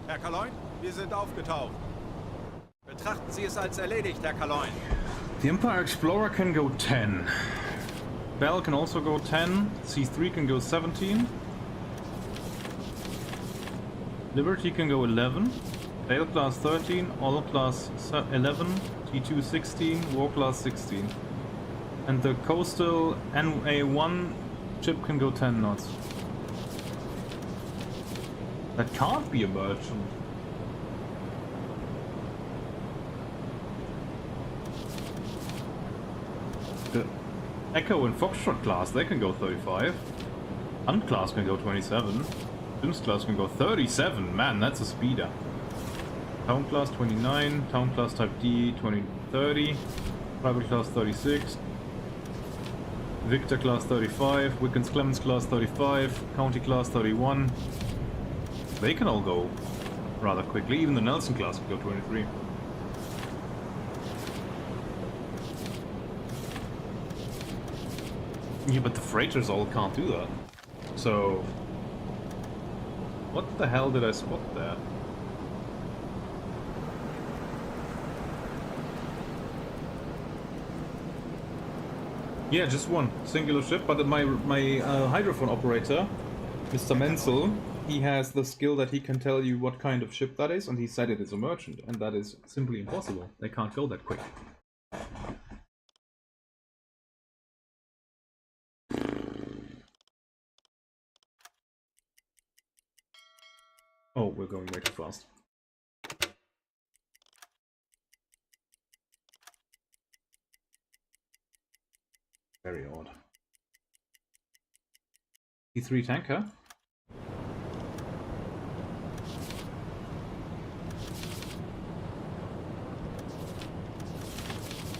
Herr Kaloin, wir sind aufgetaucht. Betrachten Sie es als erledigt, Herr Kaloin. The Empire Explorer can go 10. Bell can also go 10. C3 can go 17. Liberty can go 11. Sail class 13. All class 11. T2 16. War class 16. And the coastal NA1 ship can go 10 knots. That can't be a merchant. The Echo and Foxtrot class, they can go 35. Hunt class can go 27. Sims class can go 37. Man, that's a speeder. Town class 29. Town class type D 30. Private class 36. Victor class 35. Wickens Clemens class 35. County class 31. They can all go rather quickly. Even the Nelson class can go 23. Yeah, but the freighters all can't do that. So... what the hell did I spot there? Yeah, just one singular ship, but my hydrophone operator, Mr. Menzel, he has the skill that he can tell you what kind of ship that is, and he said it is a merchant, and that is simply impossible. They can't go that quick. Oh, we're going way too fast. Very odd. T3 tanker?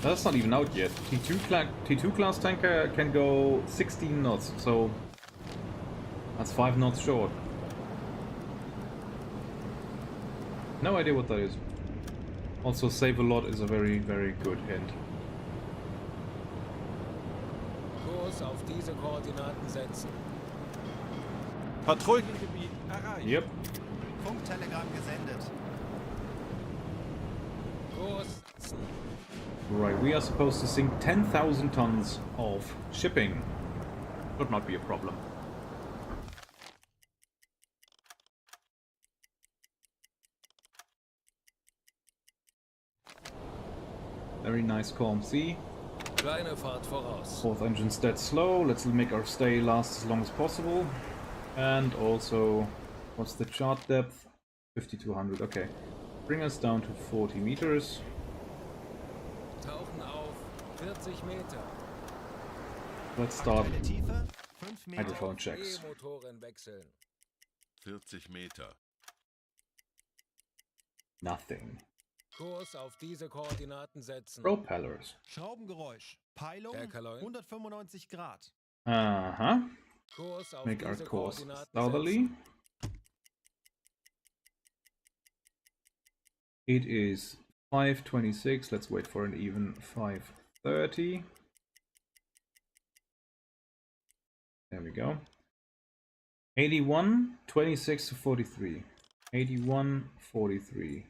That's not even out yet. T2 class tanker can go 16 knots, so that's 5 knots short. No idea what that is. Also, save a lot is a very, very good hint. Kurs auf diese Koordinaten setzen. Patrouillengebiet erreicht. Yep. Funktelegramm gesendet. Kurs. Right, we are supposed to sink 10,000 tons of shipping. Should not be a problem. Very nice calm sea. Kleine Fahrt voraus. Fourth engine's dead slow. Let's make our stay last as long as possible. And also, what's the chart depth? 5200, okay. Bring us down to 40 meters. Tauchen auf. 40 Meter. Let's start Aktuelle Tiefe 5 Meter. hydrophone checks. E-Motoren wechseln. 40 Meter. Nothing. Kurs auf diese Koordinaten setzen. Propellers. Schraubengeräusch. Peilung Herr Kaloi. 195 Grad. Uh-huh. Kurs auf Make our diese course Koordinaten southerly. setzen. It is 5:26. Let's wait for an even 5:30. There we go. 81, 26 to 43. 81, 43.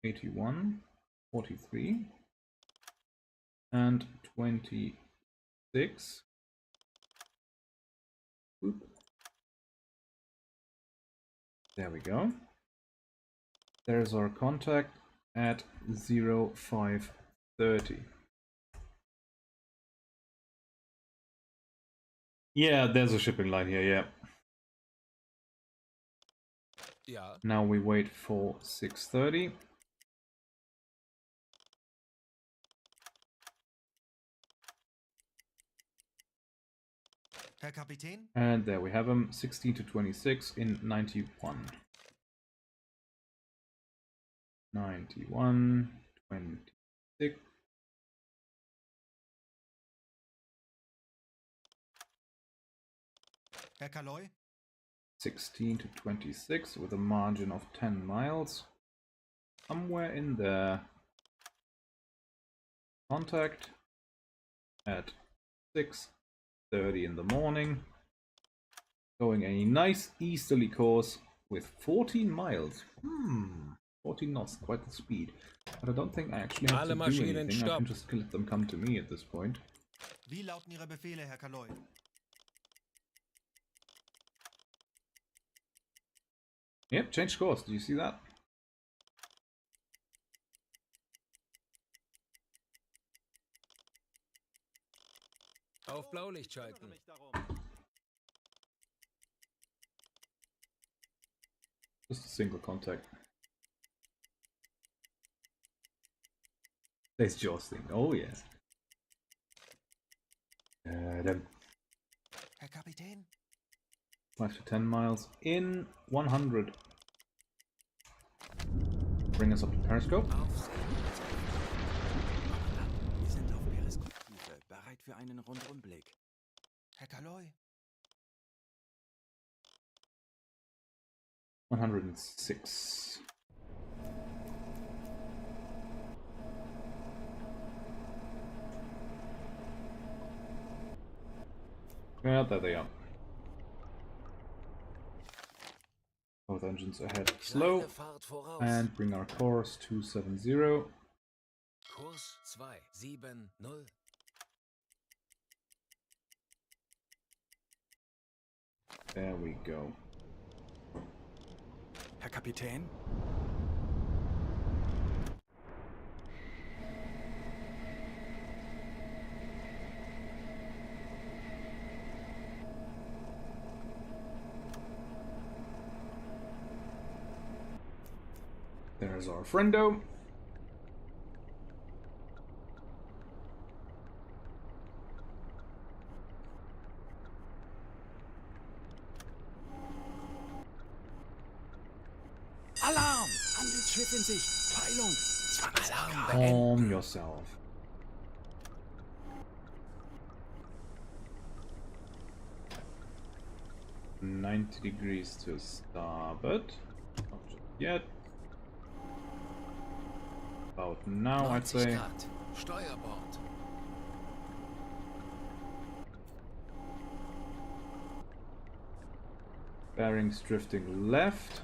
81, 43. And 26. Oop. There we go. There's our contact at 0530. Yeah, there's a shipping line here, yeah. Ja. Now we wait for 6:30. Herr Kapitän? And there we have him, 16 to 26 in 91. 91, 26. Herr Kaloi? 16 to 26 with a margin of 10 miles. Somewhere in there. Contact at 6:30 in the morning. Going a nice easterly course with 14 miles. 14 knots, quite the speed. But I don't think I actually have to Alle do Maschinen anything. I stopp. can just let them come to me at this point. Wie lauten Ihre Befehle, Herr Kaloi? Yep, change course. Do you see that? Auf Blaulicht schalten. Just a single contact. There's Jocelyn. Oh yes. Then Herr Kapitän? 5 to 10 miles in 100. Bring us up to Periscope. Wir sind auf Periskoptiefe, bereit für einen Rundumblick. Herr Kaloy, 106. Yeah, there they are. Both engines ahead slow. Kleine Fahrt voraus. And bring our course 270. Kurs 270. There we go. Herr Kapitän? There's our friendo. Alarm! Handelsschiff in Sicht. Peilung. Zwangsalarm. Calm yourself. "90 degrees to starboard." Not just yet. About now, I'd 90 say. Grad. Steuerbord. Bearings drifting left.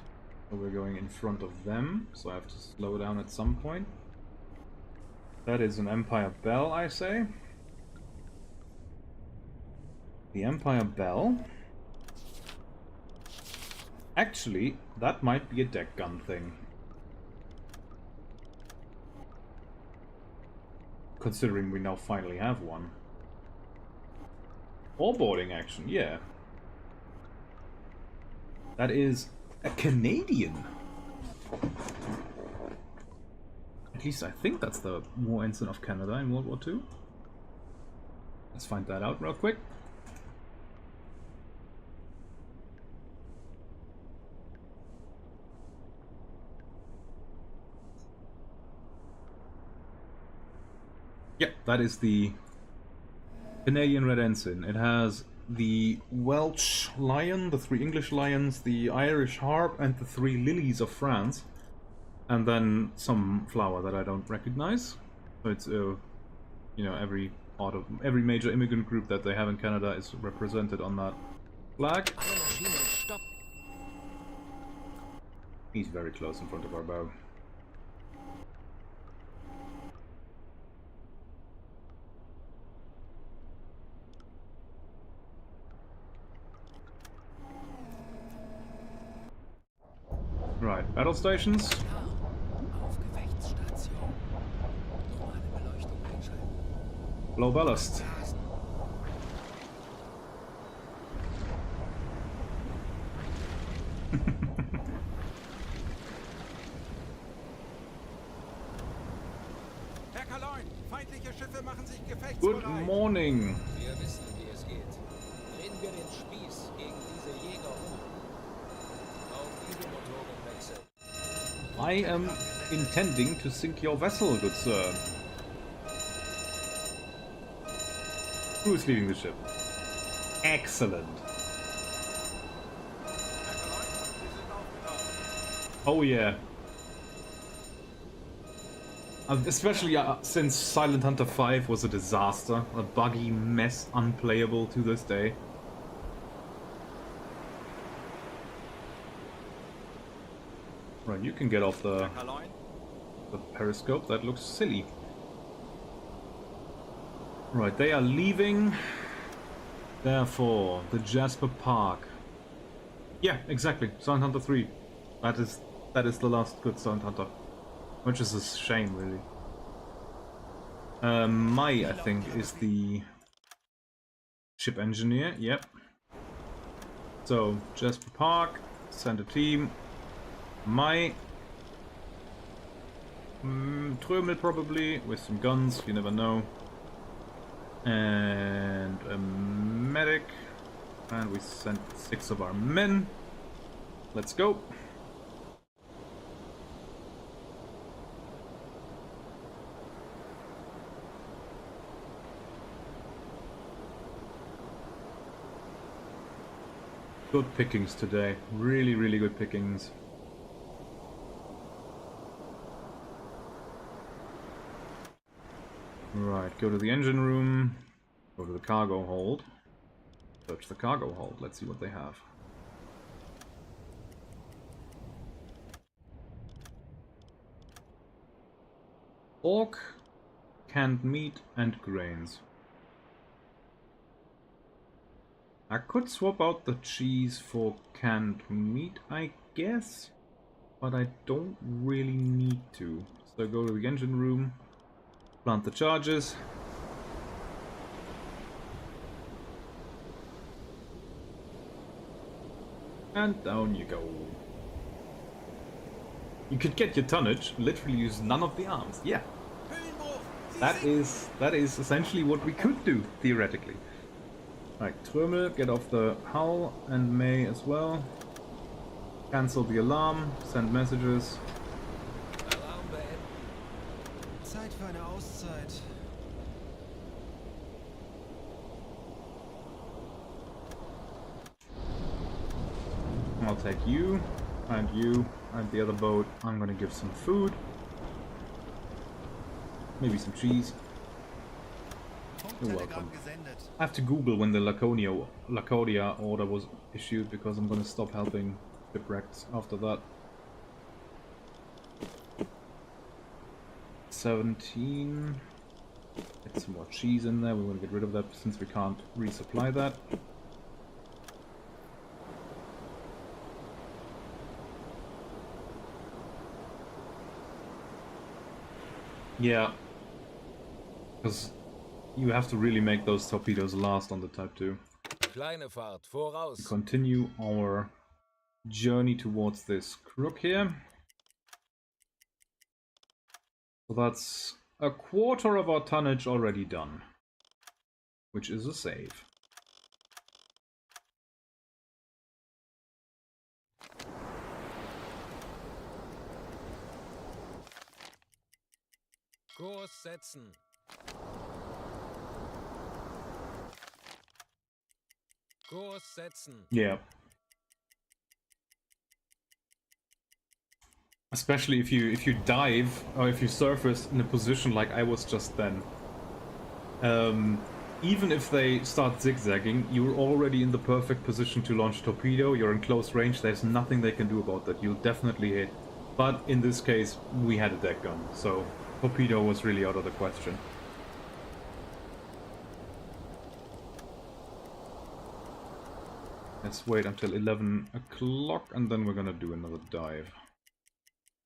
So we're going in front of them, so I have to slow down at some point. That is an Empire Bell, I say. The Empire Bell. Actually, that might be a deck gun thing. Considering we now finally have one. Or boarding action, yeah. That is a Canadian. At least I think that's the War Ensign of Canada in World War II. Let's find that out real quick. Yeah, that is the Canadian Red Ensign. It has the Welsh Lion, the 3 English Lions, the Irish Harp, and the 3 Lilies of France. And then some flower that I don't recognize. So it's, you know, every part of every major immigrant group that they have in Canada is represented on that flag. Alle Maschinen stopp. He's very close in front of our bow. Right, battle stations. Auf Gefechtsstation. Normale Beleuchtung einschalten. Low ballast. Herr Kaloin, feindliche Schiffe machen sich Good gefechtsbereit. morning. Wir wissen, wie es geht. Drehen wir den Spieß gegen diese Jäger um. Auf Dieselmotoren wechseln. I am intending to sink your vessel, good sir. Who is leaving the ship? Excellent. Herr Kaloin, wir sind aufgetaucht. Oh yeah. Especially since Silent Hunter 5 was a disaster, a buggy mess, unplayable to this day. Right, you can get off the Herr Kaloin, periscope. That looks silly. Right, they are leaving. Therefore, the Jasper Park. Yeah, exactly. Silent Hunter 3. That is the last good Silent Hunter. Which is a shame, really. Mai, I think, is the ship engineer. Yep. So, Jasper Park, send a team. Mai. Trömel probably, with some guns, you never know. And a medic. And we sent 6 of our men. Let's go. Good pickings today. Really, really good pickings. Right, go to the engine room. Go to the cargo hold. Search the cargo hold. Let's see what they have. Pork, canned meat, and grains. I could swap out the cheese for canned meat, I guess, but I don't really need to. So go to the engine room, plant the charges. And down you go. You could get your tonnage, literally use none of the arms. Yeah. That is essentially what we could do, theoretically. Right, Trömel, get off the hull, and May as well. Cancel the alarm, send messages. Alarm beenden. Zeit für eine Auszeit. I'll take you, and the other boat. I'm gonna give some food. Maybe some cheese. You're welcome. I have to Google when the Laconia order was issued because I'm gonna stop helping shipwrecks after that. 17. Get some more cheese in there. We want to get rid of that since we can't resupply that. Yeah, because you have to really make those torpedoes last on the Type 2. Kleine Fahrt, voraus. Continue our journey towards this crook here. So that's a quarter of our tonnage already done, which is a save. Kurs setzen. Kurs setzen. Yeah. Especially if you dive or if you surface in a position like I was just then. Even if they start zigzagging, you're already in the perfect position to launch a torpedo. You're in close range. There's nothing they can do about that. You'll definitely hit. But in this case, we had a deck gun, so torpedo was really out of the question. Let's wait until 11 o'clock and then we're gonna do another dive.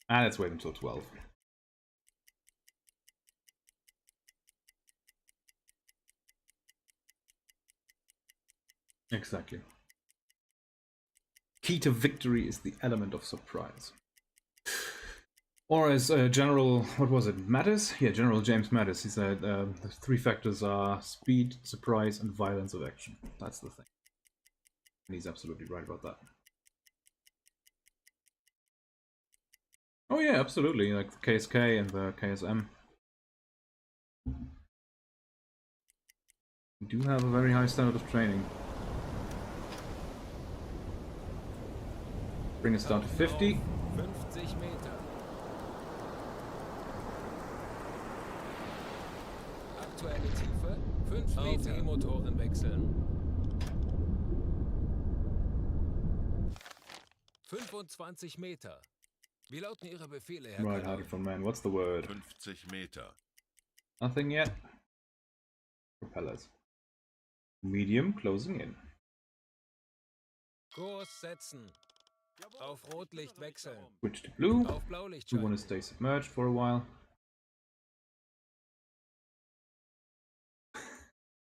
And let's wait until 12. Exactly. Key to victory is the element of surprise. Or as General, what was it, Mattis? Yeah, General James Mattis, he said the 3 factors are speed, surprise, and violence of action. That's the thing. And he's absolutely right about that. Oh yeah, absolutely, like the KSK and the KSM. We do have a very high standard of training. Bring us down to 50. 50 Meter. Aktuelle Tiefe 5 Meter. Auf E-Motoren wechseln. 25 Meter. Wie lauten Ihre Befehle, Herr Right, Kalauer? howdy from man. What's the word? 50 Meter. Nothing yet. Propellers. Medium closing in. Kurs setzen. Auf Rotlicht wechseln. Switch to blue. Auf Blaulicht We want to schalten. stay submerged for a while.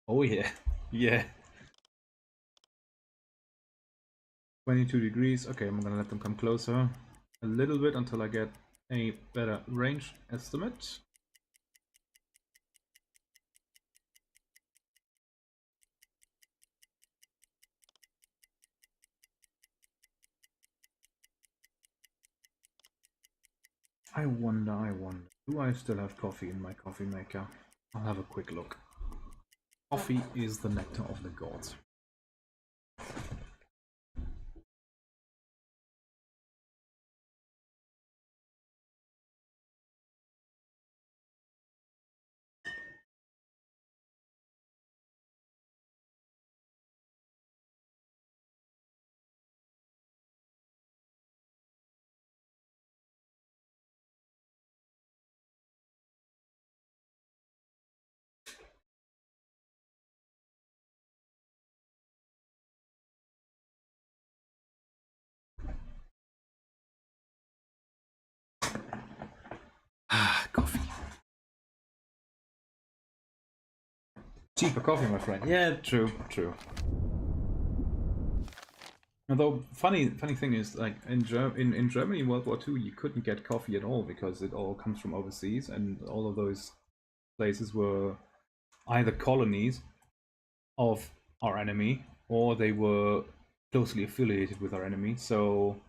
Oh yeah, yeah. 22 degrees. Okay, I'm gonna let them come closer a little bit until I get a better range estimate. I wonder. Do I still have coffee in my coffee maker? I'll have a quick look. Coffee is the nectar of the gods. Ah, coffee. Cheaper coffee, my friend. Yeah, true. Although funny thing is, like in Germany in World War II, you couldn't get coffee at all because it all comes from overseas, and all of those places were either colonies of our enemy or they were closely affiliated with our enemy. So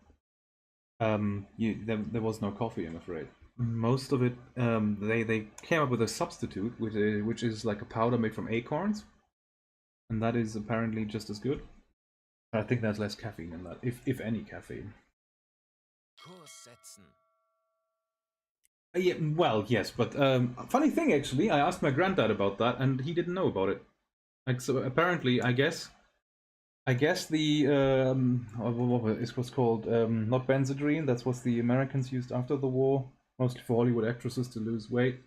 there was no coffee, I'm afraid. Most of it, they came up with a substitute, which is like a powder made from acorns, and that is apparently just as good. I think there's less caffeine in that, if any caffeine. Kurs setzen. Yeah, well, yes, but funny thing actually, I asked my granddad about that, and he didn't know about it. Like, so apparently, I guess the it was called not Benzedrine. That's what the Americans used after the war, mostly for Hollywood actresses to lose weight.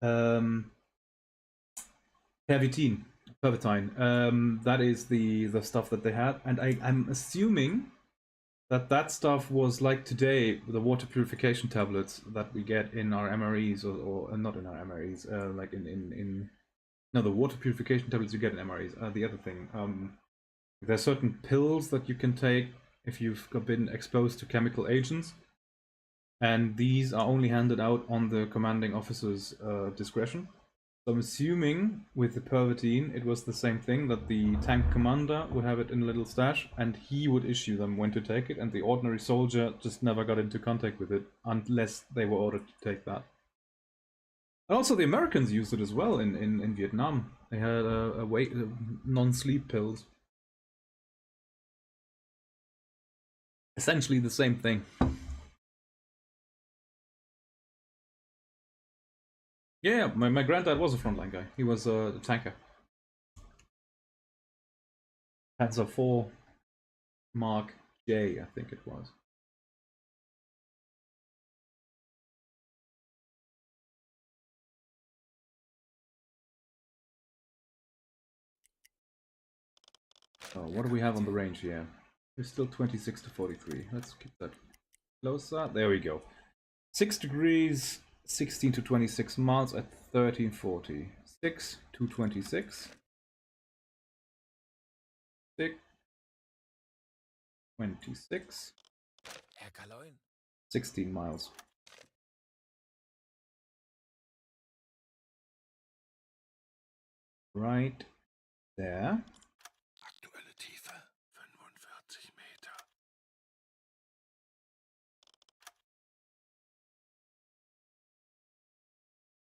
Pervitin. That is the stuff that they had, and I'm assuming that stuff was like today the water purification tablets that we get in our MREs or not in our MREs, like in no, the water purification tablets you get in MREs. The other thing, there are certain pills that you can take if you've been exposed to chemical agents, and these are only handed out on the commanding officer's discretion. So I'm assuming with the Pervitin, it was the same thing, that the tank commander would have it in a little stash, and he would issue them when to take it, and the ordinary soldier just never got into contact with it, unless they were ordered to take that. And also the Americans used it as well in Vietnam. They had non-sleep pills. Essentially the same thing. Yeah, my granddad was a frontline guy. He was a tanker. Panzer IV Mark J, I think it was. So what do we have on the range here? We're still 26 to 43. Let's keep that closer. There we go. 6 degrees, 16 to 26 miles at 1340. 6 to 26. 6. 26. Herr Kaloin. 16 miles. Right there. Aktuelle Tiefe 45 Meter.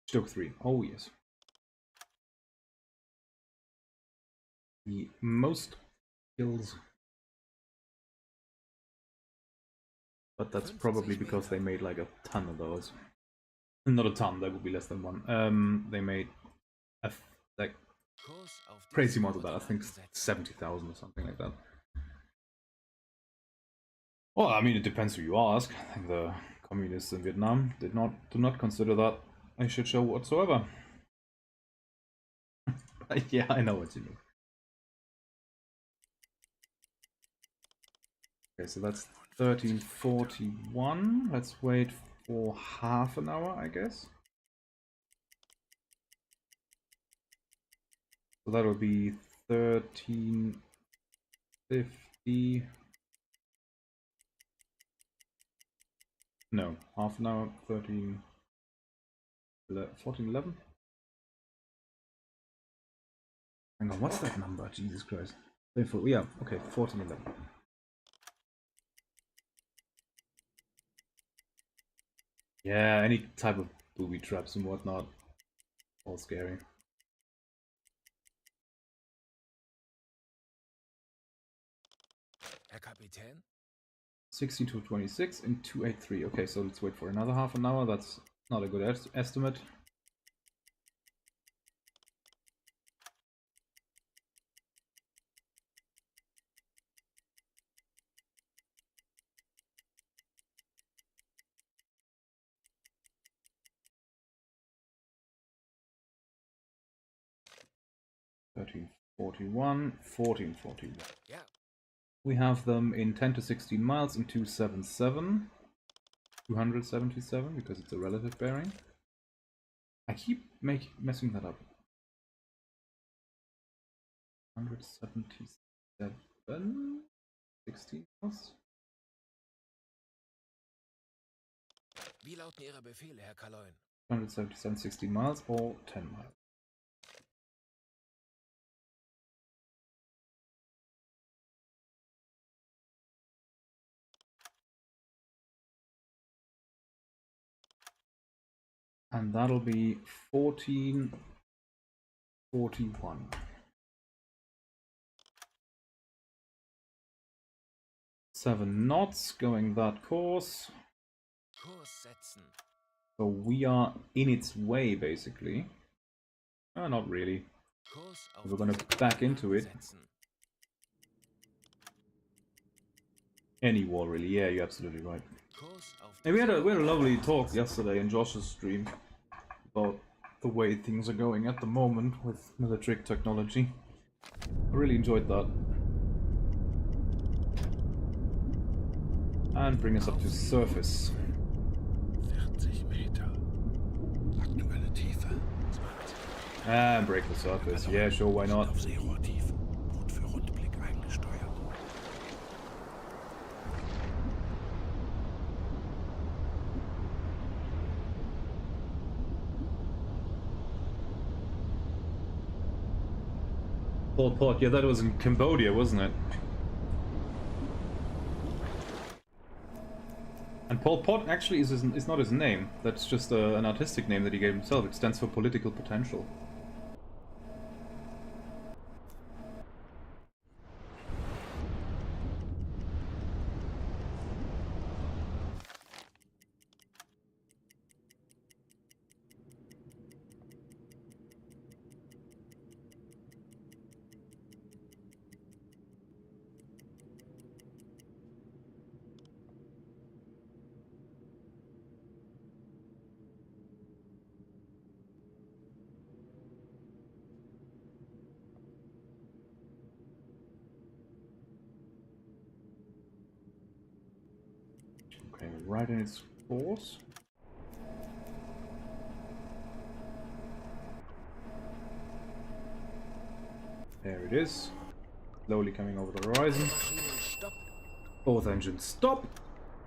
Stoke 3. Oh, yes. The most kills. But that's probably because they made like a ton of those. Not a ton, that would be less than one. They made like crazy amount of that. I think 70,000 or something like that. Well, I mean, it depends who you ask. I think the communists in Vietnam do not consider that a shit show whatsoever. But yeah, I know what you mean. Okay, so that's 1341. Let's wait for half an hour, I guess. So that will be 1350. No, half an hour, 1411. Hang on, what's that number? Jesus Christ. Yeah, okay, 1411. Yeah, any type of booby traps and whatnot. All scary. Herr Kapitän? 6226 and 283. Okay, so let's wait for another half an hour. That's not a good estimate. $13.41, $14.41. Ja. We have them in 10 to 16 miles in 277. 277 because it's a relative bearing. I keep messing that up. 177, 16 miles. Wie lauten Ihre Befehle, Herr Kaloin? 177, 16 miles or 10 miles. And that'll be 1441. Seven knots going that course. Kurs setzen. So we are in its way basically. Not really. Kurs auf We're gonna diese back into it. setzen. Any wall really, yeah, you're absolutely right. Kurs auf And we had a diese lovely talk yesterday in Josh's stream about the way things are going at the moment with military technology. I really enjoyed that. And bring us up to surface. 40 Meter. Aktuelle Tiefe. And break the surface. Yeah, sure, why not? Auf Seerohrtiefen. Gut für Rundblick eingesteuert. Pol Pot, yeah, that was in Cambodia, wasn't it? And Pol Pot actually is not his name. That's just an artistic name that he gave himself. It stands for political potential. Okay, right in its course. There it is. Slowly coming over the horizon. Maschinen stopp. Both engines stop.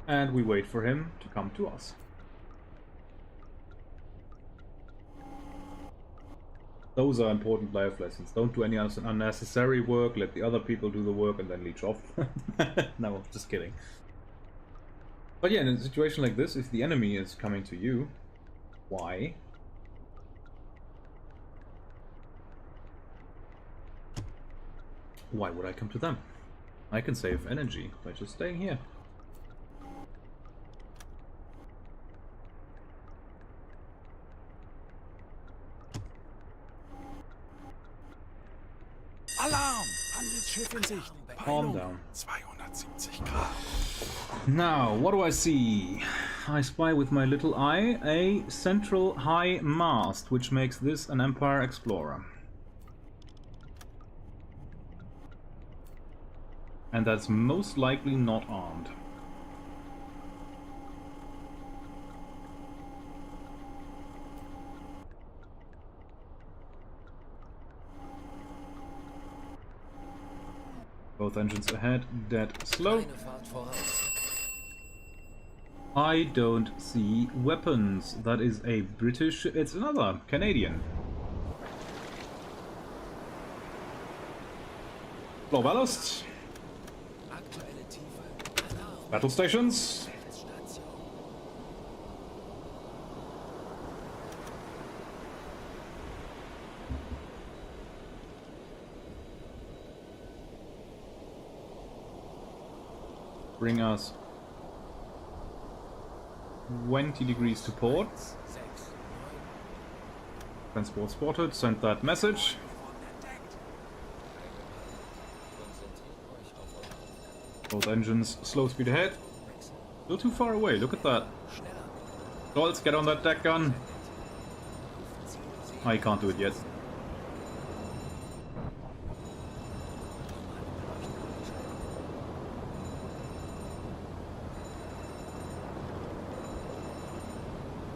And we wait for him to come to us. Those are important life lessons. Don't do any unnecessary work. Let the other people do the work and then leech off. No, just kidding. But yeah, in a situation like this, if the enemy is coming to you, why? Why would I come to them? I can save energy by just staying here. Alarm! Handelsschiff in Sicht. Calm Peilung down. 270 Grad. Now, what do I see? I spy with my little eye a central high mast, which makes this an Empire Explorer. And that's most likely not armed. Both engines ahead, dead slow. Keine Fahrt voraus. I don't see weapons. That is a British... It's another Canadian. Low ballast. Aktuelle Tiefe. Alarm. Battle stations. Station. bring us 20 degrees to port. Transport spotted, send that message. Both engines, slow speed ahead. Still too far away, look at that. Scholz, get on that deck gun. I can't do it yet.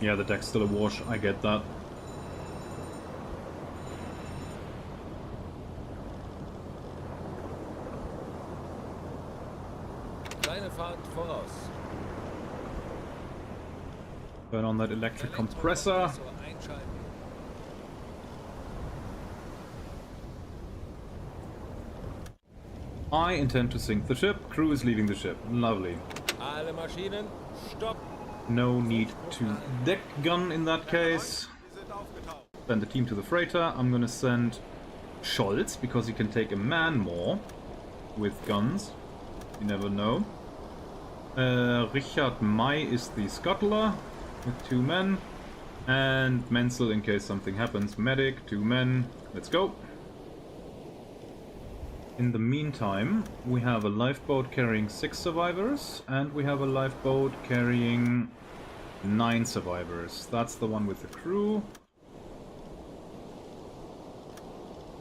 Yeah, the deck's still awash, I get that. Kleine Fahrt voraus. Turn on that electric compressor. I intend to sink the ship. Crew is leaving the ship. Lovely. Alle Maschinen, stopp. No need to deck gun in that case. Wir sind aufgetaucht. Send the team to the freighter. I'm gonna send Scholz because he can take a man more with guns. You never know. Richard May is the scuttler with 2 men. And Menzel in case something happens. Medic, 2 men. Let's go. In the meantime, we have a lifeboat carrying 6 survivors, and we have a lifeboat carrying 9 survivors. That's the one with the crew.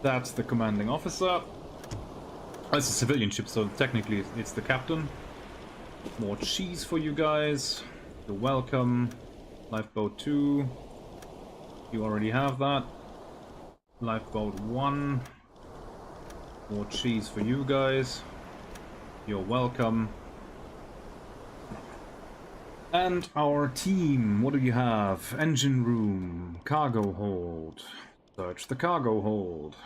That's the commanding officer. It's a civilian ship, so technically it's the captain. More cheese for you guys. You're welcome. Lifeboat 2. You already have that. Lifeboat 1. More cheese for you guys. You're welcome. And our team, what do you have? Engine room, cargo hold. Search the cargo hold.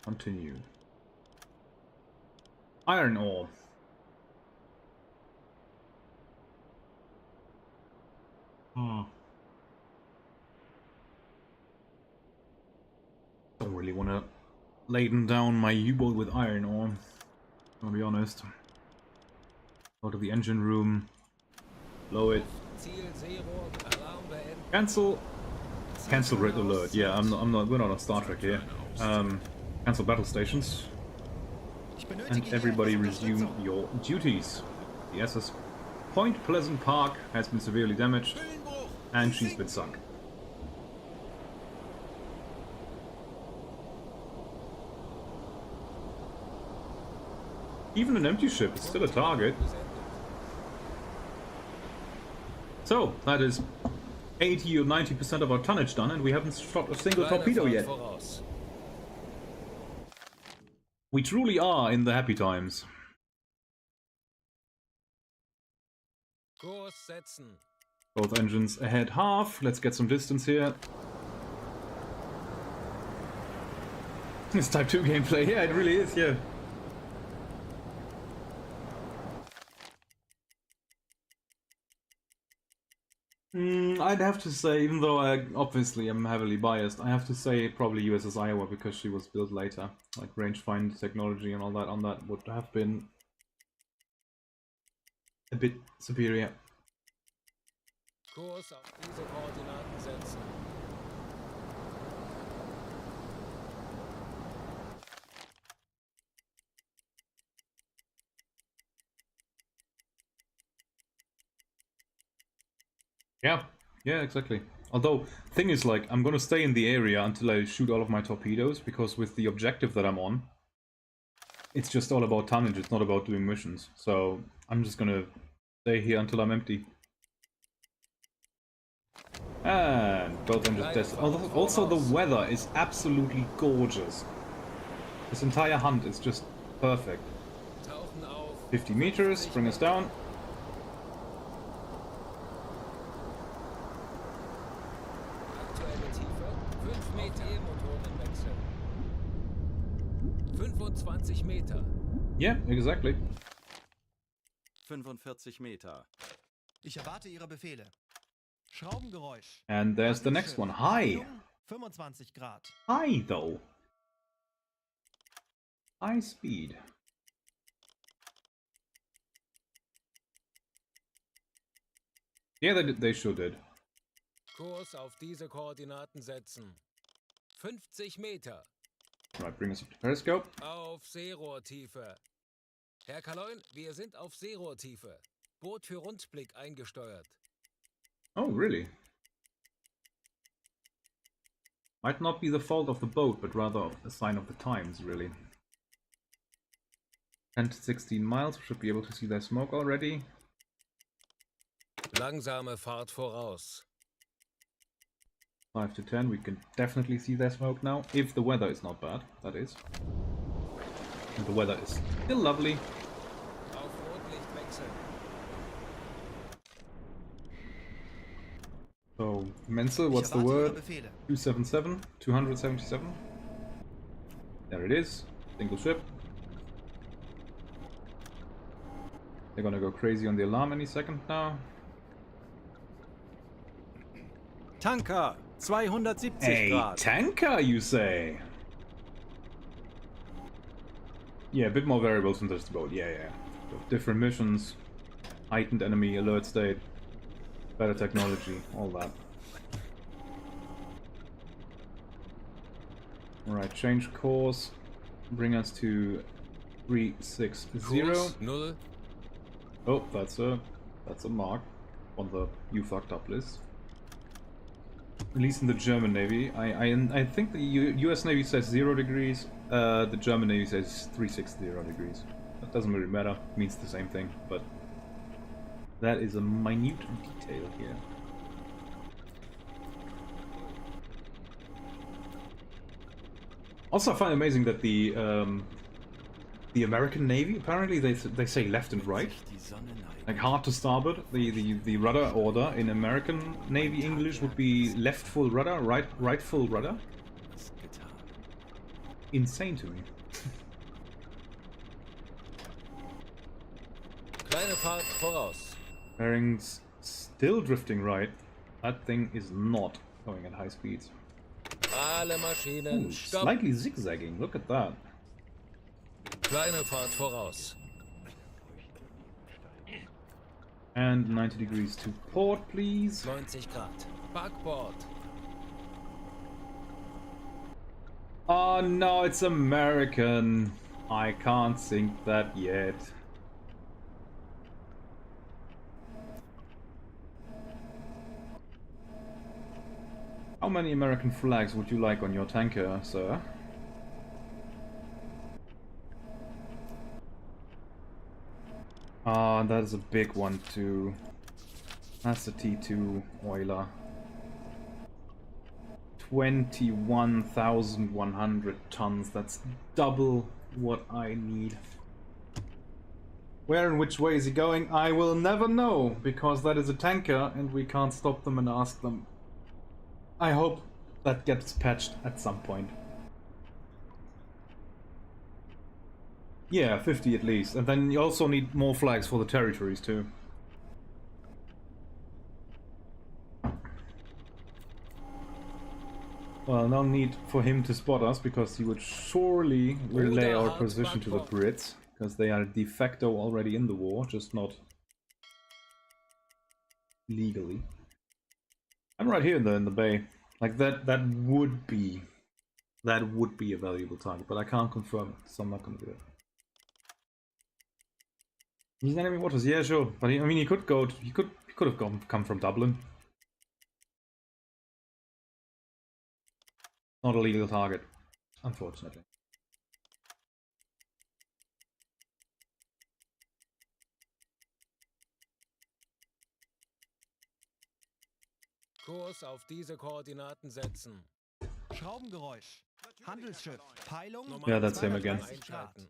Continue. Iron ore. Don't really want to laden down my U-boat with iron ore, I'll be honest. Go to the engine room, blow it. Cancel. Cancel red alert. Yeah, we're not on Star Trek here. Cancel battle stations. And everybody resume your duties. The SS Point Pleasant Park has been severely damaged, and she's been sunk. Even an empty ship is still a target. So, that is 80 or 90% of our tonnage done, and we haven't shot a single torpedo yet. We truly are in the happy times. Kurs setzen. Both engines ahead half. Let's get some distance here. It's Type 2 gameplay. Yeah, it really is, yeah. I'd have to say, even though I obviously am heavily biased, I have to say probably USS Iowa because she was built later. Like rangefinder technology and all that on that would have been a bit superior. Kurs auf diese Koordinaten setzen. Yeah, exactly. Although, thing is, like, I'm gonna stay in the area until I shoot all of my torpedoes, because with the objective that I'm on, it's just all about tonnage, it's not about doing missions. So, I'm just gonna stay here until I'm empty. And both engines tested. Also, the weather is absolutely gorgeous. This entire hunt is just perfect. 50 meters, bring us down. Aktuelle Tiefe 5 Meter. Motoren wechseln. 25 Meter. Yeah, exactly. 45 Meter. Ich erwarte Ihre Befehle. Schraubengeräusch. And there's the next one. Hi! 25 Grad. High though. High speed. Yeah, they sure did. Kurs auf diese Koordinaten setzen. 50 Meter. Right, bring us up to periscope. Auf Seerohrtiefe. Herr Kaloin, wir sind auf Seerohrtiefe. Boot für Rundblick eingesteuert. Oh, really? Might not be the fault of the boat, but rather a sign of the times, really. 10 to 16 miles, we should be able to see their smoke already. Langsame Fahrt voraus. 5 to 10, we can definitely see their smoke now, if the weather is not bad, that is. And the weather is still lovely. Auf Rotlicht wechseln. So, Menzel, what's the word? 277, 277. There it is, single ship. They're gonna go crazy on the alarm any second now. Tanker, 270 A Grad. tanker, you say? Yeah, a bit more variables in this boat. Yeah. Different missions, heightened enemy alert state, better technology, all that. Alright, change course. Bring us to 360. Kurs 0. Oh, that's a mark on the you fucked up list. At least in the German Navy. I think the US Navy says 0 degrees, the German Navy says 360 degrees. That doesn't really matter, it means the same thing, but that is a minute detail here. Also, I find it amazing that the American Navy, apparently they say left and right, like hard to starboard. The rudder order in American Navy English would be left full rudder, right full rudder. Insane to me. Kleine Fahrt voraus. Bearings still drifting right. That thing is not going at high speeds. Alle Maschinen, Ooh, stopp. slightly zigzagging, look at that. Kleine Fahrt voraus. And 90 degrees to port, please. 90 Grad. Backbord. Oh no, it's American. I can't sink that yet. How many American flags would you like on your tanker, sir? Ah, that is a big one too. That's the T2 oiler. 21,100 tons. That's double what I need. Where and which way is he going? I will never know, because that is a tanker and we can't stop them and ask them. I hope that gets patched at some point. Yeah, 50 at least. And then you also need more flags for the territories too. Well, no need for him to spot us, because he would surely relay our position to the Brits, because they are de facto already in the war, just not legally. I'm right here in the bay. Like that would be a valuable target, but I can't confirm it, so I'm not gonna do it. He's in enemy waters, yeah, sure, but I mean, he could have come from Dublin. Not a legal target, unfortunately. Kurs auf diese Koordinaten setzen. Schraubengeräusch. Handelsschiff. Peilung. Yeah, that's him again. 230 Grad. Einschalten.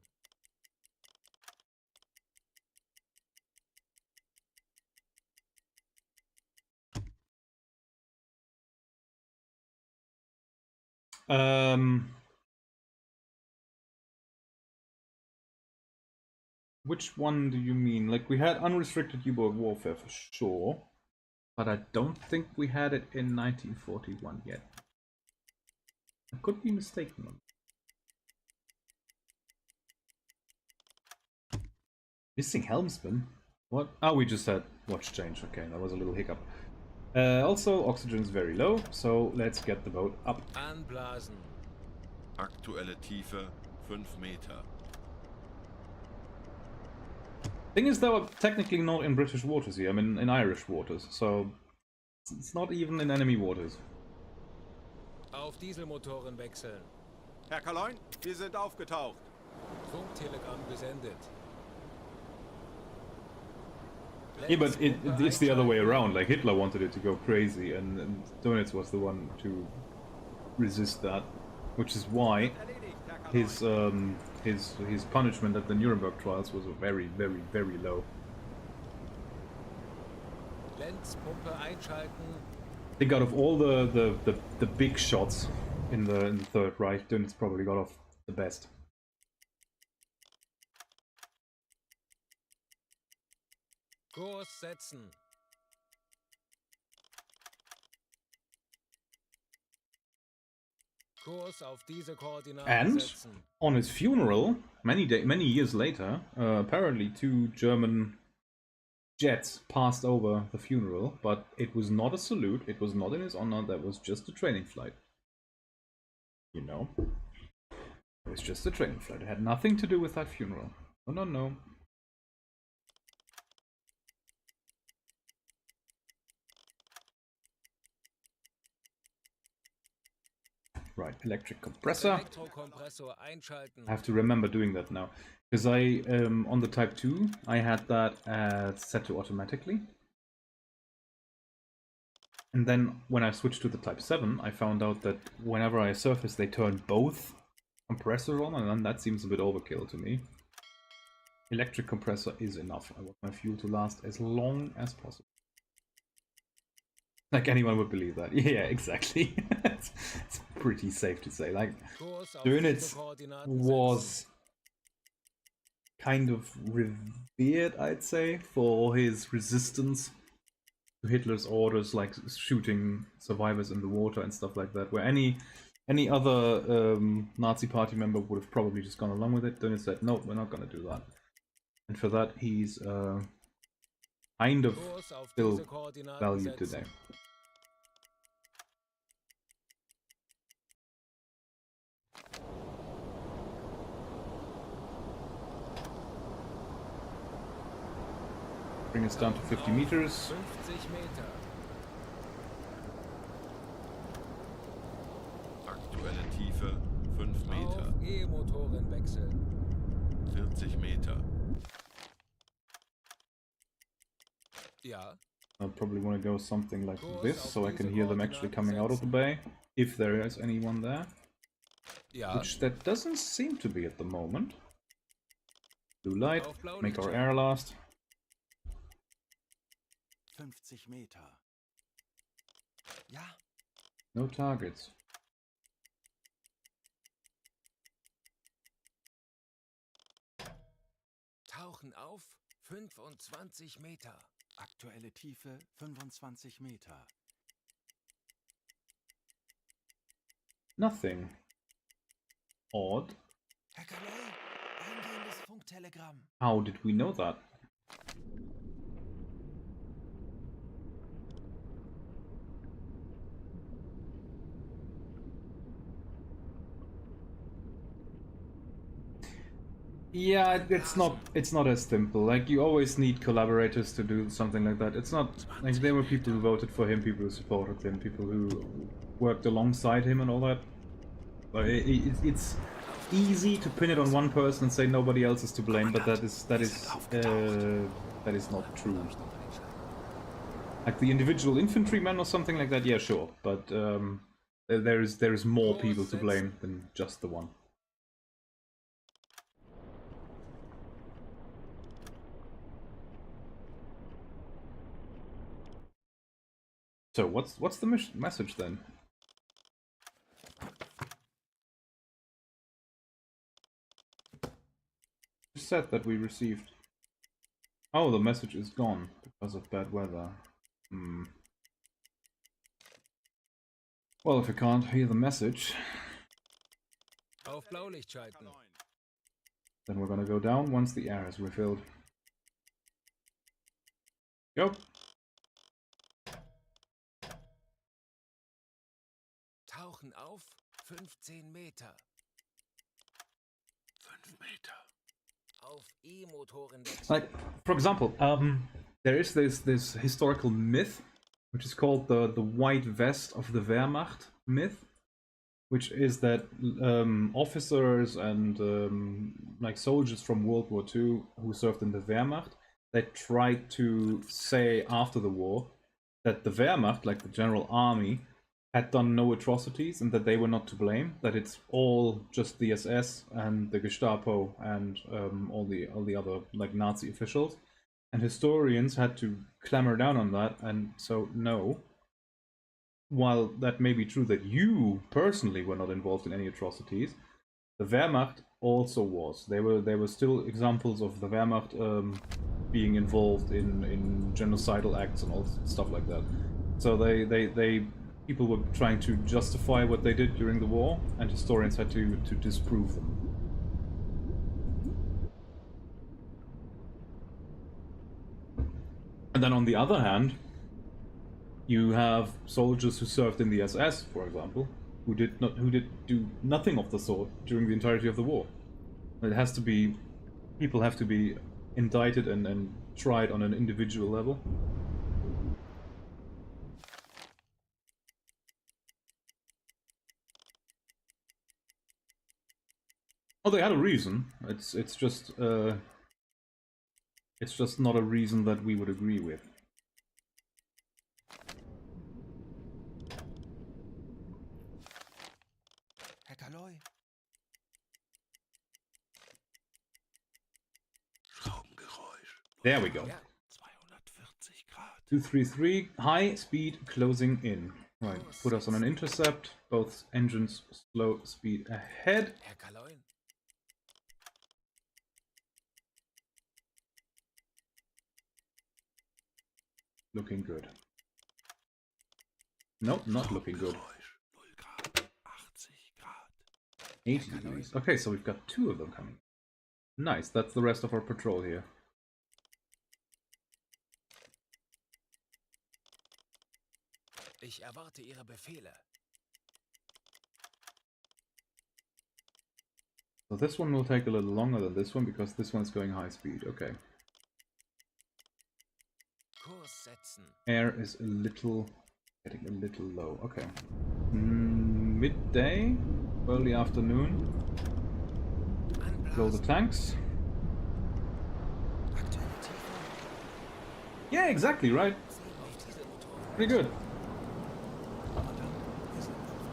Which one do you mean? Like, we had unrestricted U-boat warfare for sure, but I don't think we had it in 1941 yet. I could be mistaken. Missing helmsman? What? Oh, we just had watch change. Okay, that was a little hiccup. Also, oxygen is very low, so let's get the boat up. Anblasen. Aktuelle Tiefe 5 Meter. Thing is, though, I'm technically not in British waters here. I'm in Irish waters, so it's not even in enemy waters. Auf Dieselmotoren wechseln. Herr Kaloin, wir sind aufgetaucht. Funktelegramm gesendet. Yeah, but it's the other way around. Like, Hitler wanted it to go crazy, and Dönitz was the one to resist that, which is why his punishment at the Nuremberg trials was very, very, very low. Lenzpumpe einschalten. I think out of all the big shots in the Third Reich, Dönitz probably got off the best. Kurs setzen. Kurs auf diese Koordinaten And setzen. on his funeral, many years later, apparently 2 German jets passed over the funeral, but it was not a salute, it was not in his honor, that was just a training flight. You know? It was just a training flight, it had nothing to do with that funeral. No, no, no. Right, electric compressor. Elektrokompressor einschalten. I have to remember doing that now. Because I, on the Type 2, I had that set to automatically. And then when I switched to the Type 7, I found out that whenever I surface, they turn both compressors on, and then that seems a bit overkill to me. Electric compressor is enough. I want my fuel to last as long as possible. Like anyone would believe that. Yeah, exactly. it's pretty safe to say. Like, Dönitz was kind of revered, I'd say, for his resistance to Hitler's orders, like shooting survivors in the water and stuff like that, where any other Nazi party member would have probably just gone along with it. Dönitz said, no, we're not going to do that. And for that, he's kind of still valued today. Bring us down to 50 meters. 50 Meter. Aktuelle Tiefe 5 Meter. Auf E-Motoren wechseln. 40 Meter. Ja. I'll probably want to go something like this, so I can hear them actually coming out of the bay, if there is anyone there. Ja. Which there doesn't seem to be at the moment. Blue light, make our air last. 50 Meter. Ja, No targets. Tauchen auf 25 Meter. aktuelle Tiefe 25 Meter. Nothing. Odd. Herr Kaloi, eingehendes Funktelegramm. How did we know that? Yeah, it's not as simple. Like, you always need collaborators to do something like that. It's not like there were people who voted for him, people who supported him, people who worked alongside him and all that. But it's easy to pin it on one person and say nobody else is to blame, but that is not true. Like the individual infantryman or something like that, yeah, sure, but there is more people to blame than just the one. So what's the message then? You said that we received. Oh, the message is gone because of bad weather. Well, if you can't hear the message, Auf Blaulicht schalten. Then we're gonna go down once the air has refilled. Go. Tauchen auf 15 Meter. 5 Meter. Auf E-Motoren wechseln. Like, for example, there is this historical myth, which is called the White Vest of the Wehrmacht myth, which is that officers and like soldiers from World War II who served in the Wehrmacht, they tried to say after the war that the Wehrmacht, like the general army, had done no atrocities and that they were not to blame, that it's all just the SS and the Gestapo and all the other like Nazi officials. And historians had to clamor down on that, and so no. While that may be true that you personally were not involved in any atrocities, the Wehrmacht also was. There were still examples of the Wehrmacht being involved in genocidal acts and all stuff like that. So people were trying to justify what they did during the war, and historians had to disprove them. And then on the other hand, you have soldiers who served in the SS, for example, who did do nothing of the sort during the entirety of the war. It has to be, people have to be indicted and tried on an individual level. Oh, they had a reason. It's just not a reason that we would agree with. Herr Kaloy, Schraubengeräusch. There we go. 240 Grad. 233, high speed closing in. Right, put us on an intercept. Both engines slow speed ahead. Herr Kaloy. Looking good. Nope, not looking good. 0 Grad. 80 Grad. 80 degrees. Okay, so we've got two of them coming. Nice, that's the rest of our patrol here. Ich erwarte Ihre Befehle. So this one will take a little longer than this one because this one's going high speed. Okay. Kurs setzen. Air is getting a little low. Okay. Midday, early afternoon. Blow the tanks. aktuelle Tiefe. Yeah, exactly, right? Pretty good. Wir sind aufgetaucht.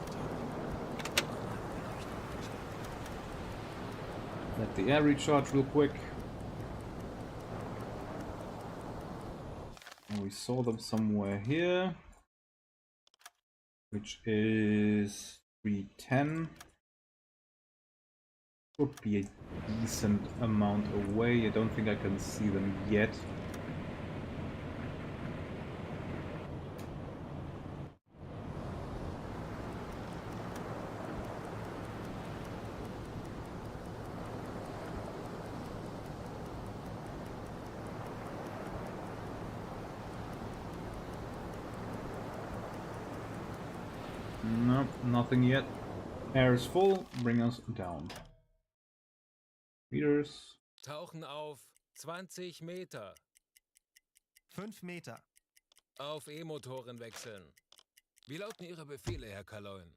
Let the air recharge real quick. And we saw them somewhere here, which is 310. Would be a decent amount away. I don't think I can see them yet. Nope, nothing yet. Air is full, bring us down. Meters. Tauchen auf 20 Meter. 5 Meter. Auf E-Motoren wechseln. Wie lauten Ihre Befehle, Herr Kaloin?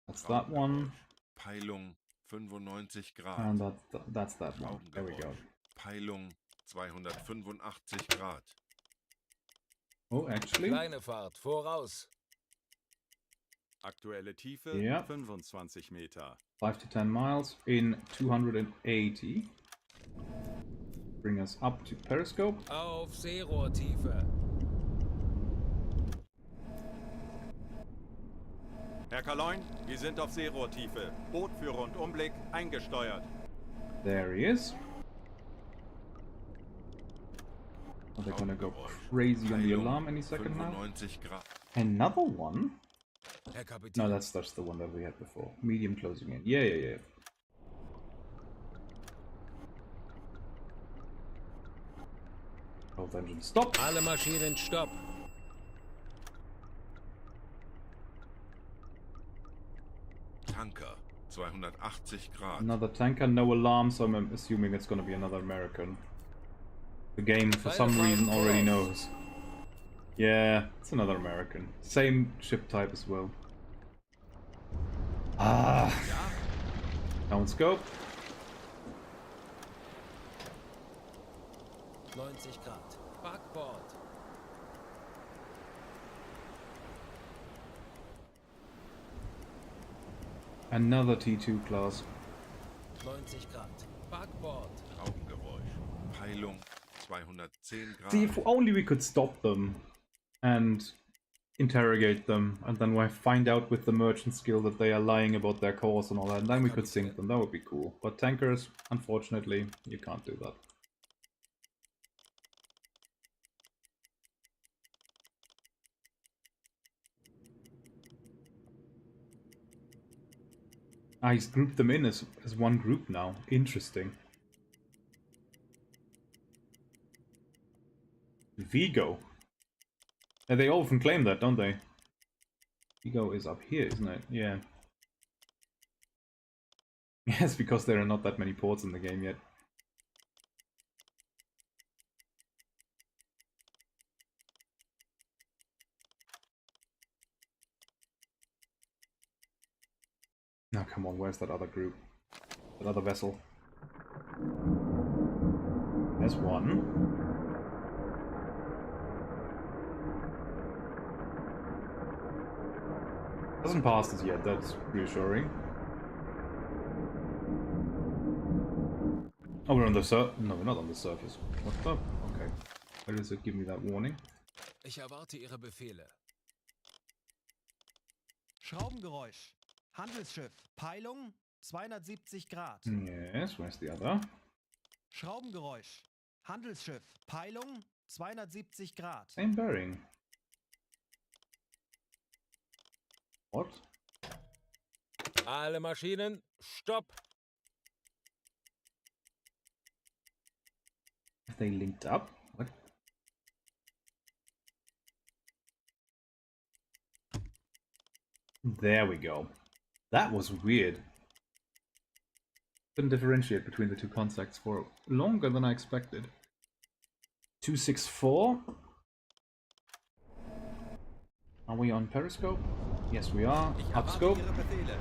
That's that one. Peilung 95 Grad. And that's that one. There we go. Peilung 285 Grad. Oh, actually? Kleine Fahrt, voraus. Aktuelle Tiefe Ja. 25 Meter. 5 to 10 miles in 280. Bring us up to periscope. Auf Seerohrtiefe. Herr Kaloin, wir sind auf Seerohrtiefe. Boot für Rundumblick eingesteuert. There he is. Are they gonna go crazy on the alarm any second now? 95 Grad. Another one? Herr Kapitän. No, that's the one that we had before. Medium closing in. Yeah. Both engines stop. Alle Maschinen stopp. Tanker, 280 Grad. Another tanker, no alarm, so I'm assuming it's gonna be another American. The game, for some reason, already knows. Yeah, it's another American. Same ship type as well. Ah. Down scope. 90 Grad. Backbord. Another T2 class. 90 Grad. Backbord. Raubengeräusch. Peilung 210 Grad. See, if only we could stop them and interrogate them, and then we find out with the merchant skill that they are lying about their course and all that, and then we could sink them. That would be cool. But tankers, unfortunately, you can't do that. Ah, he's grouped them in as one group now. Interesting. Vigo. And they often claim that, don't they? Vigo is up here, isn't it? Yeah. Yes, because there are not that many ports in the game yet. Now, come on, where's that other group? That other vessel? There's one. Hasn't passed us yet, that's reassuring. Oh, we're on the surface. No, we're not on the surface. What the? Okay. Why does it give me that warning? Ich erwarte Ihre Befehle. Schraubengeräusch. Handelsschiff. Peilung 270 Grad. Yes, where's the other? Schraubengeräusch. Handelsschiff. Peilung 270 Grad. Same bearing. What? Alle Maschinen stopp. Have they linked up? What? There we go. That was weird. Couldn't differentiate between the two contacts for longer than I expected. 264. Are we on periscope? Yes, we are. Ich Up erwarte scope. Ihre Befehle.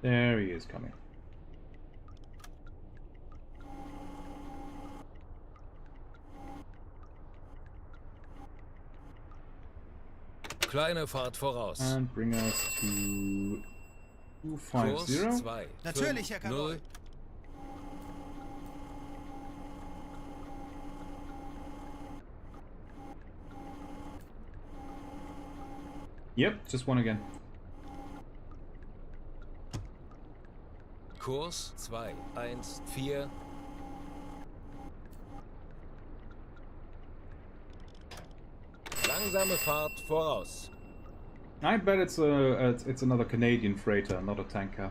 There he is coming. Kleine Fahrt voraus. And bring us to Kurs 250. 2. Natürlich, Herr Kanol. Yep, just one again. Kurs 214. Langsame Fahrt voraus. I bet it's another Canadian freighter, not a tanker.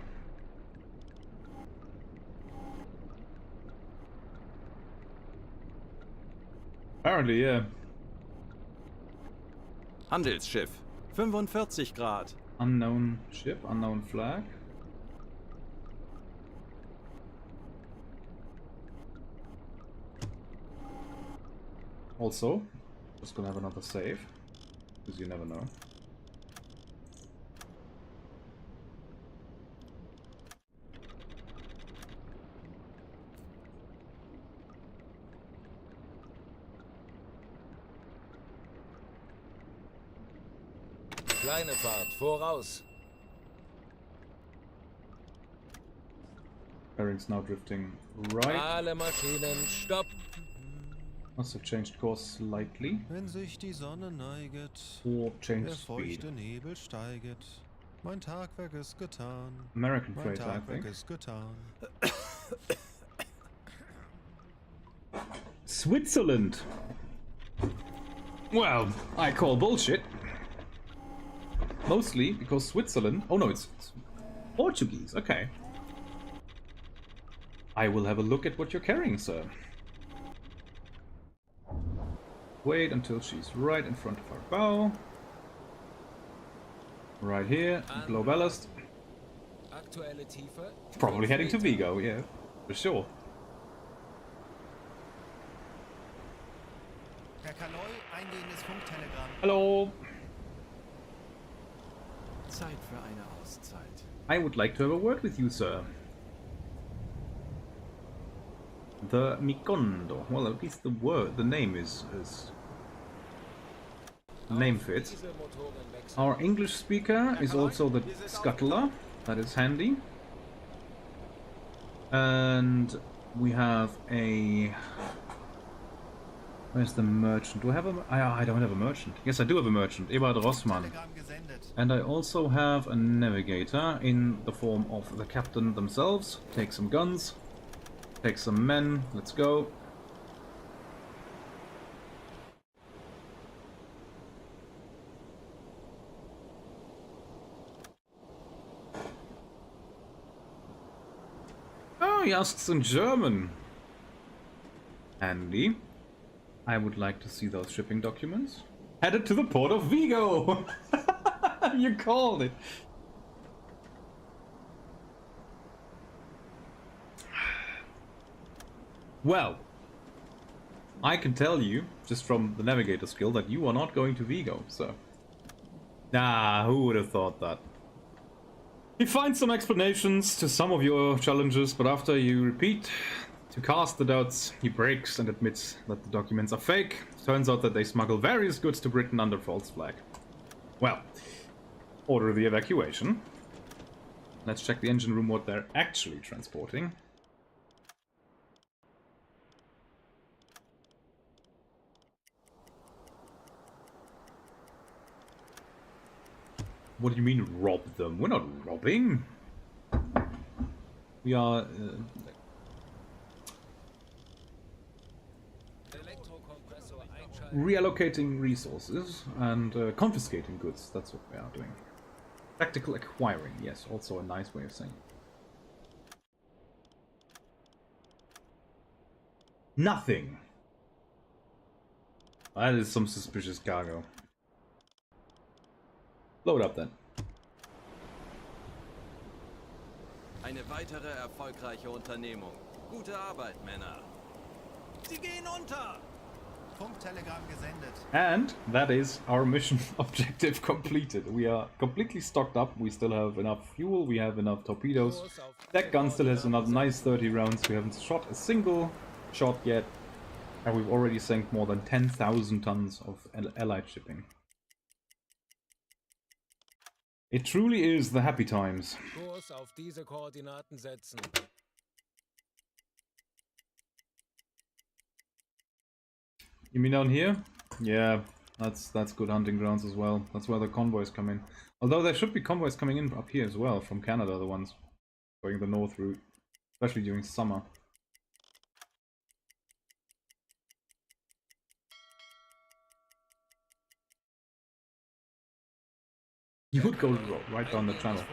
Apparently, yeah. Handelsschiff. 45 Grad. Unknown ship, unknown flag. Also, just gonna have another save, because you never know. Kleine Fahrt voraus. Bearings now drifting right. Alle Maschinen stopp. Must have changed course slightly. Wenn sich die Sonne neiget, Or changed der speed. feuchte Nebel steiget. Mein Tagwerk ist getan. American Mein freighter, I Tagwerk think. ist getan. Switzerland! Well, I call bullshit. Mostly because Switzerland... Oh no, it's Portuguese, okay. I will have a look at what you're carrying, sir. Wait until she's right in front of our bow. Right here, blow ballast. Aktuelle Tiefe. Probably heading to Vigo, yeah, for sure. Herr Kaloi, eingehendes Funktelegramm. Hello. Zeit für eine Auszeit. I would like to have a word with you, sir. The Mikondo. Well, at least the name is name fits. Our English speaker is also the scuttler. That is handy. And we have a... Where's the merchant? Do I have a... I don't have a merchant. Yes, I do have a merchant. Ebert Rossmann. Telegramm gesendet. And I also have a navigator in the form of the captain themselves. Take some guns. Take some men. Let's go. Oh, he asks in German. Handy. I would like to see those shipping documents. Headed to the port of Vigo! You called it! Well, I can tell you, just from the navigator skill, that you are not going to Vigo, so... Ah, who would have thought that? He finds some explanations to some of your challenges, but after you repeat to cast the doubts, he breaks and admits that the documents are fake. Turns out that they smuggle various goods to Britain under false flag. Well, order the evacuation. Let's check the engine room what they're actually transporting. What do you mean rob them? We're not robbing. We are... reallocating resources and confiscating goods. That's what we are doing. Tactical acquiring, yes, also a nice way of saying it. Nothing. That is some suspicious cargo. Load up then. Eine weitere erfolgreiche Unternehmung. Gute Arbeit, Männer. Sie gehen unter! Funktelegramm gesendet. And that is our mission objective completed. We are completely stocked up. We still have enough fuel. We have enough torpedoes. That gun still has another nice 30 rounds. We haven't shot a single shot yet. And we've already sank more than 10,000 tons of allied shipping. It truly is the happy times. Kurs auf diese Koordinaten setzen. You mean down here? Yeah, that's good hunting grounds as well. That's where the convoys come in. Although there should be convoys coming in up here as well, from Canada, the ones going the north route. Especially during summer. You would go right down the channel.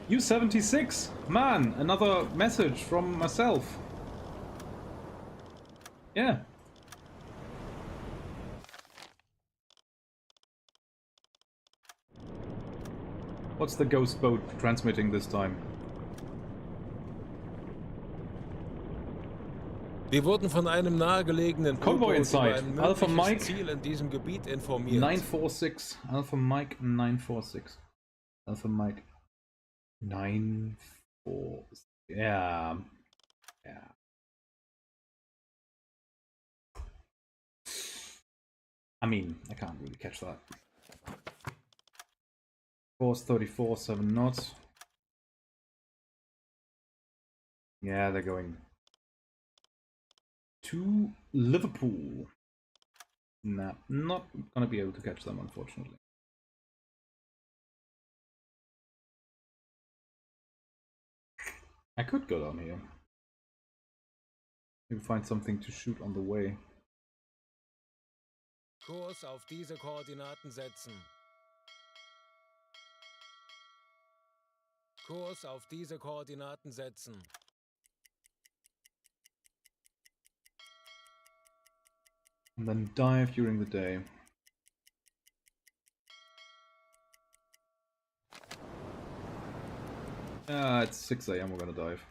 U-76! Man, another message from myself. Yeah. What's the ghost boat transmitting this time? Wir wurden von einem nahegelegenen Convoy U-Boot über inside. ein Alpha mögliches Mike. Ziel in diesem Gebiet informiert. 946. Alpha Mike 946. Alpha Mike 946. Yeah. Yeah. I mean, I can't really catch that. Course 34, 7 knots. Yeah, they're going to Liverpool. Nah, not gonna be able to catch them, unfortunately. I could go down here. Maybe find something to shoot on the way. Kurs auf diese Koordinaten setzen. Kurs auf diese Koordinaten setzen. And then dive during the day. It's 6 AM, we're gonna dive.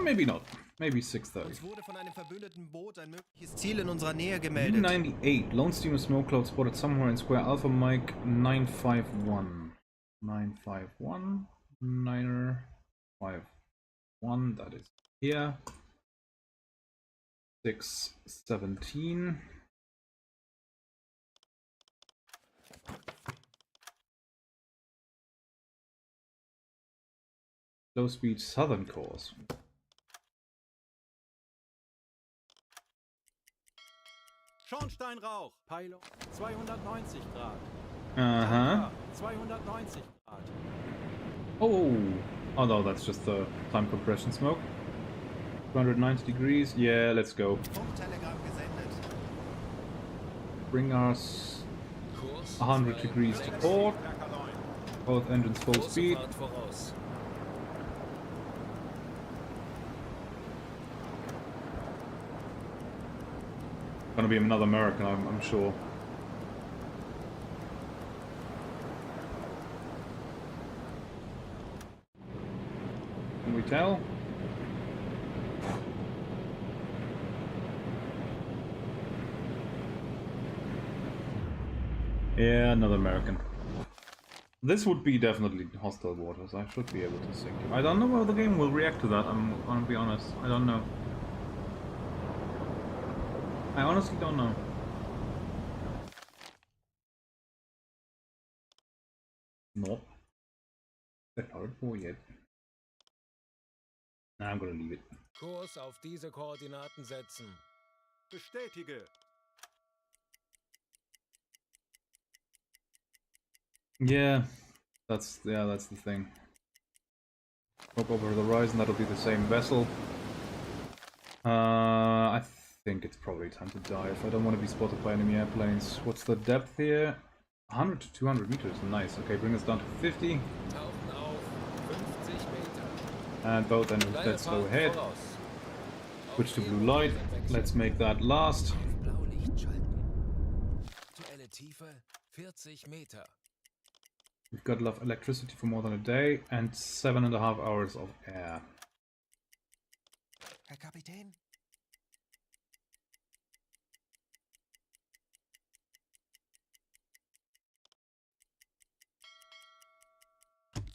Maybe not. Maybe 6:30. Uns wurde von einem verbündeten Boot ein mögliches Ziel in unserer Nähe gemeldet. U-98, lone steamer smoke cloud spotted somewhere in square Alpha Mike 951. 951, 951, that is here. 6:17. Low speed southern course. Schornsteinrauch. Peilung 290 Grad. Uh-huh. 290 Grad. Oh no, that's just the time compression smoke. 290 degrees. Yeah, let's go. Funktelegramm gesendet. Bring us Kurs 100 degrees to port. Herr Kaloin. Both engines full Große speed. Fahrt voraus. Gonna be another American, I'm sure. Can we tell? Yeah, another American. This would be definitely hostile waters. I should be able to sink him. I don't know how the game will react to that, I'm gonna be honest. I don't know. I honestly don't know. Nope. That not at war yet. Nah, I'm gonna leave it. Kurs auf diese Koordinaten setzen. Bestätige. Yeah, that's the thing. Smoke over the horizon, that'll be the same vessel. I think it's probably time to dive. I don't want to be spotted by enemy airplanes. What's the depth here? 100 to 200 meters. Nice. Okay, bring us down to 50. Tauchen auf 50 Meter. And both engines dead slow ahead. Switch to blue light. Let's make that last. Auf Blaulicht schalten. Aktuelle Tiefe 40 Meter. We've got enough electricity for more than a day and 7.5 hours of air. Herr Kapitän?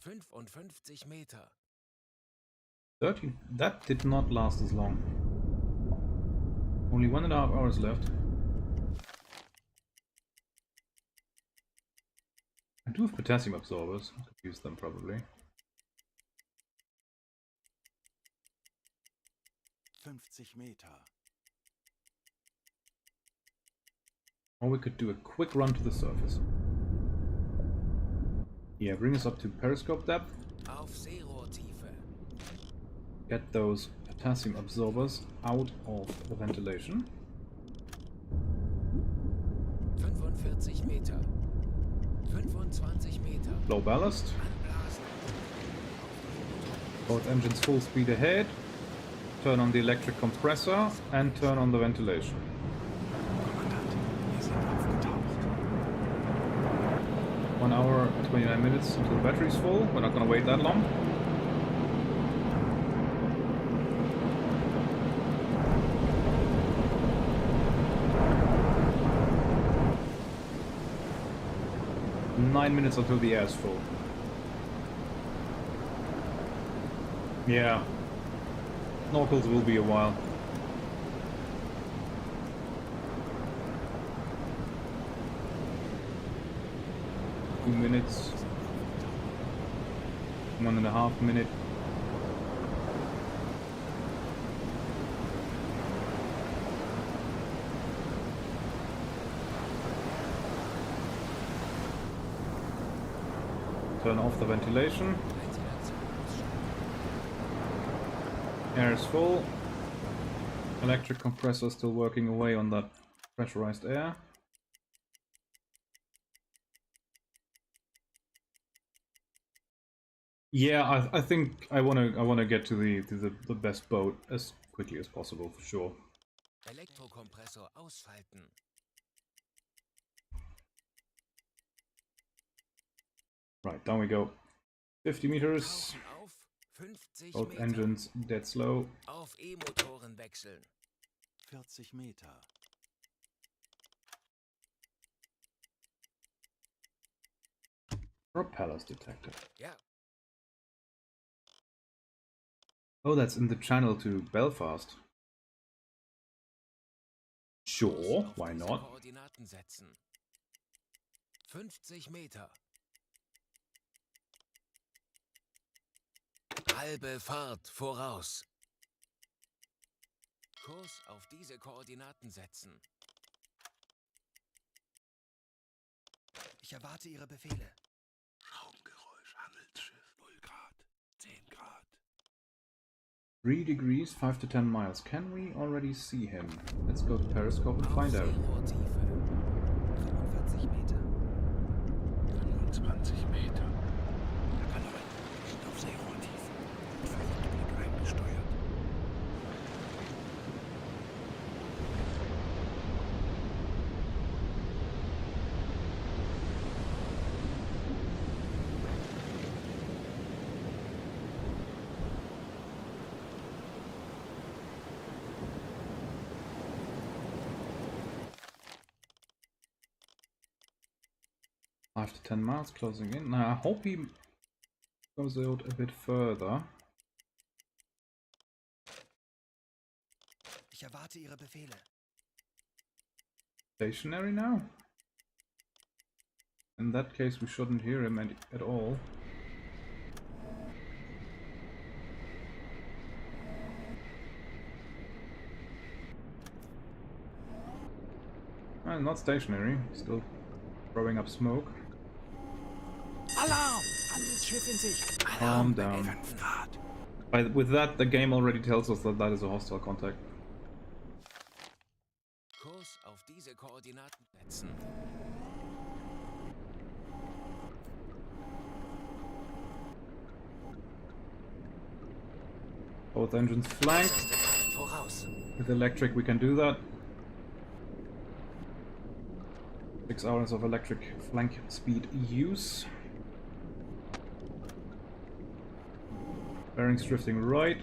...55 Meter. 30. That did not last as long. Only 1.5 hours left. I do have potassium absorbers. I could use them probably. 50 Meter. Or we could do a quick run to the surface. Yeah, bring us up to periscope depth. Auf Seerohrtiefe. Get those potassium absorbers out of the ventilation. 45 Meter. 25 Meter. Low ballast. Anblasen. Both engines full speed ahead. Turn on the electric compressor and turn on the ventilation. Kommandant, wir sind aufgetaucht. 1 hour, 29 minutes until the battery's full. We're not gonna wait that long. Nine minutes until the air's full. Yeah. Snorkels will be a while. Two minutes. 1.5 minutes. Turn off the ventilation. Air is full. Electric compressor still working away on that pressurized air. Yeah, I think I wanna get to the best boat as quickly as possible for sure. Elektrokompressor ausschalten. Right, down we go. 50 meters. Tauchen auf 50 Both Meter. engines dead slow. Auf E-Motoren wechseln. 40 Meter. Propellers detected. Ja, Oh, that's in the channel to Belfast. Sure, auf why diese not? Koordinaten setzen. 50 Meter. Halbe Fahrt voraus. Kurs auf diese Koordinaten setzen. Ich erwarte Ihre Befehle. Raumgeräusch, Handelsschiff, 0 Grad, 10 Grad. 3 degrees, 5 to 10 miles. Can we already see him? Let's go to Periscope and Auf find out. Seerohrtiefe. 45 Meter. 25 Meter. Herr Kaloi, wir sind auf Seerohrtiefe. Fluchtblick eingesteuert. Five to 10 miles closing in. Now, I hope he goes out a bit further. Ich erwarte Ihre Befehle. Stationary now? In that case, we shouldn't hear him at all. Well, not stationary. Still throwing up smoke. Alarm! Handelsschiff in Sicht. Calm down. 5 Grad. With that, the game already tells us that that is a hostile contact. Kurs auf diese Koordinaten setzen. Both engines flanked. Voraus. With electric, we can do that. 6 hours of electric flank speed use. Bearings drifting right.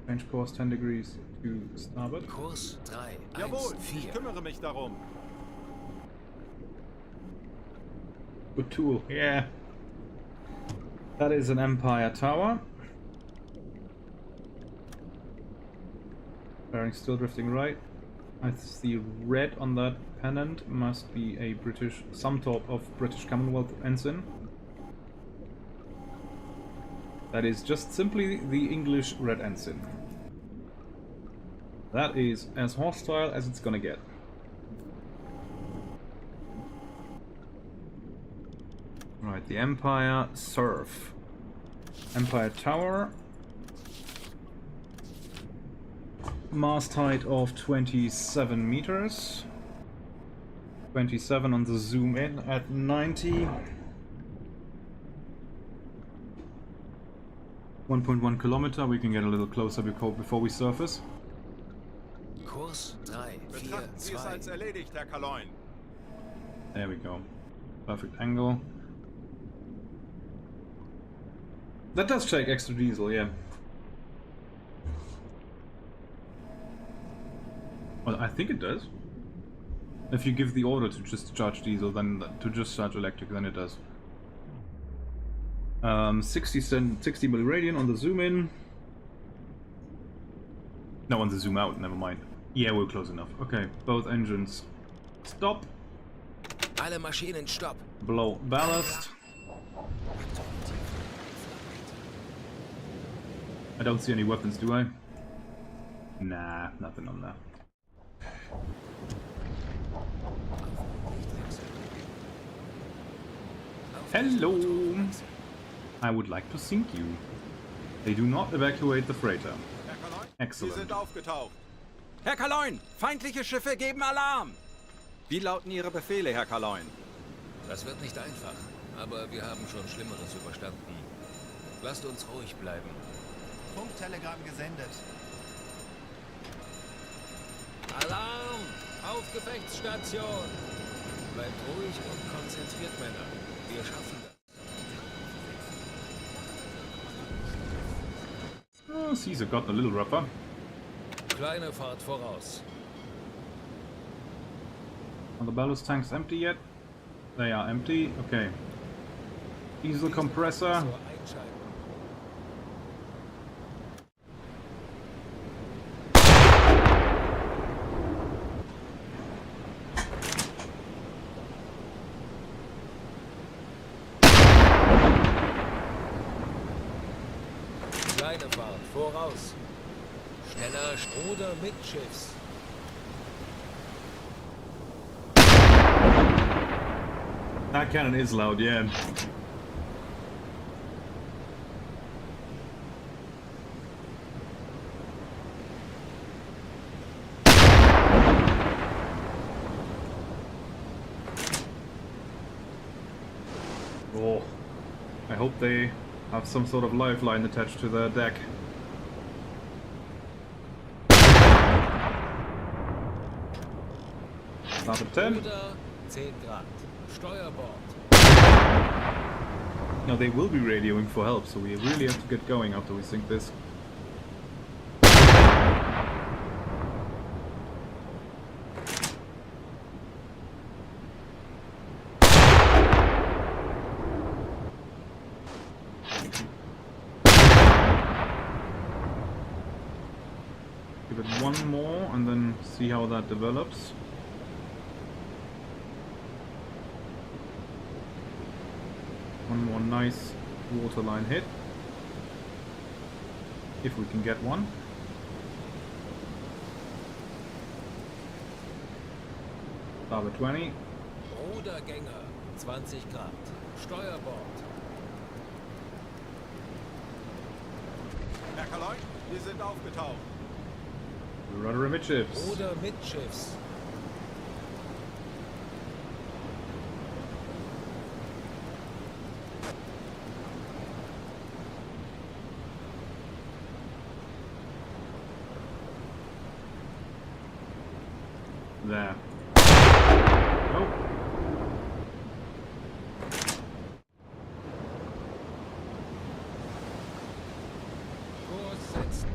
Change course 10 degrees to starboard. Kurs 3, 1, Jawohl, ich 4. kümmere mich darum. Good tool, yeah. That is an Empire tower. Bearing still drifting right. I see red on that pennant. Must be a British, some type of British Commonwealth ensign. That is just simply the English red ensign. That is as hostile as it's gonna get. Right, the Empire Surf. Empire Tower. Mast height of 27 meters. 27 on the zoom in at 90. 1.1 kilometer. We can get a little closer before we surface. Kurs 3, 4, Betrachten Sie es als 2. erledigt, Herr Kaloin. There we go. Perfect angle. That does take extra diesel, yeah. Well, I think it does. If you give the order to just charge diesel, then to just charge electric, then it does. 60 milliradian on the zoom in. No, on the zoom out, never mind. Yeah, we're close enough. Okay, both engines stop. Alle Maschinen stopp. Blow ballast. I don't see any weapons, do I? Nah, nothing on there. Hello! I would like to sink you. They do not evacuate the freighter. Herr Kaloin, Excellent. Sie sind aufgetaucht. Herr Kaloin, feindliche Schiffe geben Alarm. Wie lauten Ihre Befehle, Herr Kaloin? Das wird nicht einfach, aber wir haben schon Schlimmeres überstanden. Lasst uns ruhig bleiben. Funktelegramm gesendet. Alarm! Auf Gefechtsstation! Bleibt ruhig und konzentriert, Männer. Wir schaffen das. Oh, seas have gotten a little rougher. Kleine Fahrt voraus. Are the ballast tanks empty yet? They are empty. Okay. Diesel compressor. Zur Einschaltung. Kleine Fahrt voraus. Schneller oder mitschiffs. That cannon is loud, yeah. Oh, I hope they have some sort of lifeline attached to their deck. Start at 10. Oder 10 Grad. Steuerbord. No, they will be radioing for help, so we really have to get going after we sink this. Give it one more and then see how that develops. One more nice waterline hit. If we can get one. Starboard 20. Rudergänger. 20 Grad. Steuerbord. Herr Kaloy, wir sind aufgetaucht. Rudder amidships. Ruder mitschiffs. There. Oh. Kurs setzen.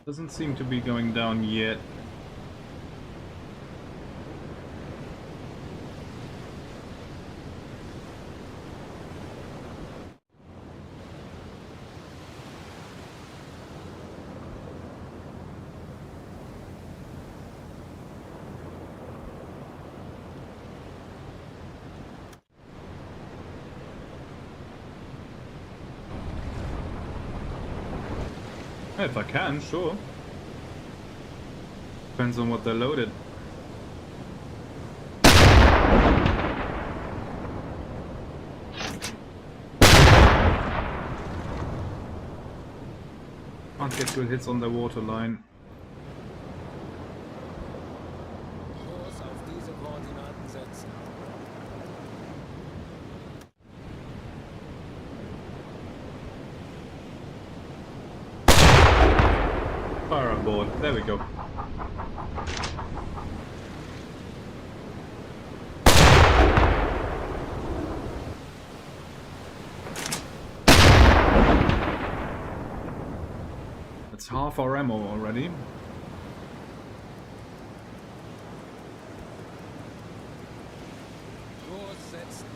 Doesn't seem to be going down yet. If I can, sure. Depends on what they're loaded. Can't get good hits on the waterline. Kurs auf diese Koordinaten setzen. Fire on board. There we go. That's half our ammo already. Kurs setzen.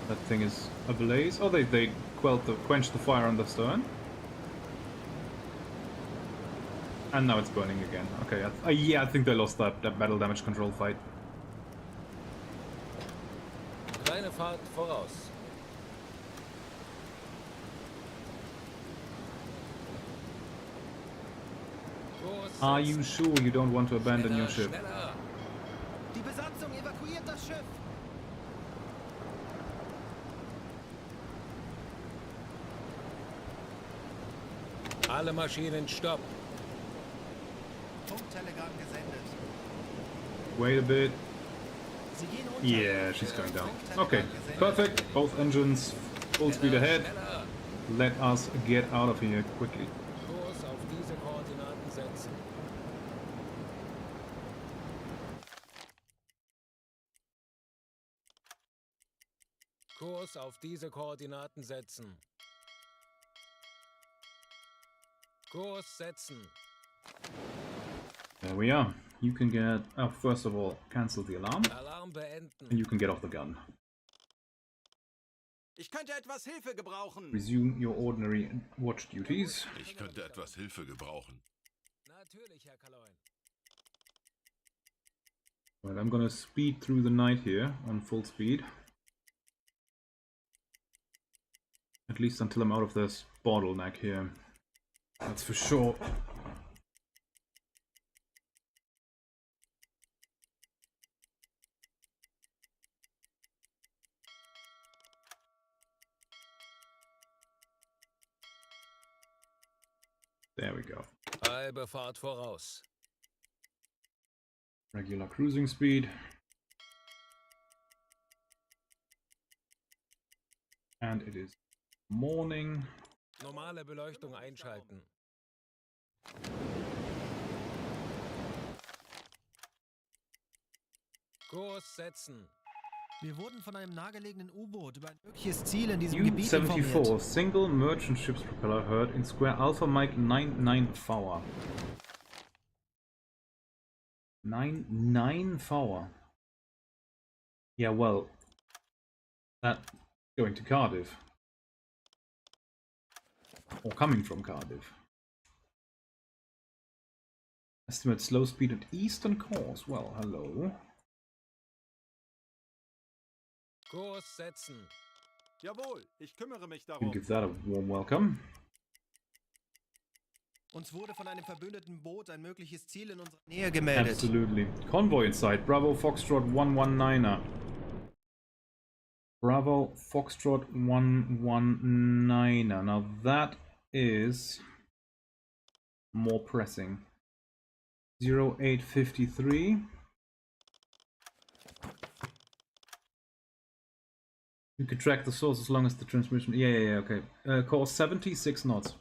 That thing is ablaze. Oh, they quenched the fire on the stern. And now it's burning again. Okay, yeah, I think they lost that battle damage control fight. Kleine Fahrt voraus. Kurs Are setzen. you sure you don't want to abandon your ship? Schneller. Die Besatzung evakuiert das Schiff. Alle Maschinen stopp. Funktelegramm gesendet. Wait a bit. Sie gehen unter. Yeah, she's going down. Funktelegramm Okay, gesendet. perfect. Both engines full speed ahead. Schneller! Let us get out of here quickly. Kurs auf diese Koordinaten setzen. Kurs auf diese Koordinaten setzen. Kurs setzen. There we are. You can get, first of all, cancel the alarm, Alarm beenden. and you can get off the gun. Ich könnte etwas Hilfe gebrauchen. Resume your ordinary watch duties. Ich könnte etwas Hilfe gebrauchen. Natürlich, Herr Kaloin. Right, I'm gonna speed through the night here on full speed. At least until I'm out of this bottleneck here. That's for sure. There we go. Halbe Fahrt voraus. Regular cruising speed. And it is morning. Normale Beleuchtung einschalten. Kurs setzen. Wir wurden von einem nahegelegenen U-Boot über ein mögliches Ziel in diesem Gebiet U-74, informiert. single merchant ship's propeller heard in square Alpha Mike 99 Four. 99 Four. Yeah, well, that's going to Cardiff. Or coming from Cardiff. Estimate slow speed at eastern course. Well, hello. Kurs setzen. Jawohl, ich kümmere mich We'll darum. give that a warm welcome. Uns wurde von einem verbündeten Boot ein mögliches Ziel in unserer Nähe gemeldet. Absolutely. Convoy in sight. Bravo Foxtrot 119er. Bravo Foxtrot 119er. Now that is more pressing. 0853. You can track the source as long as the transmission. Yeah, okay. Course 76 knots.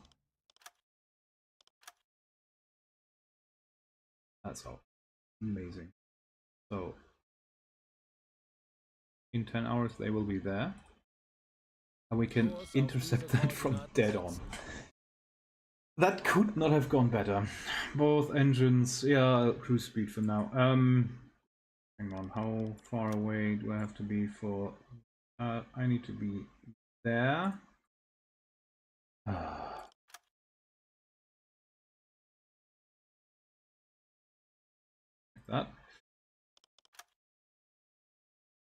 That's all. Amazing. So, in 10 hours they will be there. And we can intercept that from dead on. That could not have gone better. Both engines, yeah, cruise speed for now. Hang on, how far away do I have to be for... I need to be there. Like that.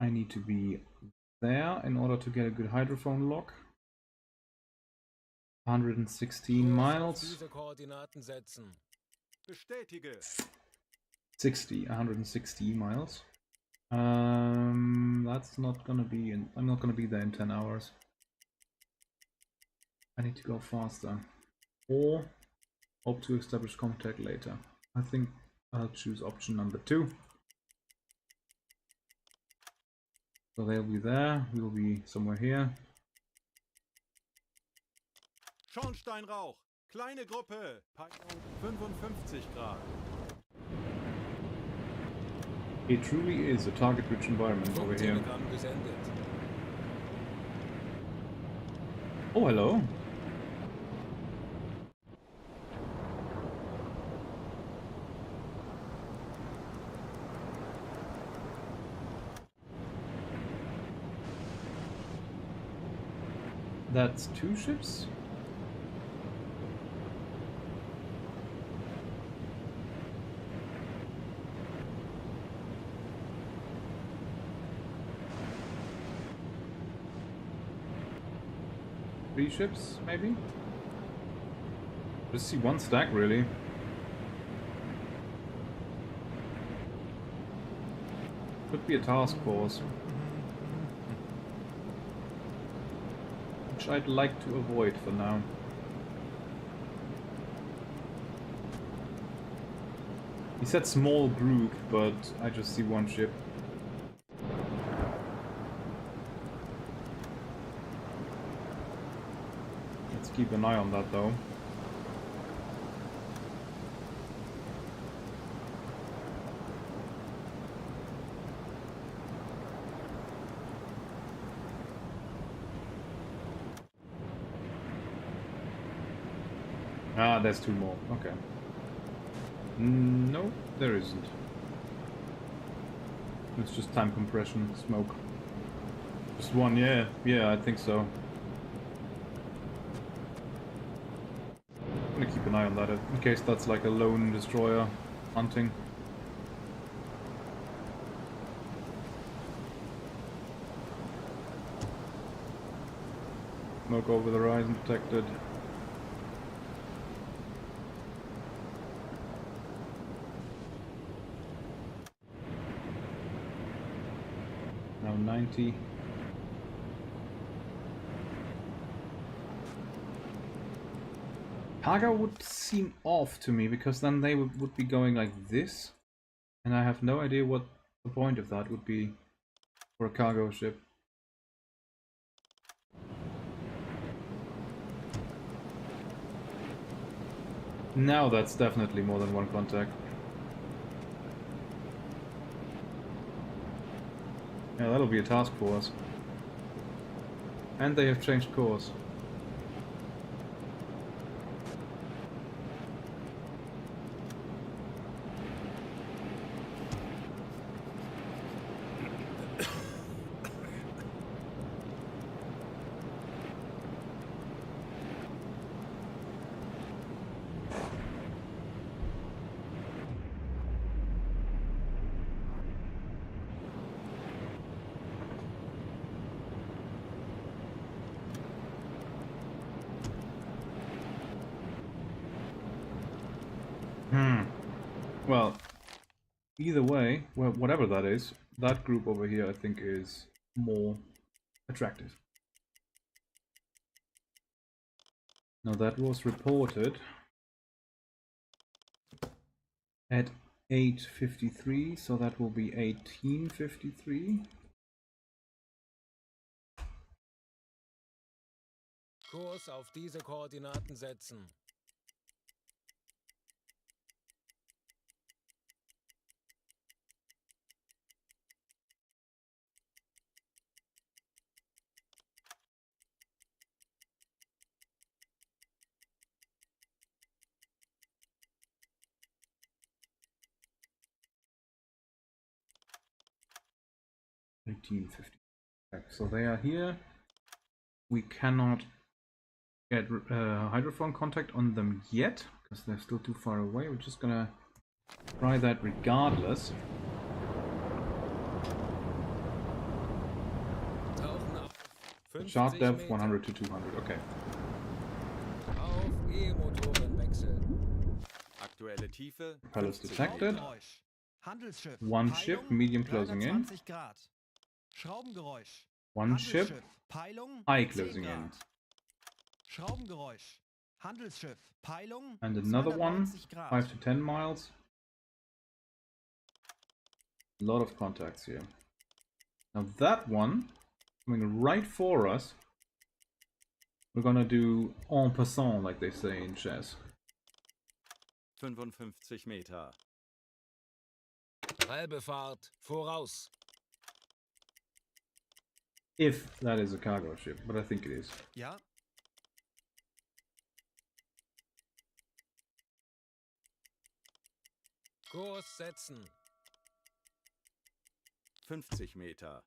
I need to be there in order to get a good hydrophone lock. 116 miles. Diese Koordinaten setzen. Bestätige. 116 miles. That's not gonna be in. I'm not gonna be there in 10 hours. I need to go faster, or hope to establish contact later. I think I'll choose option number 2. So they'll be there. We'll be somewhere here. Schornsteinrauch. Kleine Gruppe. Peilung 55 Grad. It truly is a target-rich environment over here. Funktelegramm gesendet. Oh, hello. That's 2 ships? Three ships, maybe? Just see one stack, really. Could be a task force. Which I'd like to avoid for now. He said small group, but I just see one ship. Let's keep an eye on that though. Ah, there's two more. Okay. No, there isn't. It's just time compression, smoke. Just one, yeah. Yeah, I think so. I'm gonna keep an eye on that in case that's like a lone destroyer hunting. Smoke over the horizon detected. Now 90. Cargo would seem off to me because then they would be going like this, and I have no idea what the point of that would be for a cargo ship. Now that's definitely more than one contact. Yeah, that'll be a task for us. And they have changed course. Well, either way, well, whatever that is, that group over here I think is more attractive. Now that was reported at 8:53, so that will be 18:53. Kurs auf diese Koordinaten setzen. So they are here. We cannot get hydrophone contact on them yet because they're still too far away. We're just gonna try that regardless. Chart depth 100 to 200. Okay. Auf E-Motoren wechseln. Aktuelle Tiefe. Propellers detected. Handelsschiff. One ship, medium closing in. 320 Grad. Schraubengeräusch. One ship, Handelsschiff. Peilung high 10 closing in. Grad. Schraubengeräusch. Handelsschiff. Peilung And another one, 290 Grad. 5 to 10 miles. A lot of contacts here. Now that one, coming right for us, we're gonna do en passant, like they say in chess. 55 Meter. Elbefahrt, voraus. If that is a cargo ship, but I think it is. Ja. Kurs setzen. 50 Meter.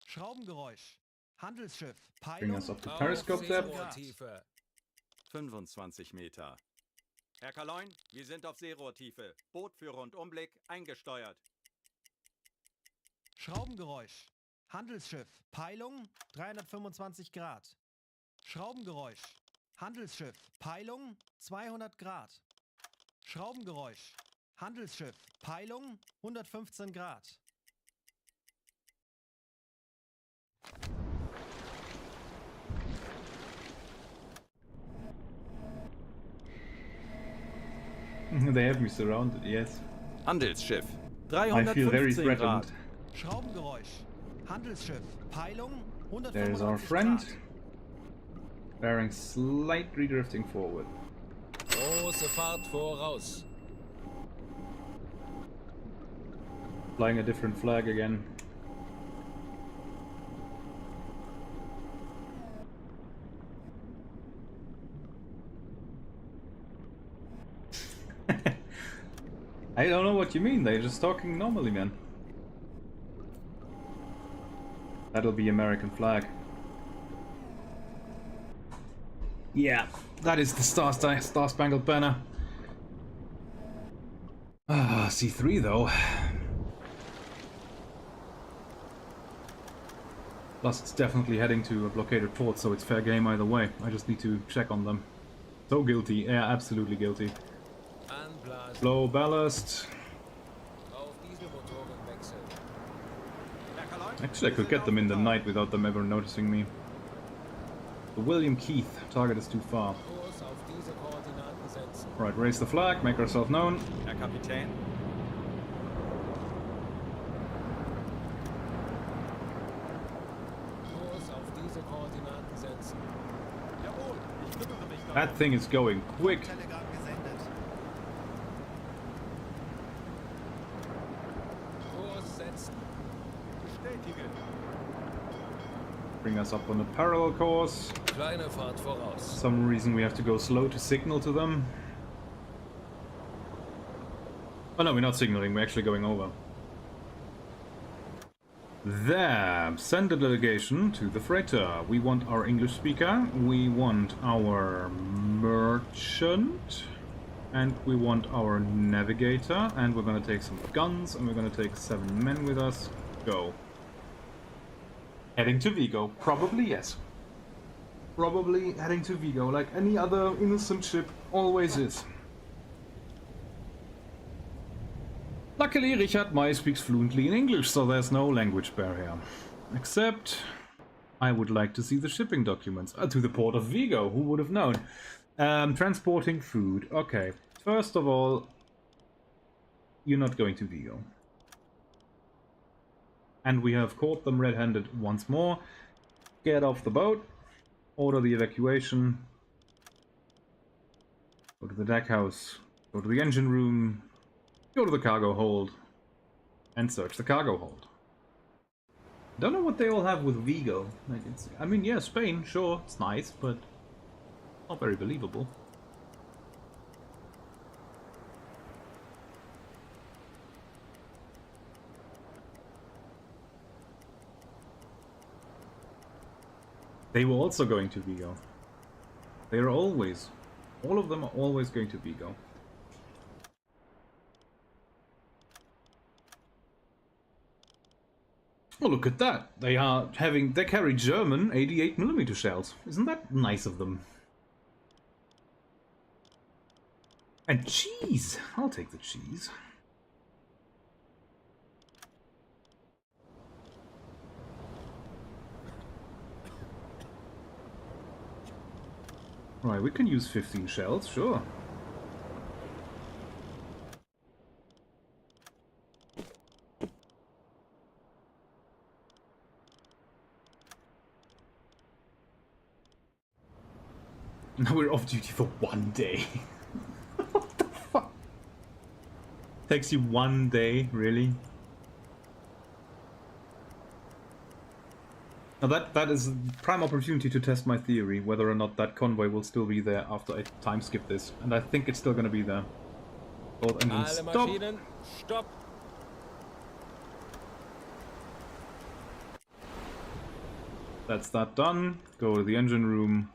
Schraubengeräusch. Handelsschiff. Bring Peilung us up to Auf periscope depth. Seerohrtiefe. 25 Meter. Herr Kaloin, wir sind auf Seerohrtiefe. Bootführer und Umblick eingesteuert. Schraubengeräusch. Handelsschiff. Peilung 325 Grad. Schraubengeräusch. Handelsschiff. Peilung 200 Grad. Schraubengeräusch. Handelsschiff. Peilung 115 Grad. They have me surrounded, yes. Handelsschiff. I feel very 315 threatened. Grad. Schraubengeräusch. Handelsschiff. Peilung There's our 195 friend. Grad. Bearing slightly drifting forward. Große Fahrt voraus. Flying a different flag again. I don't know what you mean, they're just talking normally, man. That'll be American flag. Yeah, that is the Star-Spangled Banner. Ah, C3 though. Plus it's definitely heading to a blockaded port, so it's fair game either way. I just need to check on them. So guilty, yeah, absolutely guilty. Anblasen. Low ballast. Auf Dieselmotoren wechseln. Herr Kaloin, Actually, I could get them in the night without them ever noticing me. The William Keith, target is too far. Kurs auf diese Koordinaten setzen. Right, raise the flag, make ourselves known. Herr Kapitän. Kurs auf diese Koordinaten setzen. Jawohl, ich kümmere mich darum. That thing is going quick. Telegramm gesendet. Kurs setzen. Bestätige. Bring us up on a parallel course. Kleine Fahrt voraus. Some reason we have to go slow to signal to them. Oh no, we're not signaling, we're actually going over. There, send a delegation to the freighter. We want our English speaker, we want our merchant, and we want our navigator, and we're gonna take some guns, and we're gonna take 7 men with us. Go. Heading to Vigo. Probably yes. Probably heading to Vigo, like any other innocent ship always is. Luckily, Richard May speaks fluently in English, so there's no language barrier. Except, I would like to see the shipping documents. To the port of Vigo, who would have known? Transporting food. Okay, first of all, you're not going to Vigo. And we have caught them red-handed once more. Get off the boat. Order the evacuation. Go to the deck house. Go to the engine room. Go to the cargo hold. And search the cargo hold. Don't know what they all have with Vigo. Like I mean, yeah, Spain, sure, it's nice, but not very believable. They were also going to Vigo. They are always, all of them are always going to Vigo. Oh, look at that. They carry German 88mm shells. Isn't that nice of them? And cheese. I'll take the cheese. Right, we can use 15 shells, sure. Now we're off duty for 1 day. What the fuck? Takes you 1 day, really? Now that is a prime opportunity to test my theory, whether or not that convoy will still be there after I time skip this. And I think it's still gonna be there. Both engines Alle stop. Maschinen, stopp. That's that done. Go to the engine room.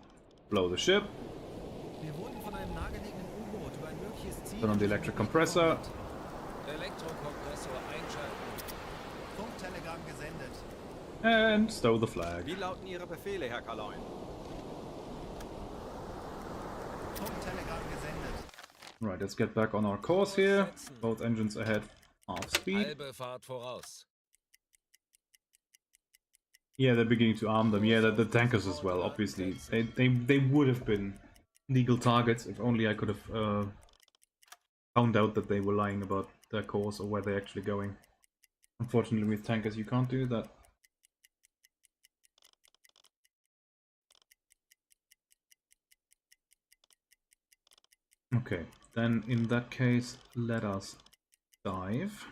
Blow the ship. Wir wurden von einem nahegelegenen U-Boot über ein mögliches Ziel. Turn on the electric compressor. Elektrokompressor einschalten. Funktelegramm gesendet. And stow the flag. Wie lauten Ihre Befehle, Herr Kaloin? Funktelegramm gesendet. Right, let's get back on our course here. Both engines ahead, half speed. Halbe Fahrt voraus. Yeah, they're beginning to arm them. Yeah, the tankers as well, obviously. They would have been legal targets if only I could have found out that they were lying about their course or where they're actually going. Unfortunately, with tankers, you can't do that. Okay, then in that case, let us dive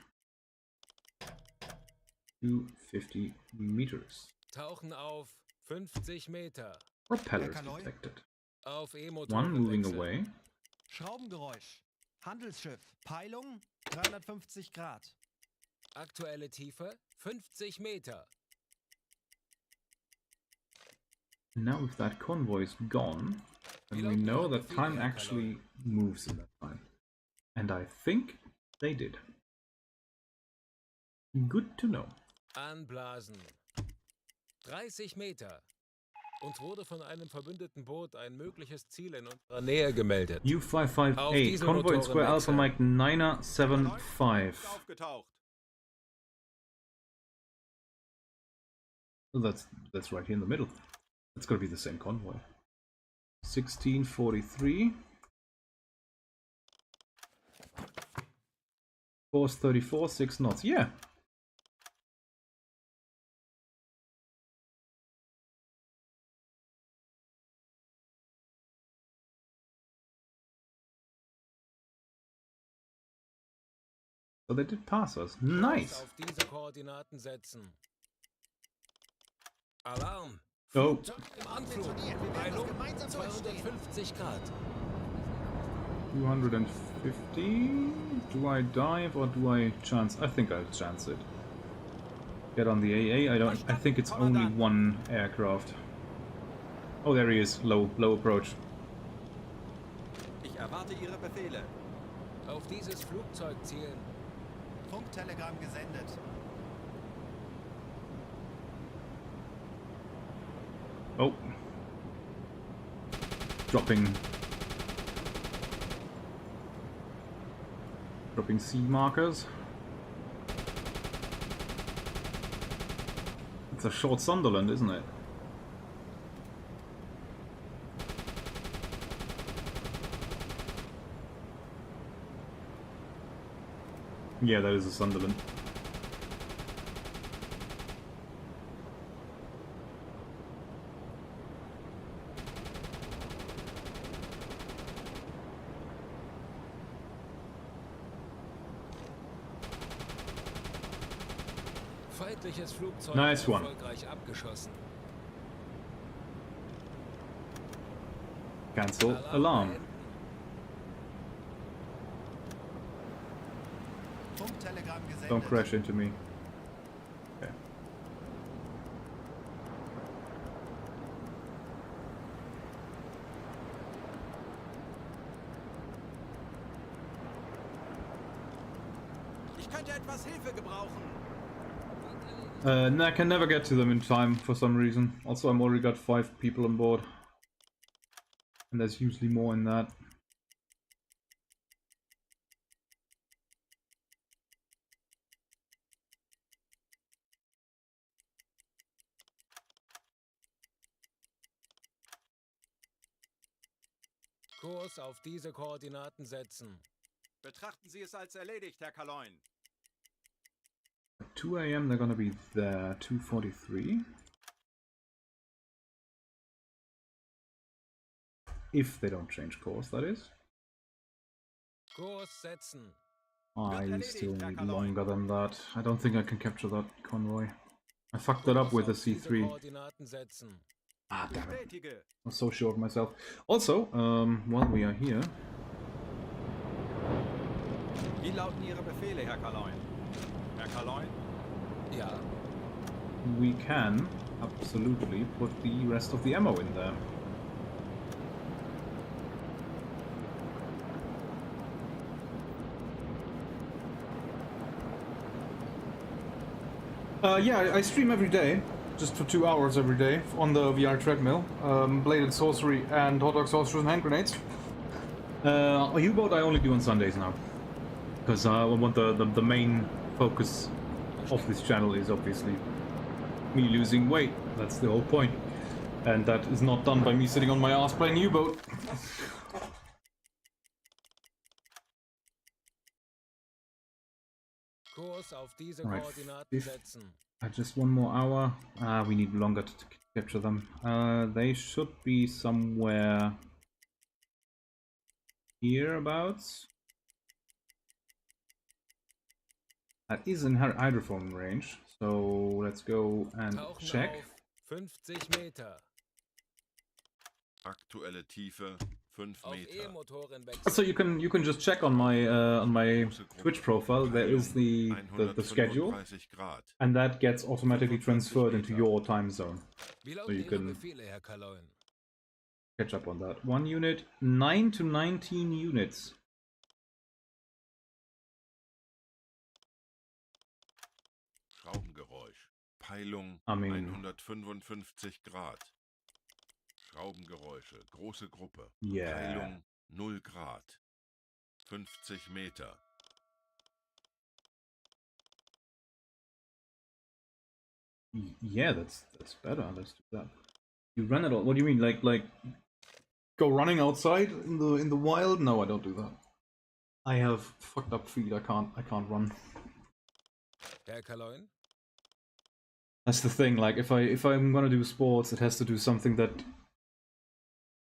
to 50 meters. Tauchen auf 50 Meter. Propellers Herr Kaloi? detected. Auf One moving E-Motoren away. Schraubengeräusch. Handelsschiff. Peilung 350 Grad. Aktuelle Tiefe 50 Meter. Now if that convoy is gone, then we know that time actually moves in that time. And I think they did. Good to know. Anblasen. 30 Meter. Uns wurde von einem verbündeten Boot ein mögliches Ziel in unserer Nähe gemeldet. Auf U-558, diesen Convoy in Motoren Square Alpha wechseln. Mike 975. Ist aufgetaucht. Oh, that's right here in the middle. That's gotta be the same convoy. 1643. Course 34, 6 knots. Yeah. So they did pass us. Nice. Auf diese Koordinaten setzen. Alarm. Oh, Im Anflug. Peilung 250 Grad. 250. Do I dive or do I chance? I think I'll chance it. Get on the AA. I think it's only one aircraft. Oh, there he is. Low approach. Ich erwarte Ihre Befehle. Auf dieses Flugzeug zielen. Funktelegramm gesendet. Oh. Dropping sea markers. It's a short Sunderland, isn't it? Yeah, that is a Sunderland. Feindliches Flugzeug Nice one. erfolgreich abgeschossen. Cancel alarm. beenden. Funktelegramm gesendet. Don't crash into me. Okay. Ich könnte etwas Hilfe gebrauchen. No, I can never get to them in time for some reason. Also, I'm already got 5 people on board. And there's usually more in that. Kurs auf diese Koordinaten setzen. Betrachten Sie es als erledigt, Herr Kaloin. At 2 AM they're gonna be there. 2:43. If they don't change course, that is. Kurs setzen. I still need longer than that. I don't think I can capture that convoy. I fucked that up with the Kurs auf diese C3. Koordinaten setzen. Ah, damn it. Bestätige. I'm so sure of myself. Also, while we are here, Wie lauten Ihre Befehle, Herr Kaloin? Herr Kaloin? Ja. we can absolutely put the rest of the ammo in there. Yeah, I stream every day, just for 2 hours every day on the VR treadmill. Bladed Sorcery and Hot Dog Sorcerers and Hand Grenades. A U-Boat I only do on Sundays now, because I want the main focus of this channel is obviously me losing weight. That's the whole point, and that is not done by me sitting on my ass playing U-Boat. Kurs auf diese Alright, Koordinaten setzen. just 1 more hour. We need longer to capture them. They should be somewhere hereabouts. That is in hydrophone range, so let's go and Tauchen check. auf 50 Meter. Aktuelle Tiefe 5 Auf Meter. E-Motoren wechseln. So you can just check on my Twitch profile. There is the schedule, 135 Grad. and that gets automatically transferred into your time zone. Wie So lauten you Ihre can Befehle, Herr Kaloin? catch up on that. 1 unit, 9 to 19 units. Schraubengeräusch. Peilung I mean, 155 Grad. Schraubengeräusche. Große Gruppe. yeah. Peilung 0 Grad. 50 Meter. Yeah, that's better. Let's do that. You run it all. What do you mean? Like go running outside in the wild? No, I don't do that. I have fucked up feet. I can't run. Herr Kaloin? That's the thing. Like if I'm gonna do sports, it has to do something that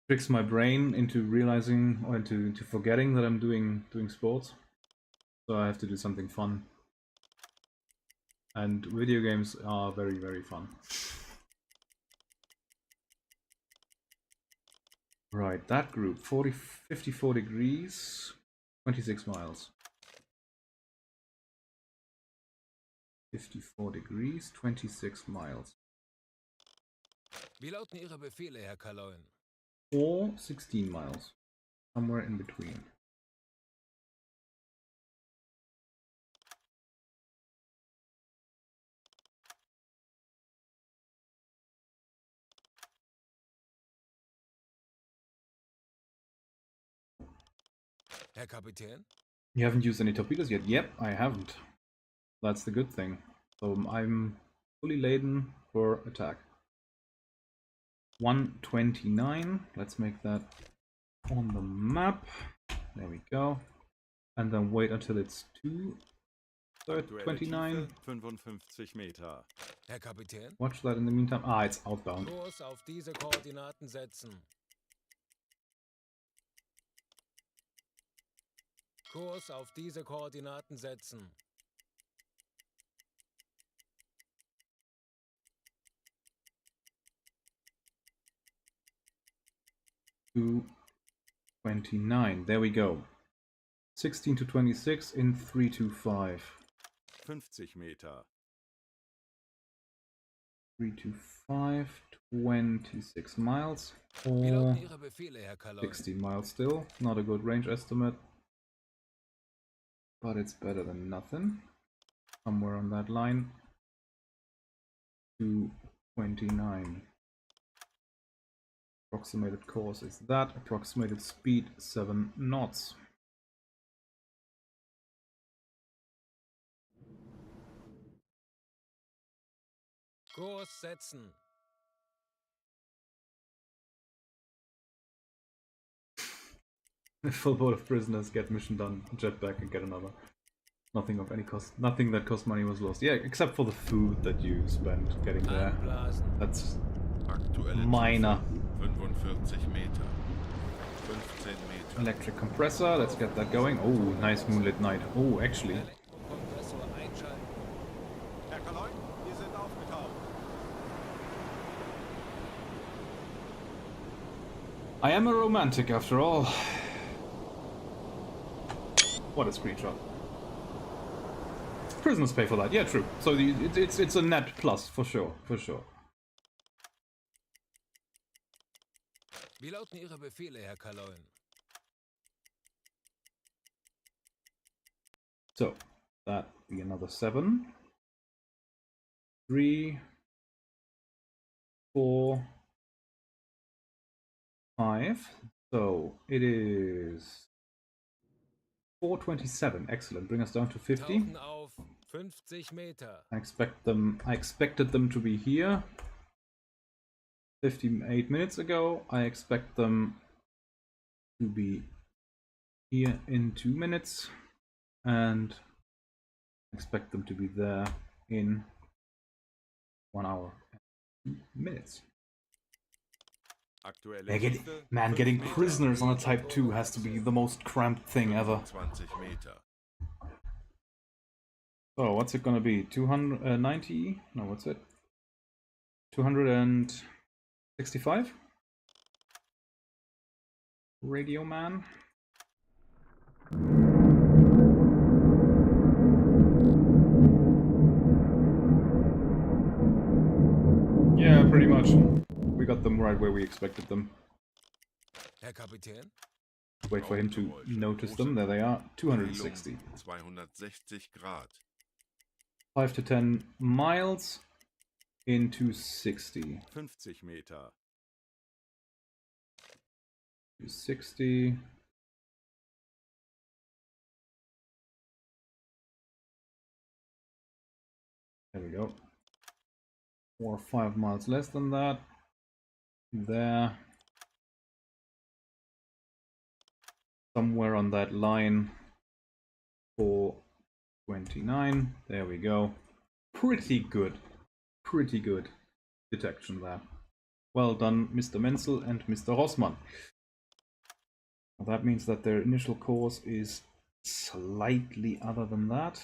tricks my brain into realizing or into forgetting that I'm doing sports. So I have to do something fun. And video games are very, very fun. Right, that group, 54 degrees, 26 miles. 54 degrees, 26 miles. Wie lauten Ihre Befehle, Herr Kaloin? Or 16 miles. Somewhere in between. Herr Kapitän? You haven't used any torpedoes yet? Yep, I haven't. That's the good thing. So I'm fully laden for attack. 129. Let's make that on the map. There we go. And then wait until it's 29. 55 Meter. Herr Kapitän? Watch that in the meantime. Ah, it's outbound. Kurs auf diese Koordinaten setzen. Kurs auf diese Koordinaten setzen. To 29. There we go. 16 to 26 in 325. 50 Meter. 325, 26 miles. Wie Or lauten Ihre Befehle, Herr Kaloin? 16 miles still. Not a good range estimate. But it's better than nothing. Somewhere on that line. 229. Approximated course is that. Approximated speed 7 knots. Kurs setzen. A full boat of prisoners, get mission done, jet back and get another. Nothing of any cost, nothing that cost money was lost. Yeah, except for the food that you spent getting there. Anblasen. That's Aktuelle minor. Tiefe 45 Meter. 15 Meter. Electric compressor, let's get that going. Oh, nice moonlit night. Oh, actually. Elektrokompressor einschalten. Herr Kaloin, wir sind aufgetaucht. I am a romantic after all. What a screenshot. Prisoners pay for that. Yeah, true. So it's a net plus for sure, for sure. Wie lauten Ihre Befehle, Herr Kaloin? So that be another 7. 3, 4, 5. So it is 427. Excellent. Bring us down to 50. Tauchen auf 50 Meter. I expected them to be here 58 minutes ago. I expect them to be here in 2 minutes, and Expect them to be there in 1 hour and minutes. Aktuelle Yeah, Tiefe, man, 5 getting Meter. prisoners on a Type 2 has to be the most cramped thing ever. 20 Meter. So what's it gonna be? 290? No, what's it? 265? Radio man. Yeah, pretty much. We got them right where we expected them. Herr Kapitän? Wait for him to notice them. There they are. 260. 260 Grad. 5 to 10 miles in 260. 50 Meter. 260. There we go. 4 or 5 miles less than that. There. Somewhere on that line. 429. There we go. Pretty good. Pretty good detection there. Well done, Mr. Menzel and Mr. Rossmann. That means that their initial course is slightly other than that.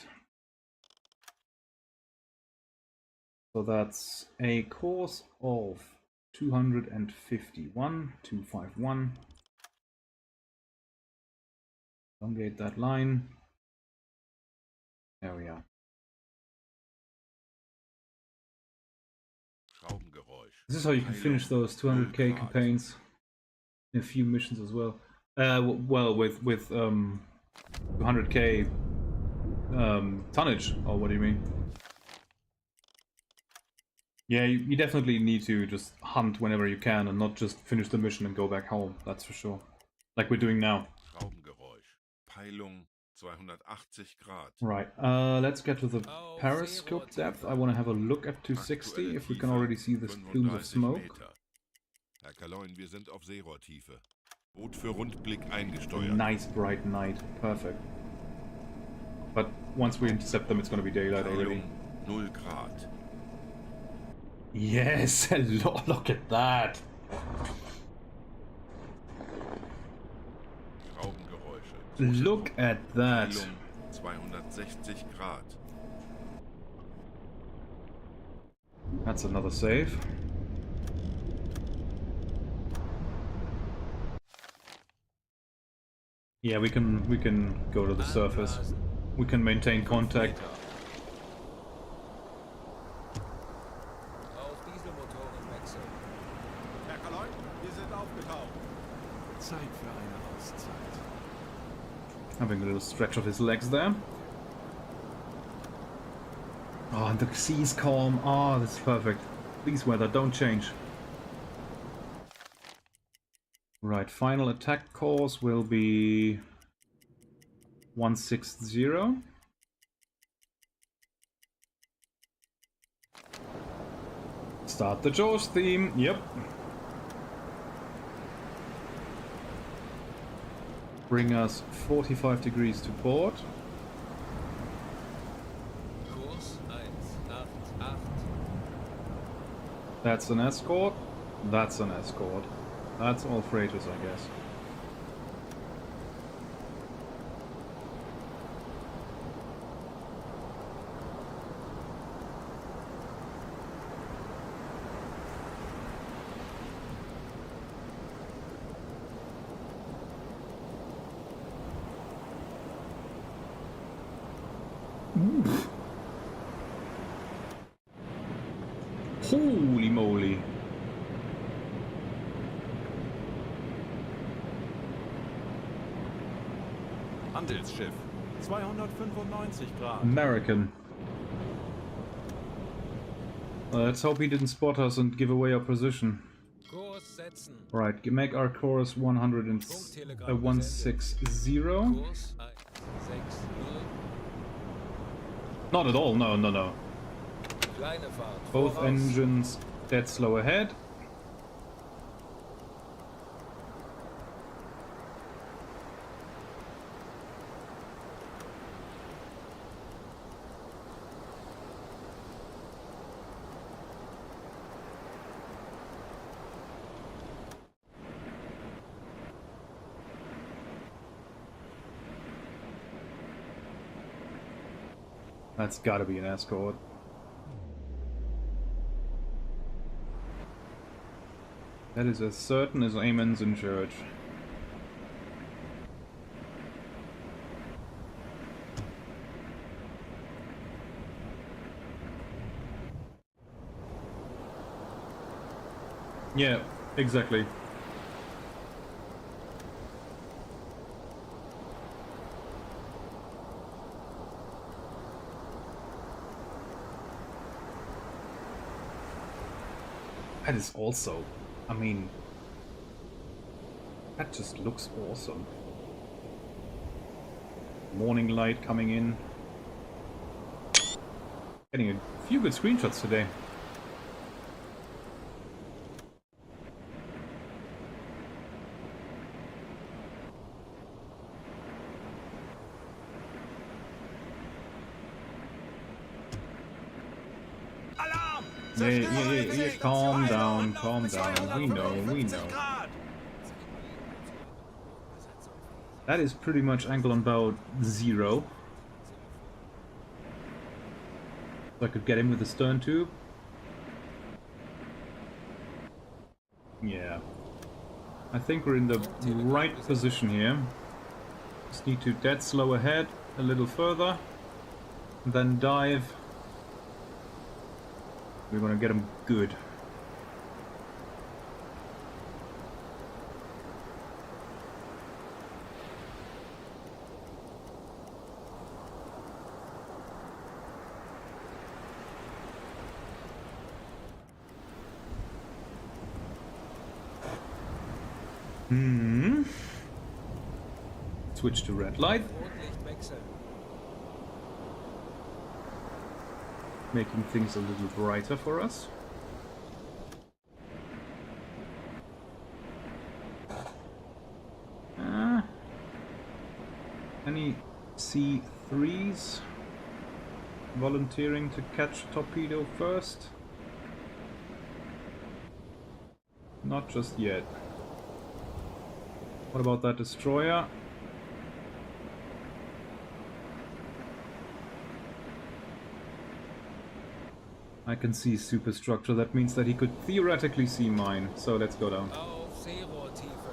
So that's a course of 251, 251. Elongate that line. There we are. Schraubengeräusch. This is how you can finish those 200k campaigns in a few missions as well. Well, with 200k tonnage, or what do you mean? Yeah, you definitely need to just hunt whenever you can and not just finish the mission and go back home, that's for sure. Like we're doing now. Schraubengeräusch. Peilung 280 Grad. Right, let's get to the periscope depth. I want to have a look at 260, if we can already see the plumes of smoke. Herr Kaloin, wir sind auf Seerohrtiefe. Boot für Rundblick eingesteuert. Nice bright night, perfect. But once we intercept them, it's going to be daylight already. Peilung 0 Grad. Yes, hello, look at that. Schraubengeräusche. Look at that. Peilung 260 Grad. That's another save. Yeah, we can go to the surface. We can maintain contact. Auf Dieselmotoren wechseln. Herr Kaloin, wir sind aufgetaucht. Zeit für eine Auszeit. Having a little stretch of his legs there. Oh, and the sea's calm. Oh, that's perfect. Please, weather, don't change. Right, final attack course will be 160. Start the Jaws theme. Yep. Bring us 45 degrees to port. Kurs 188. That's an escort. That's an escort. That's all freighters, I guess. Oof. Holy moly. Handelsschiff. 295 Grad. American. Let's hope he didn't spot us and give away our position. Kurs setzen. Right, make our course 160. Kurs 160. Not at all, no, no, no. Kleine Fahrt. Both Voraus. engines dead slow ahead. That's gotta be an escort. That is as certain as amens in church. Yeah, exactly. That is also, I mean, that just looks awesome. Morning light coming in. Getting a few good screenshots today. Alarm! Yeah, calm down, calm down. We know. That is pretty much angle on bow 0. So I could get him with the stern tube. Yeah. I think we're in the right position here. Just need to dead slow ahead a little further. And then dive. We're gonna get him good. Switch to red light. Making things a little brighter for us. Any C3s volunteering to catch torpedo first? Not just yet. What about that destroyer? I can see superstructure. That means that he could theoretically see mine. So let's go down. Auf Seerohrtiefe.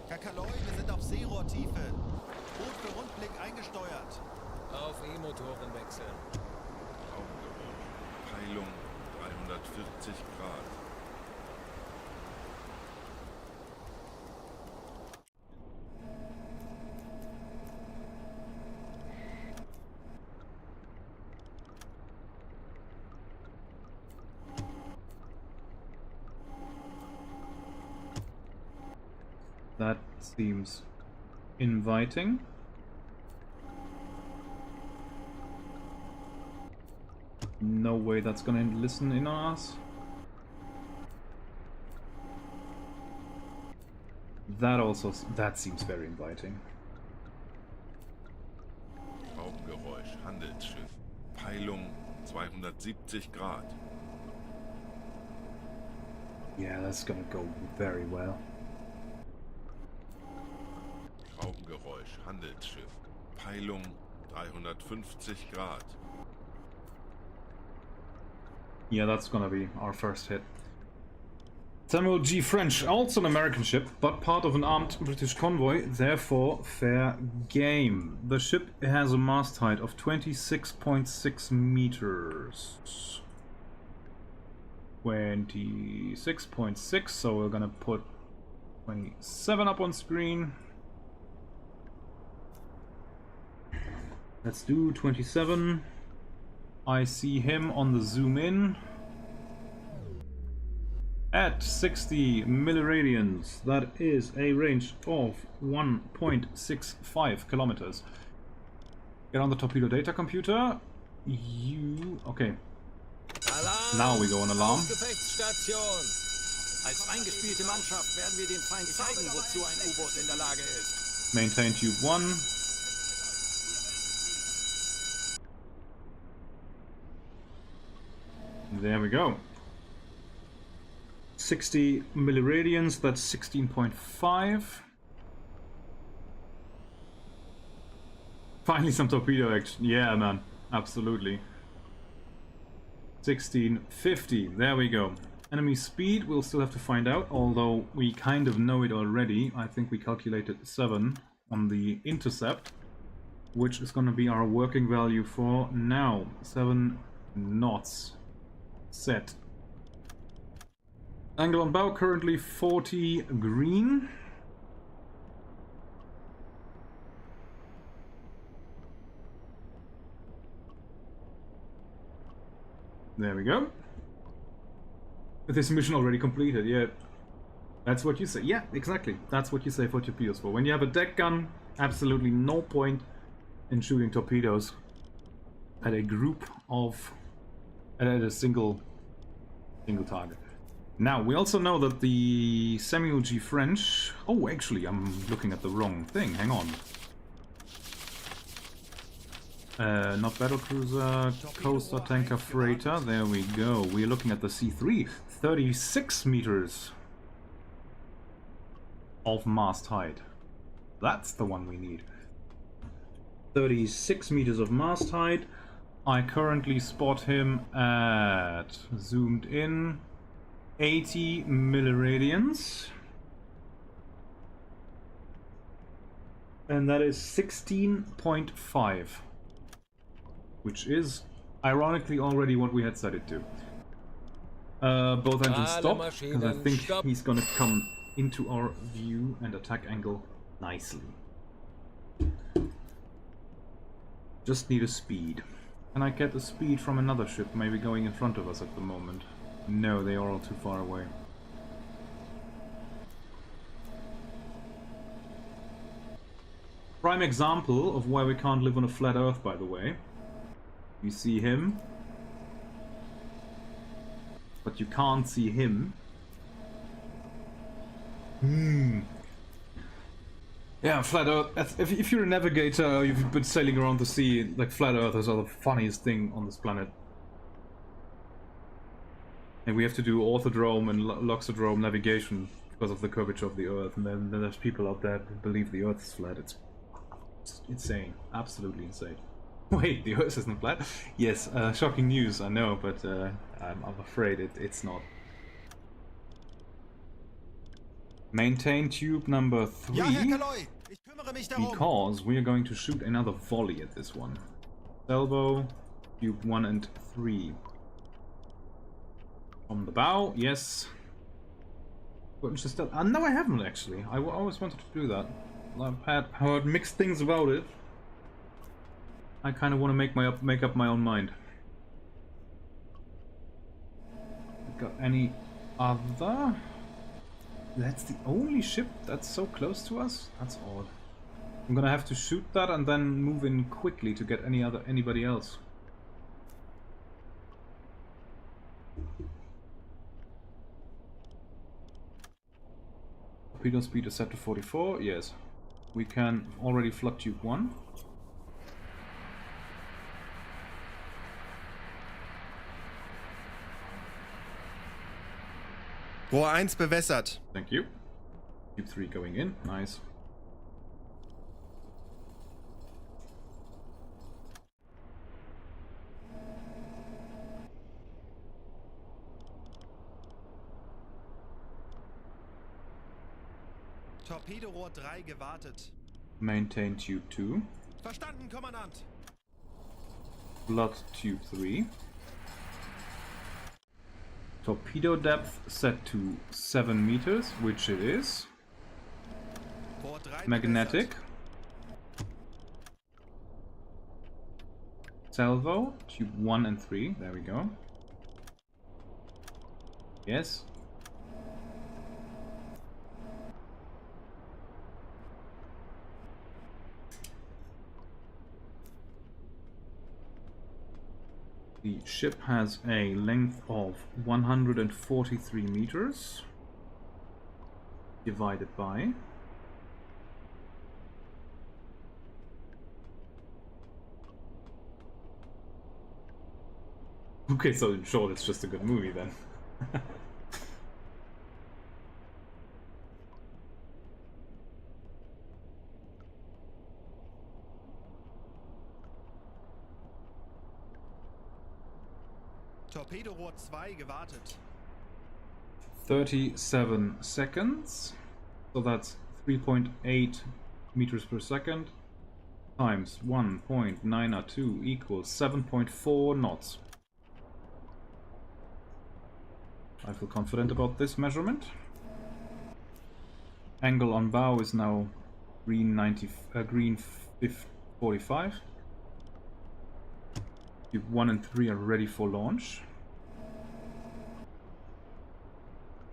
Herr Kaloi, wir sind auf Seerohrtiefe. Boot für Rundblick eingesteuert. Auf E-Motoren wechseln. Augengeräusch. Peilung 340 Grad. That seems inviting. No way that's gonna listen in on us. That seems very inviting. Augengeräusch. Handelsschiff. Peilung 270 Grad. Yeah, that's gonna go very well. Augengeräusch. Handelsschiff. Peilung 350 Grad. Yeah, that's gonna be our first hit. Samuel G. French, also an American ship, but part of an armed British convoy, therefore fair game. The ship has a mast height of 26.6 meters. 26.6, so we're gonna put 27 up on screen. Let's do 27. I see him on the zoom in. At 60 milliradians, that is a range of 1.65 kilometers. Get on the torpedo data computer. Okay. Alarm! Now we go on alarm. Gefechtsstation! Als eingespielte Mannschaft werden wir dem Feind zeigen, wozu ein U-Boot in der Lage ist. Maintain tube 1. There we go. 60 milliradians, that's 16.5. Finally some torpedo action. Yeah, man. Absolutely. 1650. There we go. Enemy speed, we'll still have to find out, although we kind of know it already. I think we calculated 7 on the intercept, which is going to be our working value for now. 7 knots. Set. Angle on bow currently 40 green. There we go. With this mission already completed, yeah. That's what you say. Yeah, exactly. That's what you say for torpedoes for. When you have a deck gun, absolutely no point in shooting torpedoes at a group of... at a single target. Now, we also know that the Samuel G. French... Oh, actually, I'm looking at the wrong thing. Hang on. Not battlecruiser, coaster, tanker, freighter. There we go. We're looking at the C3. 36 meters of mast height. That's the one we need. 36 meters of mast height. I currently spot him at, zoomed in, 80 milliradians. And that is 16.5. Which is, ironically, already what we had set it to. Both engines stop, because I think he's gonna come into our view and attack angle nicely. Just need a speed. Can I get a speed from another ship, maybe going in front of us at the moment? No, they are all too far away. Prime example of why we can't live on a flat Earth, by the way. You see him, but you can't see him. Yeah, flat Earth. If you're a navigator, you've been sailing around the sea, like flat Earthers are the funniest thing on this planet. And we have to do orthodrome and loxodrome navigation because of the curvature of the Earth. And then there's people out there who believe the Earth is flat. It's insane, absolutely insane. Wait, the Earth isn't flat? Yes, shocking news, I know, but I'm afraid it's not. Maintain tube number 3, Ja, Herr Kaloi, ich kümmere mich darum. because we are going to shoot another volley at this one. Salvo, tube 1 and 3. On the bow, yes. No, I haven't actually. I always wanted to do that. I've heard mixed things about it. I kind of want to make up my own mind. Got any other? That's the only ship that's so close to us? That's odd. I'm gonna have to shoot that and then move in quickly to get anybody else. Torpedo speed is set to 44, yes. We can already flood tube 1. Rohr 1 bewässert. Thank you. Tube 3 going in, nice. Torpedorohr 3 gewartet. Maintain tube 2. Verstanden, Kommandant. Flood tube 3. Torpedo depth set to 7 meters, which it is. Rohr 3 Magnetic. bewässert. Salvo, tube 1 and 3, there we go. Yes. The ship has a length of 143 meters divided by okay, so in short it's just a good movie then. Torpedorohr 2 gewartet. 37 seconds. So that's 3.8 meters per second times 1.902 equals 7.4 knots. I feel confident about this measurement. Angle on bow is now green 45. Tube 1 and 3 are ready for launch.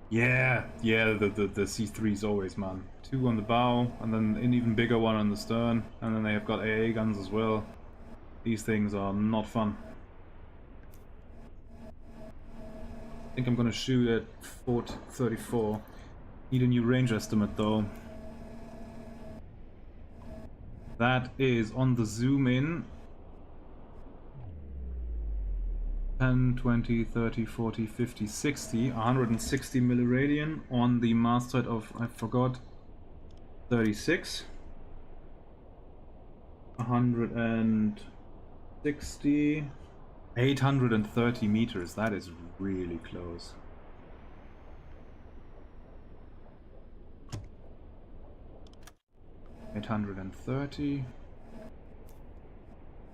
Yeah, the C3s always, man. 2 on the bow, and then an even bigger one on the stern, and then they have got AA guns as well. These things are not fun. I think I'm gonna shoot at Fort 34. Need a new range estimate though. That is on the zoom in 10, 20, 30, 40, 50, 60, 160 milliradian on the mast side of, I forgot, 36. 160, 830 meters. That is really close. $830.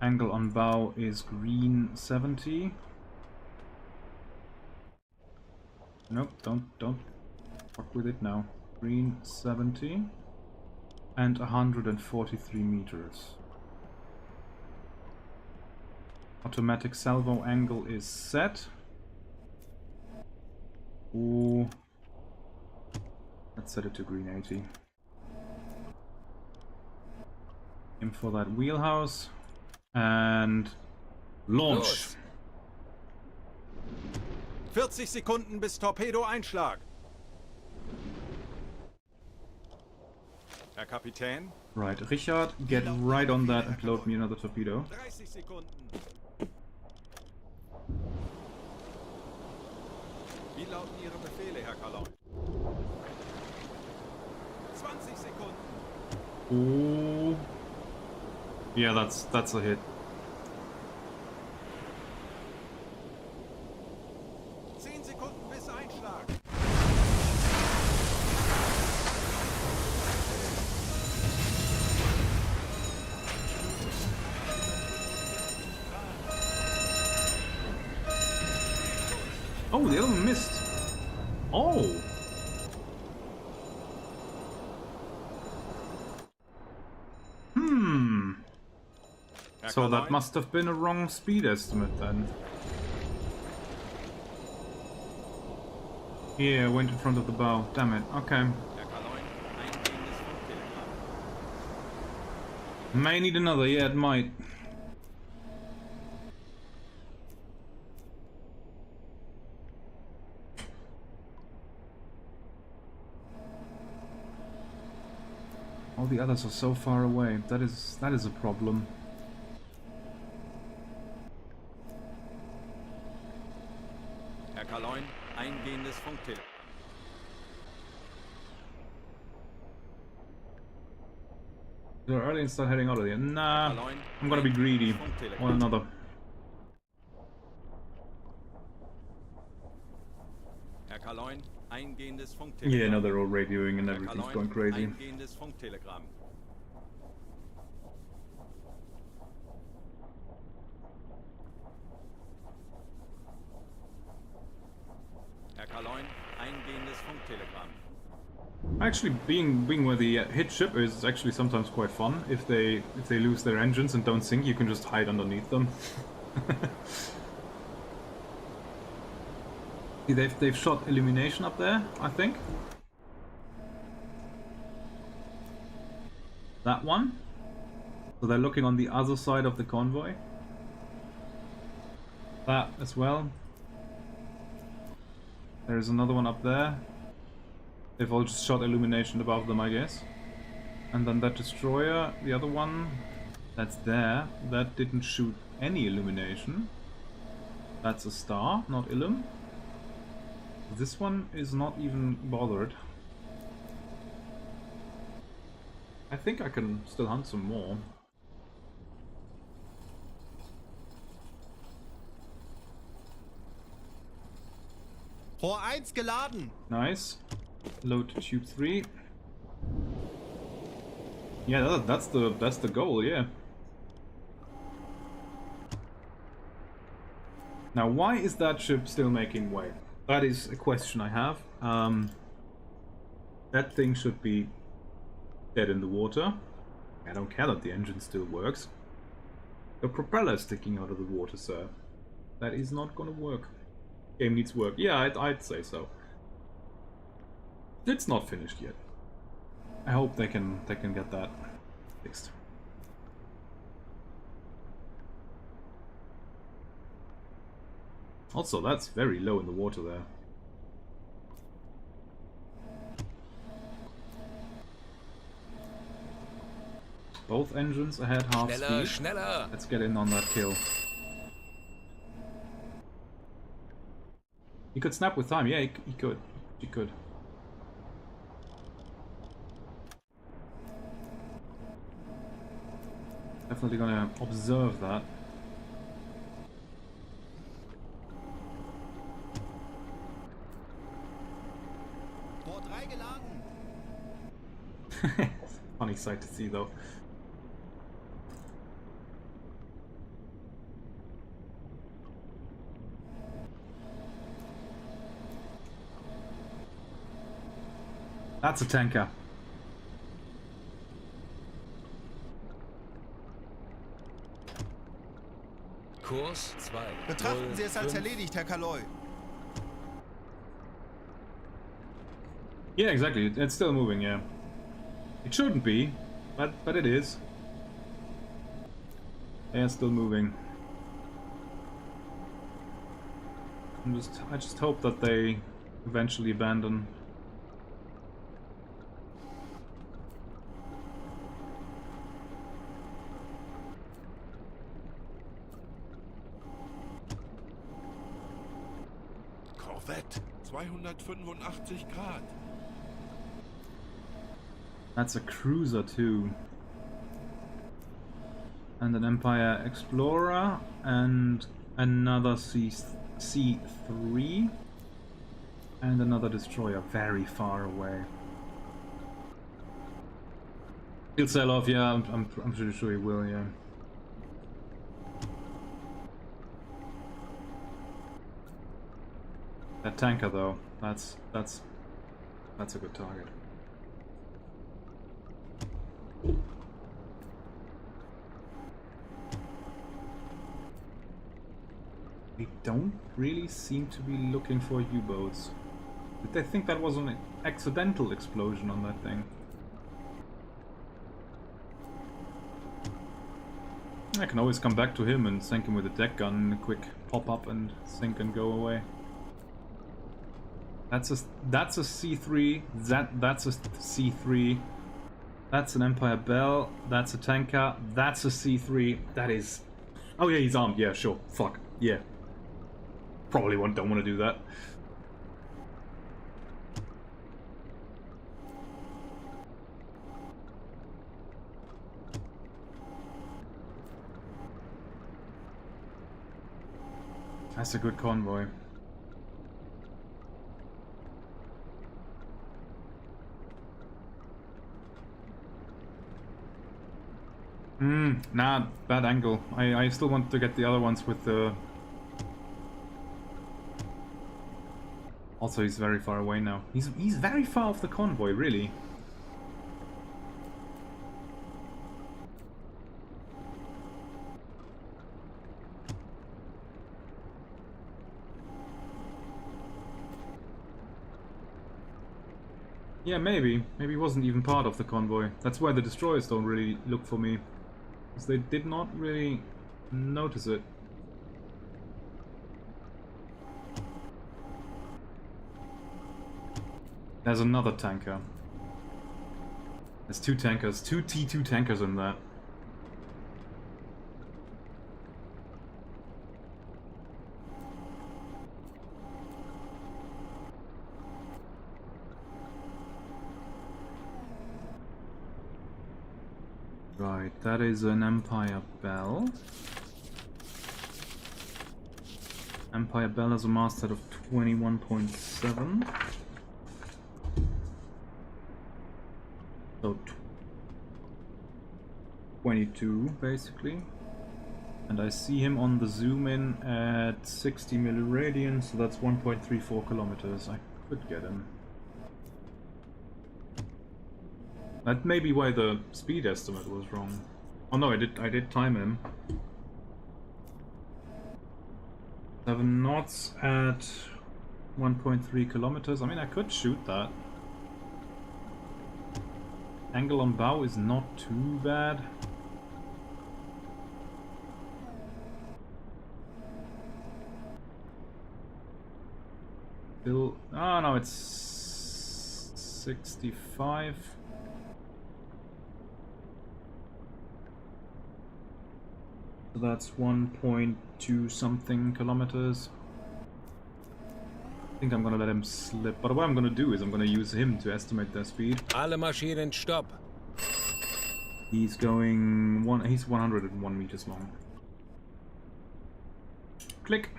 Angle on bow is green 70. Nope, don't fuck with it now. Green 70 and 143 meters. Automatic salvo angle is set. Ooh. Let's set it to green 80. Aim for that wheelhouse and launch. 40 Sekunden bis Torpedo-Einschlag. Herr Kapitän? Right, Richard, get right on that and load me another torpedo. 30 Sekunden. Wie lauten Ihre Befehle, Herr Kalon? 20 Sekunden. Ooh. Yeah, that's a hit. 10 Sekunden bis Einschlag. Oh, the other one missed. Oh. So that must have been a wrong speed estimate then. Yeah, went in front of the bow. Damn it. Okay. May need another. Yeah, it might. All the others are so far away. That is a problem. Herr Kalon, eingehendes Funktelegramm. They're early and start heading out of here. Nah, I'm gonna be greedy. Want another. Herr Kalon, eingehendes Funktelegramm. Yeah, now they're all radioing and everything's going crazy. Eingehendes Funktelegramm. Herr Kalon, eingehendes Funktelegramm. Actually, being where the hit ship is actually sometimes quite fun. If they lose their engines and don't sink, you can just hide underneath them. See, they've shot illumination up there, I think. That one. So they're looking on the other side of the convoy. That as well. There's another one up there. They've all just shot illumination above them, I guess. And then that destroyer, the other one, that's there. That didn't shoot any illumination. That's a star, not illum. This one is not even bothered. I think I can still hunt some more. Rohr 1 geladen. Nice. Load tube 3. Yeah, that's the goal, yeah. Now, why is that ship still making way? That is a question I have. That thing should be dead in the water. I don't care that the engine still works. The propeller is sticking out of the water, sir. That is not gonna work. Game needs work. Yeah, I'd say so. It's not finished yet. I hope they can get that fixed. Also, that's very low in the water there. Both engines ahead half Schneller, speed. schneller! Let's get in on that kill. He could snap with time. Yeah, he could. He could. Definitely gonna observe that. Rohr 3 geladen. Funny sight to see, though. That's a tanker. Kurs 2. Betrachten Sie es als erledigt, Herr Kaloy. Yeah, exactly. It's still moving, yeah. It shouldn't be, but it is. Yeah, it's still moving. I just hope that they eventually abandon. Korvette, 285 Grad. That's a cruiser too. And an Empire Explorer and another C3 and another destroyer very far away. He'll sail off, yeah, I'm pretty sure he will, yeah. That tanker though, that's a good target. They don't really seem to be looking for U-boats. Did they think that was an accidental explosion on that thing? I can always come back to him and sink him with a deck gun, a quick pop up and sink and go away. That's a C3. That's a C3. That's an Empire Bell. That's a tanker. That's a C3. That is. Oh yeah, he's armed. Yeah, sure. Fuck. Yeah. Probably don't want to do that. That's a good convoy. Nah, bad angle. I still want to get the other ones with the... Also, he's very far away now. He's very far off the convoy, really. Yeah, maybe. Maybe he wasn't even part of the convoy. That's why the destroyers don't really look for me. Because they did not really notice it. There's another tanker. There's two tankers. Two T2 tankers in that. Right, that is an Empire Bell. Empire Bell has a masthead of 21.7. So 22 basically. And I see him on the zoom in at 60 milliradian, so that's 1.34 kilometers. I could get him. That may be why the speed estimate was wrong. Oh no, I did time him. 7 knots at 1.3 kilometers. I mean, I could shoot that. Angle on bow is not too bad. Still, oh no, it's 65. So that's 1.2 something kilometers. I think I'm gonna let him slip, but what I'm gonna do is I'm gonna use him to estimate their speed. Alle Maschinen stopp. He's 101 meters long. Click.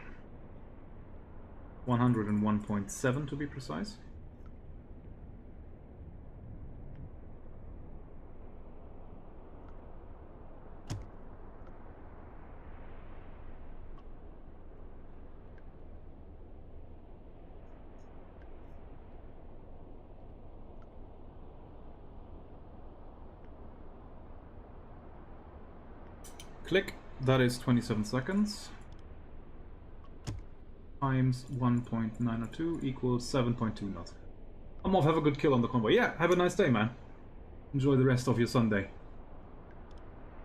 101.7 to be precise. Click. That is 27 seconds. Times 1.902 equals 7.2 knots. I'm off. Have a good kill on the convoy. Yeah, have a nice day, man. Enjoy the rest of your Sunday.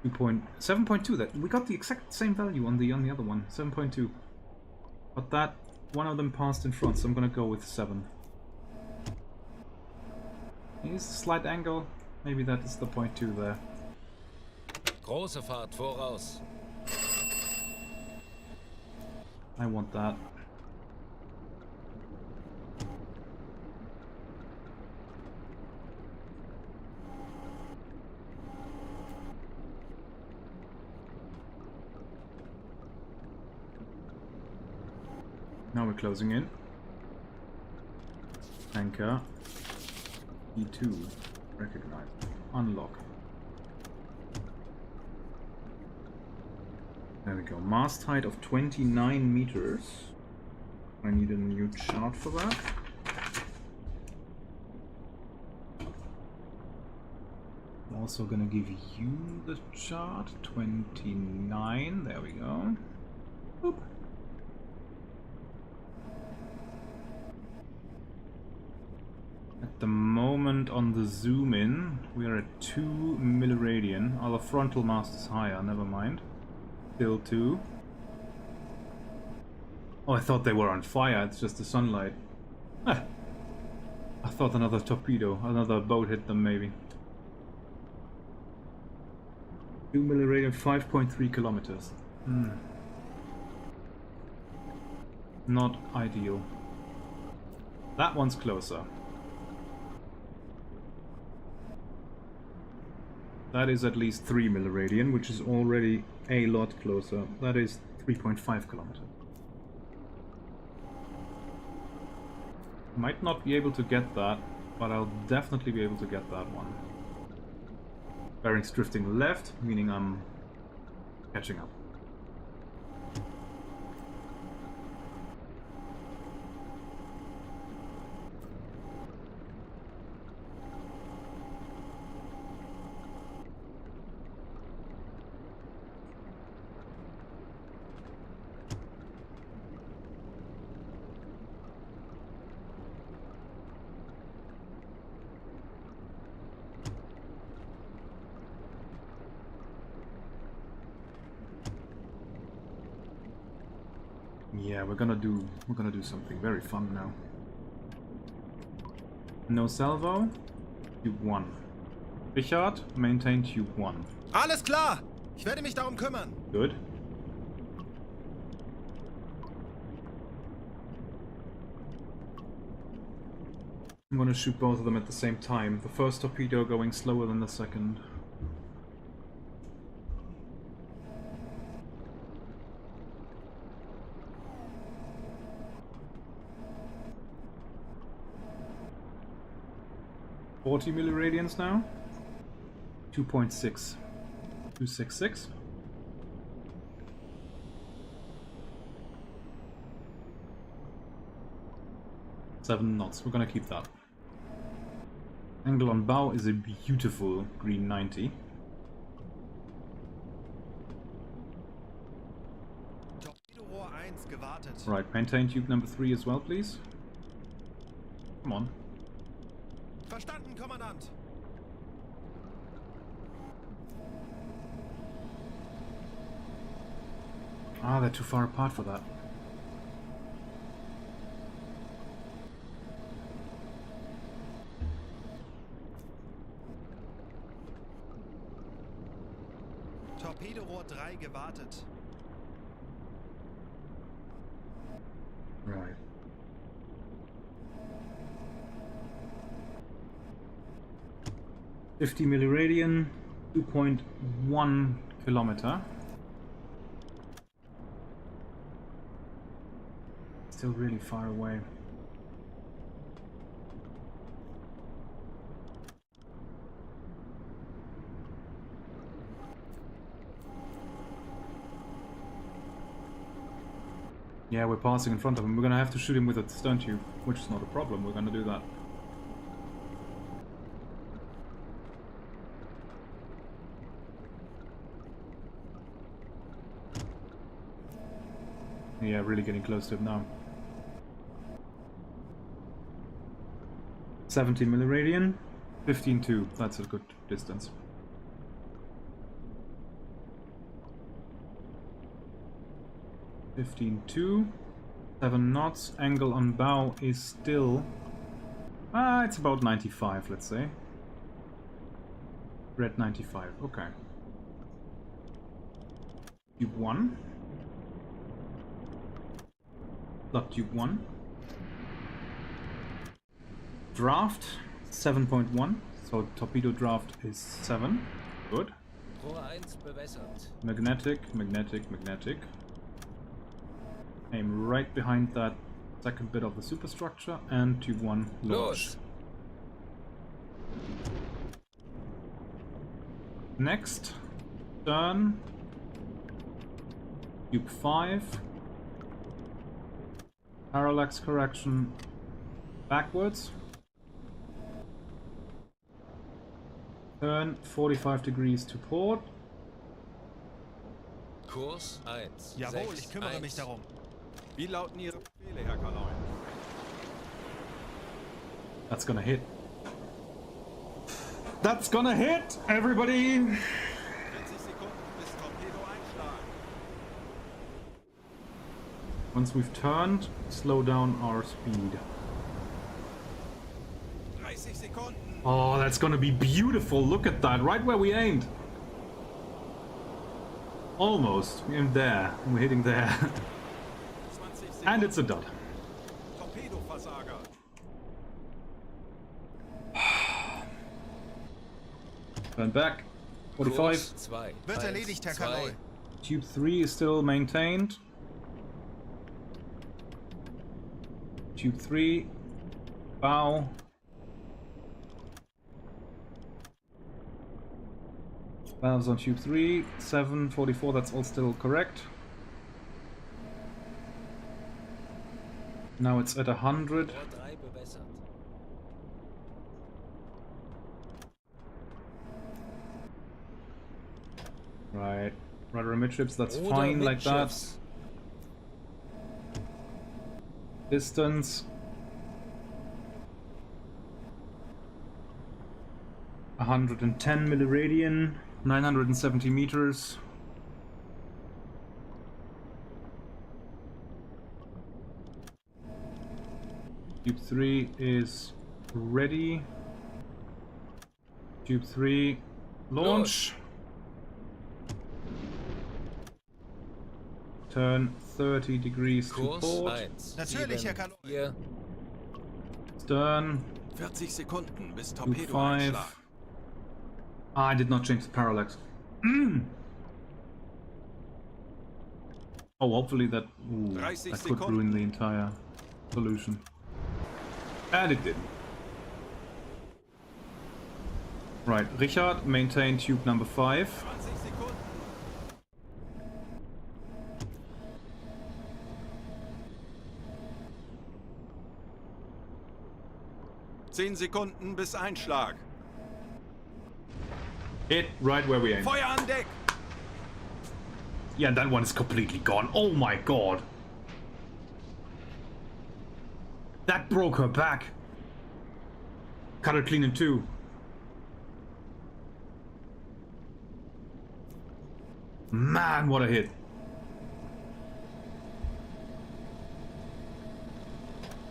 7.2. That we got the exact same value on the other one. 7.2. But that one of them passed in front, so I'm gonna go with 7. Here's a slight angle. Maybe that is the 0.2 there. Große Fahrt voraus. I want that. Now we're closing in. Anchor. E2. Recognize. Unlock. There we go. Mast height of 29 meters. I need a new chart for that. I'm also gonna give you the chart. 29. There we go. Boop. At the moment on the zoom in, we are at 2 milliradian. Our frontal mast is higher, never mind. Still 2. Oh, I thought they were on fire, it's just the sunlight. Ah. I thought another torpedo, another boat hit them maybe. 2 milliradian, 5.3 kilometers. Not ideal. That one's closer. That is at least 3 milliradian, which is already a lot closer. That is 3.5 kilometers. Might not be able to get that, but I'll definitely be able to get that one. Bearings drifting left, meaning I'm catching up. Yeah, we're gonna do something very fun now. No salvo. Tube 1. Richard, maintain Tube 1. Alles klar! Ich werde mich darum kümmern. Good. I'm gonna shoot both of them at the same time. The first torpedo going slower than the second. 40 milliradians now. 2.6. 266. Seven knots. We're gonna keep that. Angle on bow is a beautiful green 90. Torpedorohr 1 gewartet. Right, maintain tube number 3 as well, please. Come on. Verstanden, Kommandant. Ah, they're too far apart for that. Torpedorohr 3 gewartet. Right. $50 milliradian, 2.1 kilometer. Still really far away. Yeah, we're passing in front of him. We're gonna have to shoot him with a stun tube, which is not a problem. We're gonna do that. Yeah, really getting close to him now. 70 milliradian, 15.2. That's a good distance. $15.2, 7 knots. Angle on bow is still... it's about 95, let's say. Red 95, okay. Tube 1. Blood tube 1. Draft 7.1, so torpedo draft is 7. Good. Rohr 1 bewässert. Magnetic, magnetic, magnetic. Aim right behind that second bit of the superstructure and tube 1 launch. Los! Next, turn. Tube 5. Parallax correction backwards. Turn 45 degrees to port. Kurs 1. Jawohl, 6, ich kümmere mich 1. darum. Wie lauten Ihre Befehle, Herr Kaloin? That's gonna hit. That's gonna hit, everybody! 40 Sekunden bis Torpedo einschlagen. Once we've turned, slow down our speed. 30 Sekunden. Oh, that's gonna be beautiful. Look at that, right where we aimed. Almost. We aimed there. We're hitting there. 20 Sekunden. And it's a dot. Torpedoversager. Turn back. 45. Kurs 2. Wird 1, erledigt, Herr 2. Kaloy. Tube 3 is still maintained. Tube 3. Bow. Valves on tube 3. 744, that's all still correct. Now it's at 100. Rohr 3 bewässert. Right. Rudder midships, that's Ruder fine like that. midschiffs. Distance. 110 milliradian, 970 meters. Tube 3 is ready. Tube 3, launch. Turn 30 degrees to Kurs port. 1. Natürlich, 7, Herr Kaloy. 4. Stern, 40 Sekunden bis tube Torpedo 5. einschlagen. Ah, I did not change the parallax. Oh, hopefully that, ooh, 30 that could Sekunden. ruin the entire solution. And it didn't. Right, Richard, maintain tube number 5. 20 Sekunden. Zehn Sekunden bis Einschlag. Hit right where we aim. Feuer an Deck! Yeah, that one is completely gone. Oh my god. That broke her back. Cut her clean in two. Man, what a hit.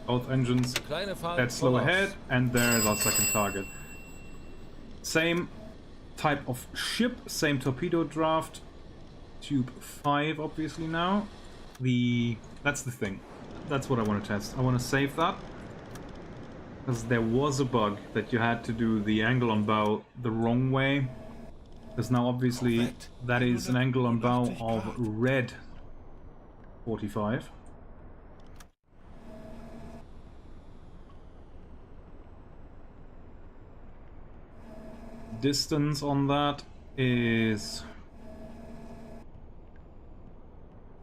Both engines Kleine Fahrt dead slow voraus. ahead, and there's our second target. Same type of ship, same torpedo draft. Tube 5 obviously now. That's the thing. That's what I want to test. I want to save that. Because there was a bug that you had to do the angle on bow the wrong way. Because now obviously that is an angle on bow of red 45. Distance on that is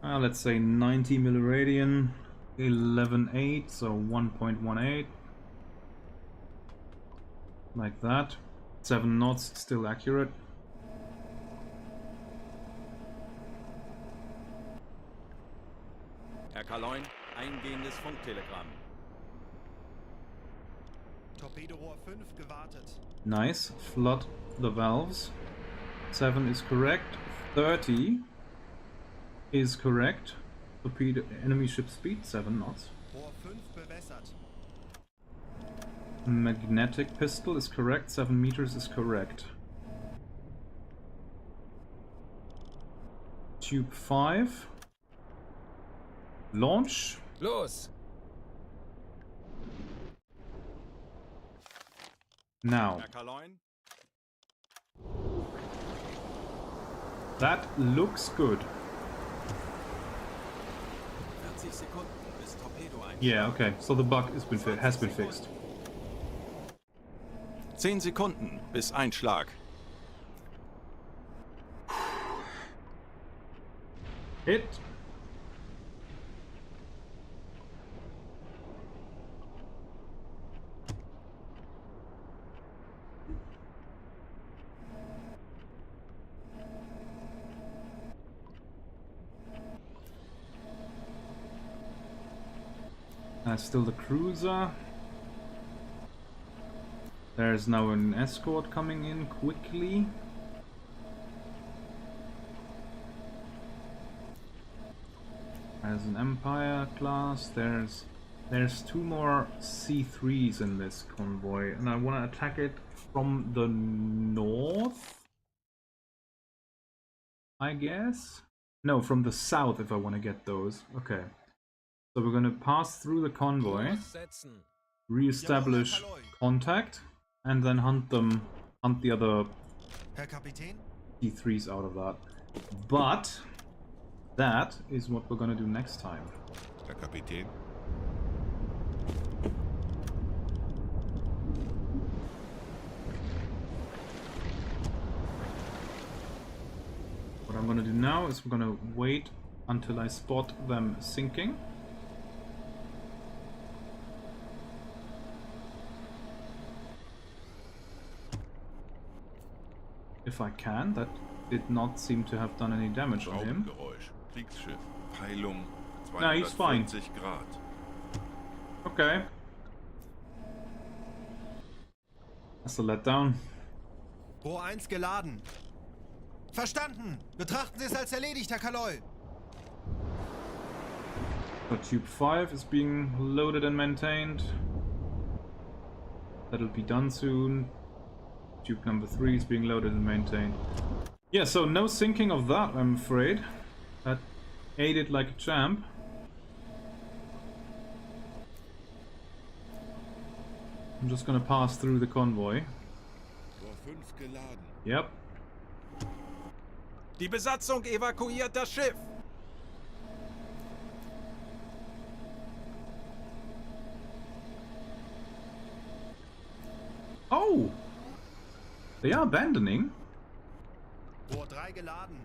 let's say 90 milliradian, 11.8, so 1.18, like that. 7 knots, still accurate. Herr Kaloin, eingehendes Funktelegramm. Torpedorohr 5 gewartet. Nice, flood the valves. 7 is correct, 30 is correct. Torpedo enemy ship speed 7 knots. Rohr 5 bewässert. Magnetic pistol is correct, 7 meters is correct. Tube 5. Launch. Los! Now, Herr Kaloin, that looks good. 40 Sekunden bis Torpedo-Einschlag. Yeah, okay, so the bug has been fixed. 10 Sekunden bis Einschlag. Hit. Still the cruiser. There's now an escort coming in quickly. There's an Empire class. There's 2 more C3s in this convoy, and I want to attack it from the north, I guess? No, from the south if I want to get those. Okay. So we're going to pass through the convoy, Setzen. re-establish contact, and then hunt the other Herr Kapitän? C3s out of that. But that is what we're going to do next time. Herr Kapitän. What I'm going to do now is we're going to wait until I spot them sinking. If I can. That did not seem to have done any damage on him. Schraubengeräusch. Kriegsschiff. Peilung No, he's fine. 240 Grad. Okay. That's a letdown. Rohr 1 geladen. Verstanden! Betrachten Sie es als erledigt, Herr Kaloy. So tube 5 is being loaded and maintained. That'll be done soon. Tube number 3 is being loaded and maintained. Yeah, so no sinking of that, I'm afraid. That ate it like a champ. I'm just gonna pass through the convoy. Rohr 5 geladen. Yep. Die Besatzung evakuiert das Schiff. Oh! They are abandoning. Rohr 3 geladen.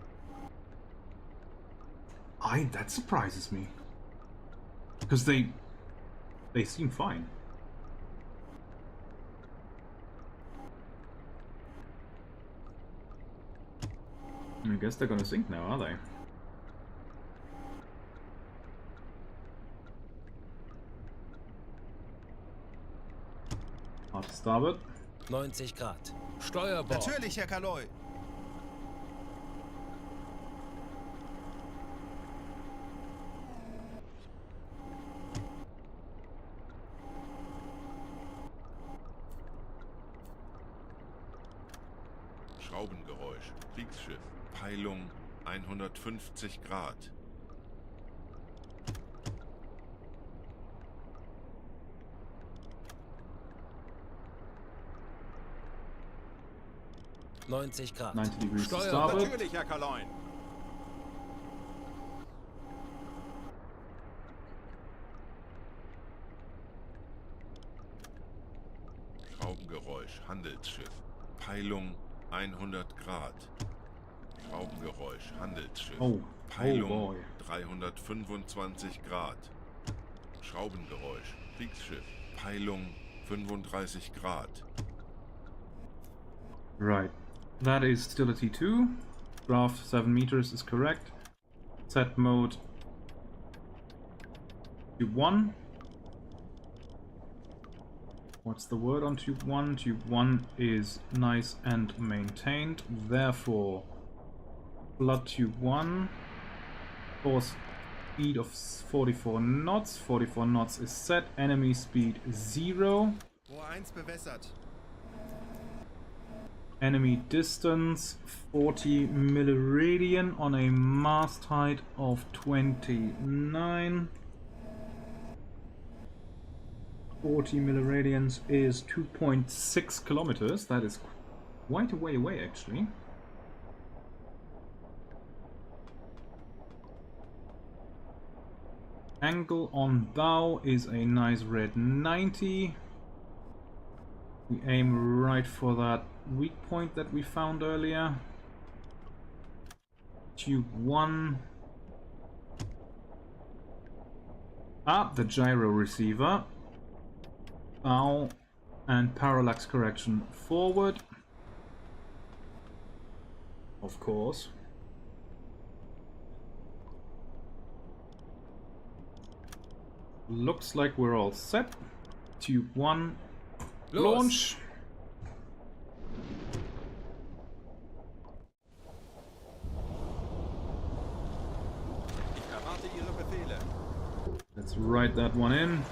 That surprises me. Because they seem fine. I guess they're gonna sink now, are they? Hard starboard. 90 Grad. Steuerbord. Natürlich, Herr Kaloy. Schraubengeräusch. Kriegsschiff. Peilung 150 Grad. ...90 Grad. 90 degrees to Steuerbord. starboard. Natürlich, Herr Kaloin. Schraubengeräusch. Handelsschiff. Peilung 100 Grad. Schraubengeräusch. Handelsschiff. Oh, Peilung boy. 325 Grad. Schraubengeräusch. Kriegsschiff. Peilung 35 Grad. Right. That is still a T2. Draft 7 meters is correct. Set mode Tube 1. What's the word on Tube 1? Tube 1 is nice and maintained. Therefore, flood Tube 1. Force speed of 44 knots. 44 knots is set. Enemy speed 0. Rohr 1 bewässert. Enemy distance 40 milliradian on a mast height of 29. 40 milliradians is 2.6 kilometers. That is quite a way away, actually. Angle on bow is a nice red 90. We aim right for that weak point that we found earlier. Tube 1. The gyro receiver. Bow and parallax correction forward. Of course. Looks like we're all set. Tube 1. Launch. Ich erwarte Ihre Befehle. Let's write that one in.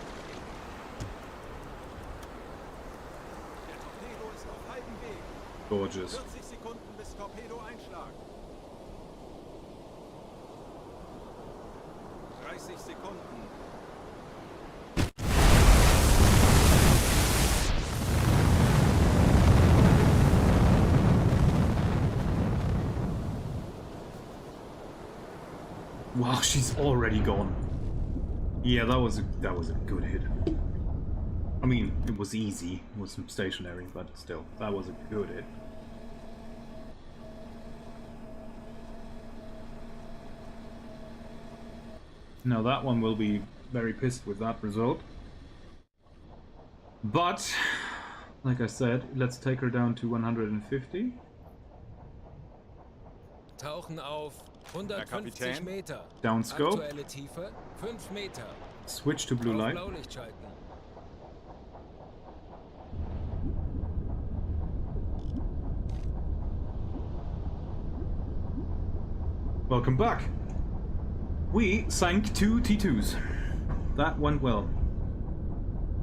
Der Torpedo ist auf halbem Weg. Gorgeous. 40 Sekunden bis Torpedo-Einschlag. 30 Sekunden. Wow, she's already gone. Yeah, that was a good hit. I mean, it was easy. It was stationary, but still, that was a good hit. Now that one will be very pissed with that result. But, like I said, let's take her down to 150. Tauchen auf 150 Kapitän. Meter. Downscope. Aktuelle Tiefe 5 Meter. Switch to blue Auf light. Blaulicht schalten. Welcome back. We sank 2 T2s. That went well.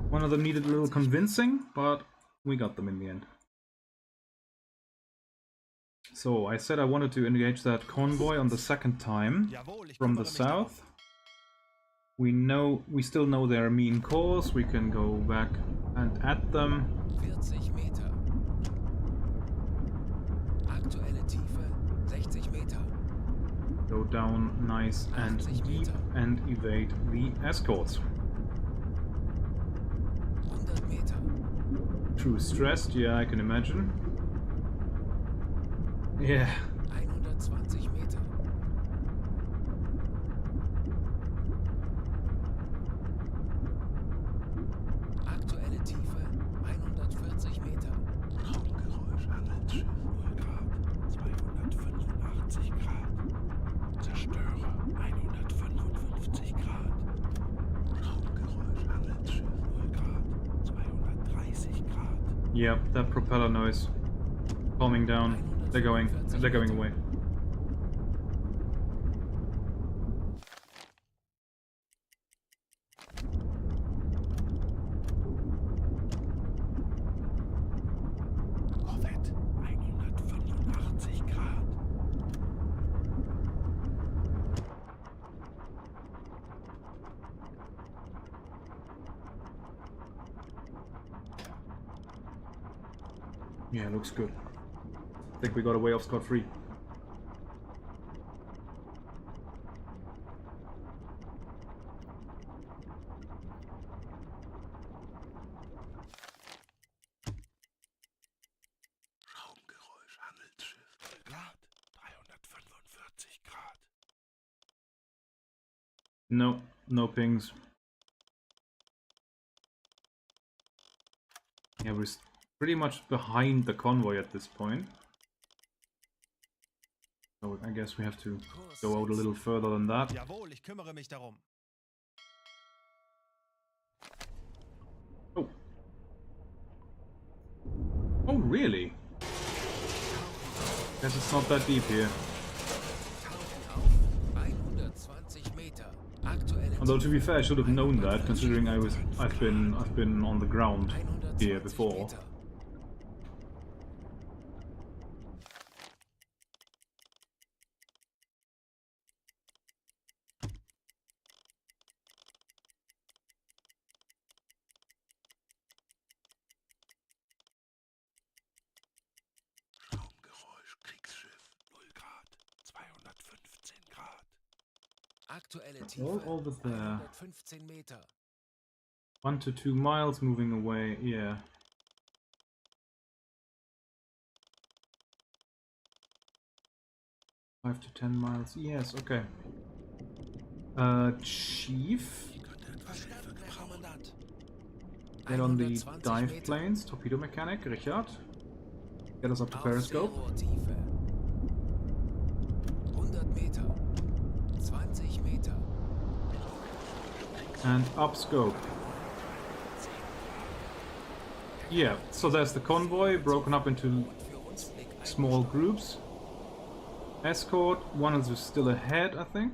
One of them needed a little convincing, but we got them in the end. So I said I wanted to engage that convoy on the second time Jawohl, ich from the kümmere mich darum. south. We still know their mean course. We can go back and at them. 40 Meter. Aktuelle Tiefe 60 Meter. Go down nice and 80 deep Meter. and evade the escorts. 100 Meter. True stressed, yeah, I can imagine. Yeah. 120 Meter. Aktuelle Tiefe 140 Meter. Raumgeräusch, Handelsschiff, 0 Grad, 285 Grad. Zerstörer, 155 Grad. Raumgeräusch, Handelsschiff, 0 Grad, 230 Grad. Yeah, that propeller noise. Calming down. They're going away. Korvette, 185 Grad. Yeah, looks good. I think we got away off scot-free. Raumgeräusch, Handelsschiff, 0 Grad, 345 Grad. No, no pings. Yeah, we're pretty much behind the convoy at this point. So I guess we have to go out a little further than that. Jawohl, ich kümmere mich darum. Oh. Oh, really? Guess it's not that deep here. Tauchen auf 120 Meter. Aktuelle Although to be Tiefe fair, I should have known that, 140 considering Meter. I've been on the ground here 120 before. Meter. Raumgeräusch, Kriegsschiff, 0 Grad, 215 Grad. Aktuelle All Tiefe over there. 115 Meter. 1 to 2 miles moving away, yeah. Five to 10 miles, yes, okay. Chief, Verstanden, Herr Kommandant. get on the 120 dive Meter. planes. Torpedo mechanic, Richard. Get us up to Auf periscope. Seerohrtiefe. 100 Meter. 20 Meter. And up scope. Yeah, so there's the convoy broken up into Für uns Blick ein. small groups. Escort, one is still ahead, I think.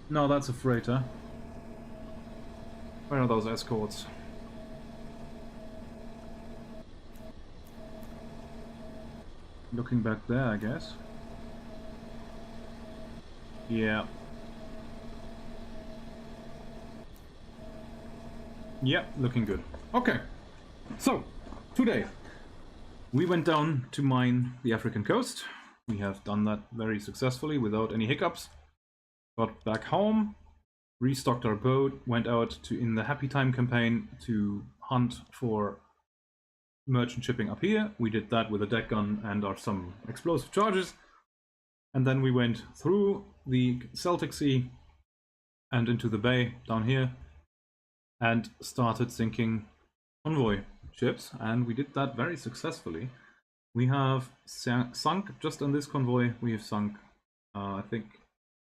No, that's a freighter. Where are those escorts? Looking back there, I guess. Yeah. Yeah, looking good. Okay. So, today we went down to mine the African coast. We have done that very successfully without any hiccups. Got back home, restocked our boat, went out to in the Happy Time campaign to hunt for merchant shipping up here. We did that with a deck gun and some explosive charges. And then we went through the Celtic Sea and into the bay down here and started sinking convoy ships, and we did that very successfully. We have sunk, just on this convoy, we have sunk, I think,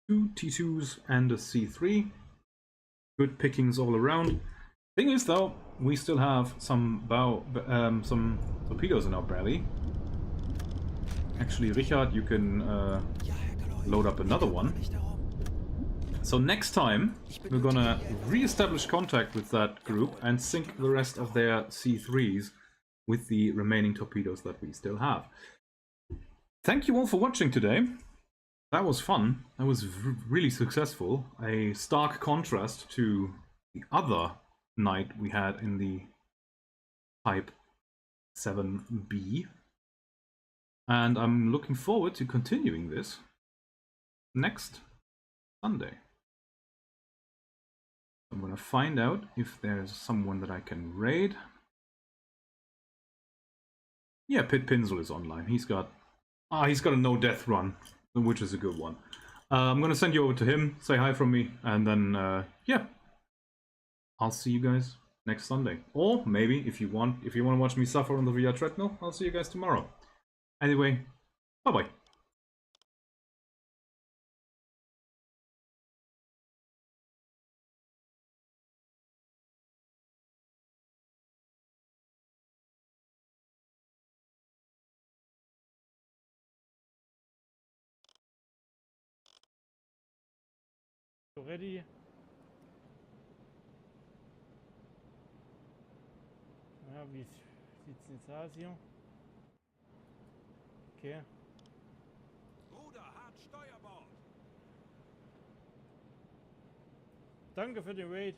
2 T2s and a C3. Good pickings all around. Thing is, though, we still have some some torpedoes in our belly. Actually, Richard, you can Ja, Herr Kaloi. load up another Ich kümmere one. mich darum. So next time, we're gonna re-establish contact with that group and sink the rest of their C3s with the remaining torpedoes that we still have. Thank you all for watching today. That was fun. That was really successful. A stark contrast to the other night we had in the Type 7B. And I'm looking forward to continuing this next Sunday. I'm gonna find out if there's someone that I can raid. Yeah, Pit Pinsel is online. He's got a no-death run, which is a good one. I'm gonna send you over to him, say hi from me, and then, yeah. I'll see you guys next Sunday. Or maybe, if you want to watch me suffer on the VR treadmill, I'll see you guys tomorrow. Anyway, bye-bye. Ready? Ja, wie sieht's jetzt aus hier? Okay. Bruder, hart Steuerbord! Danke für den Raid.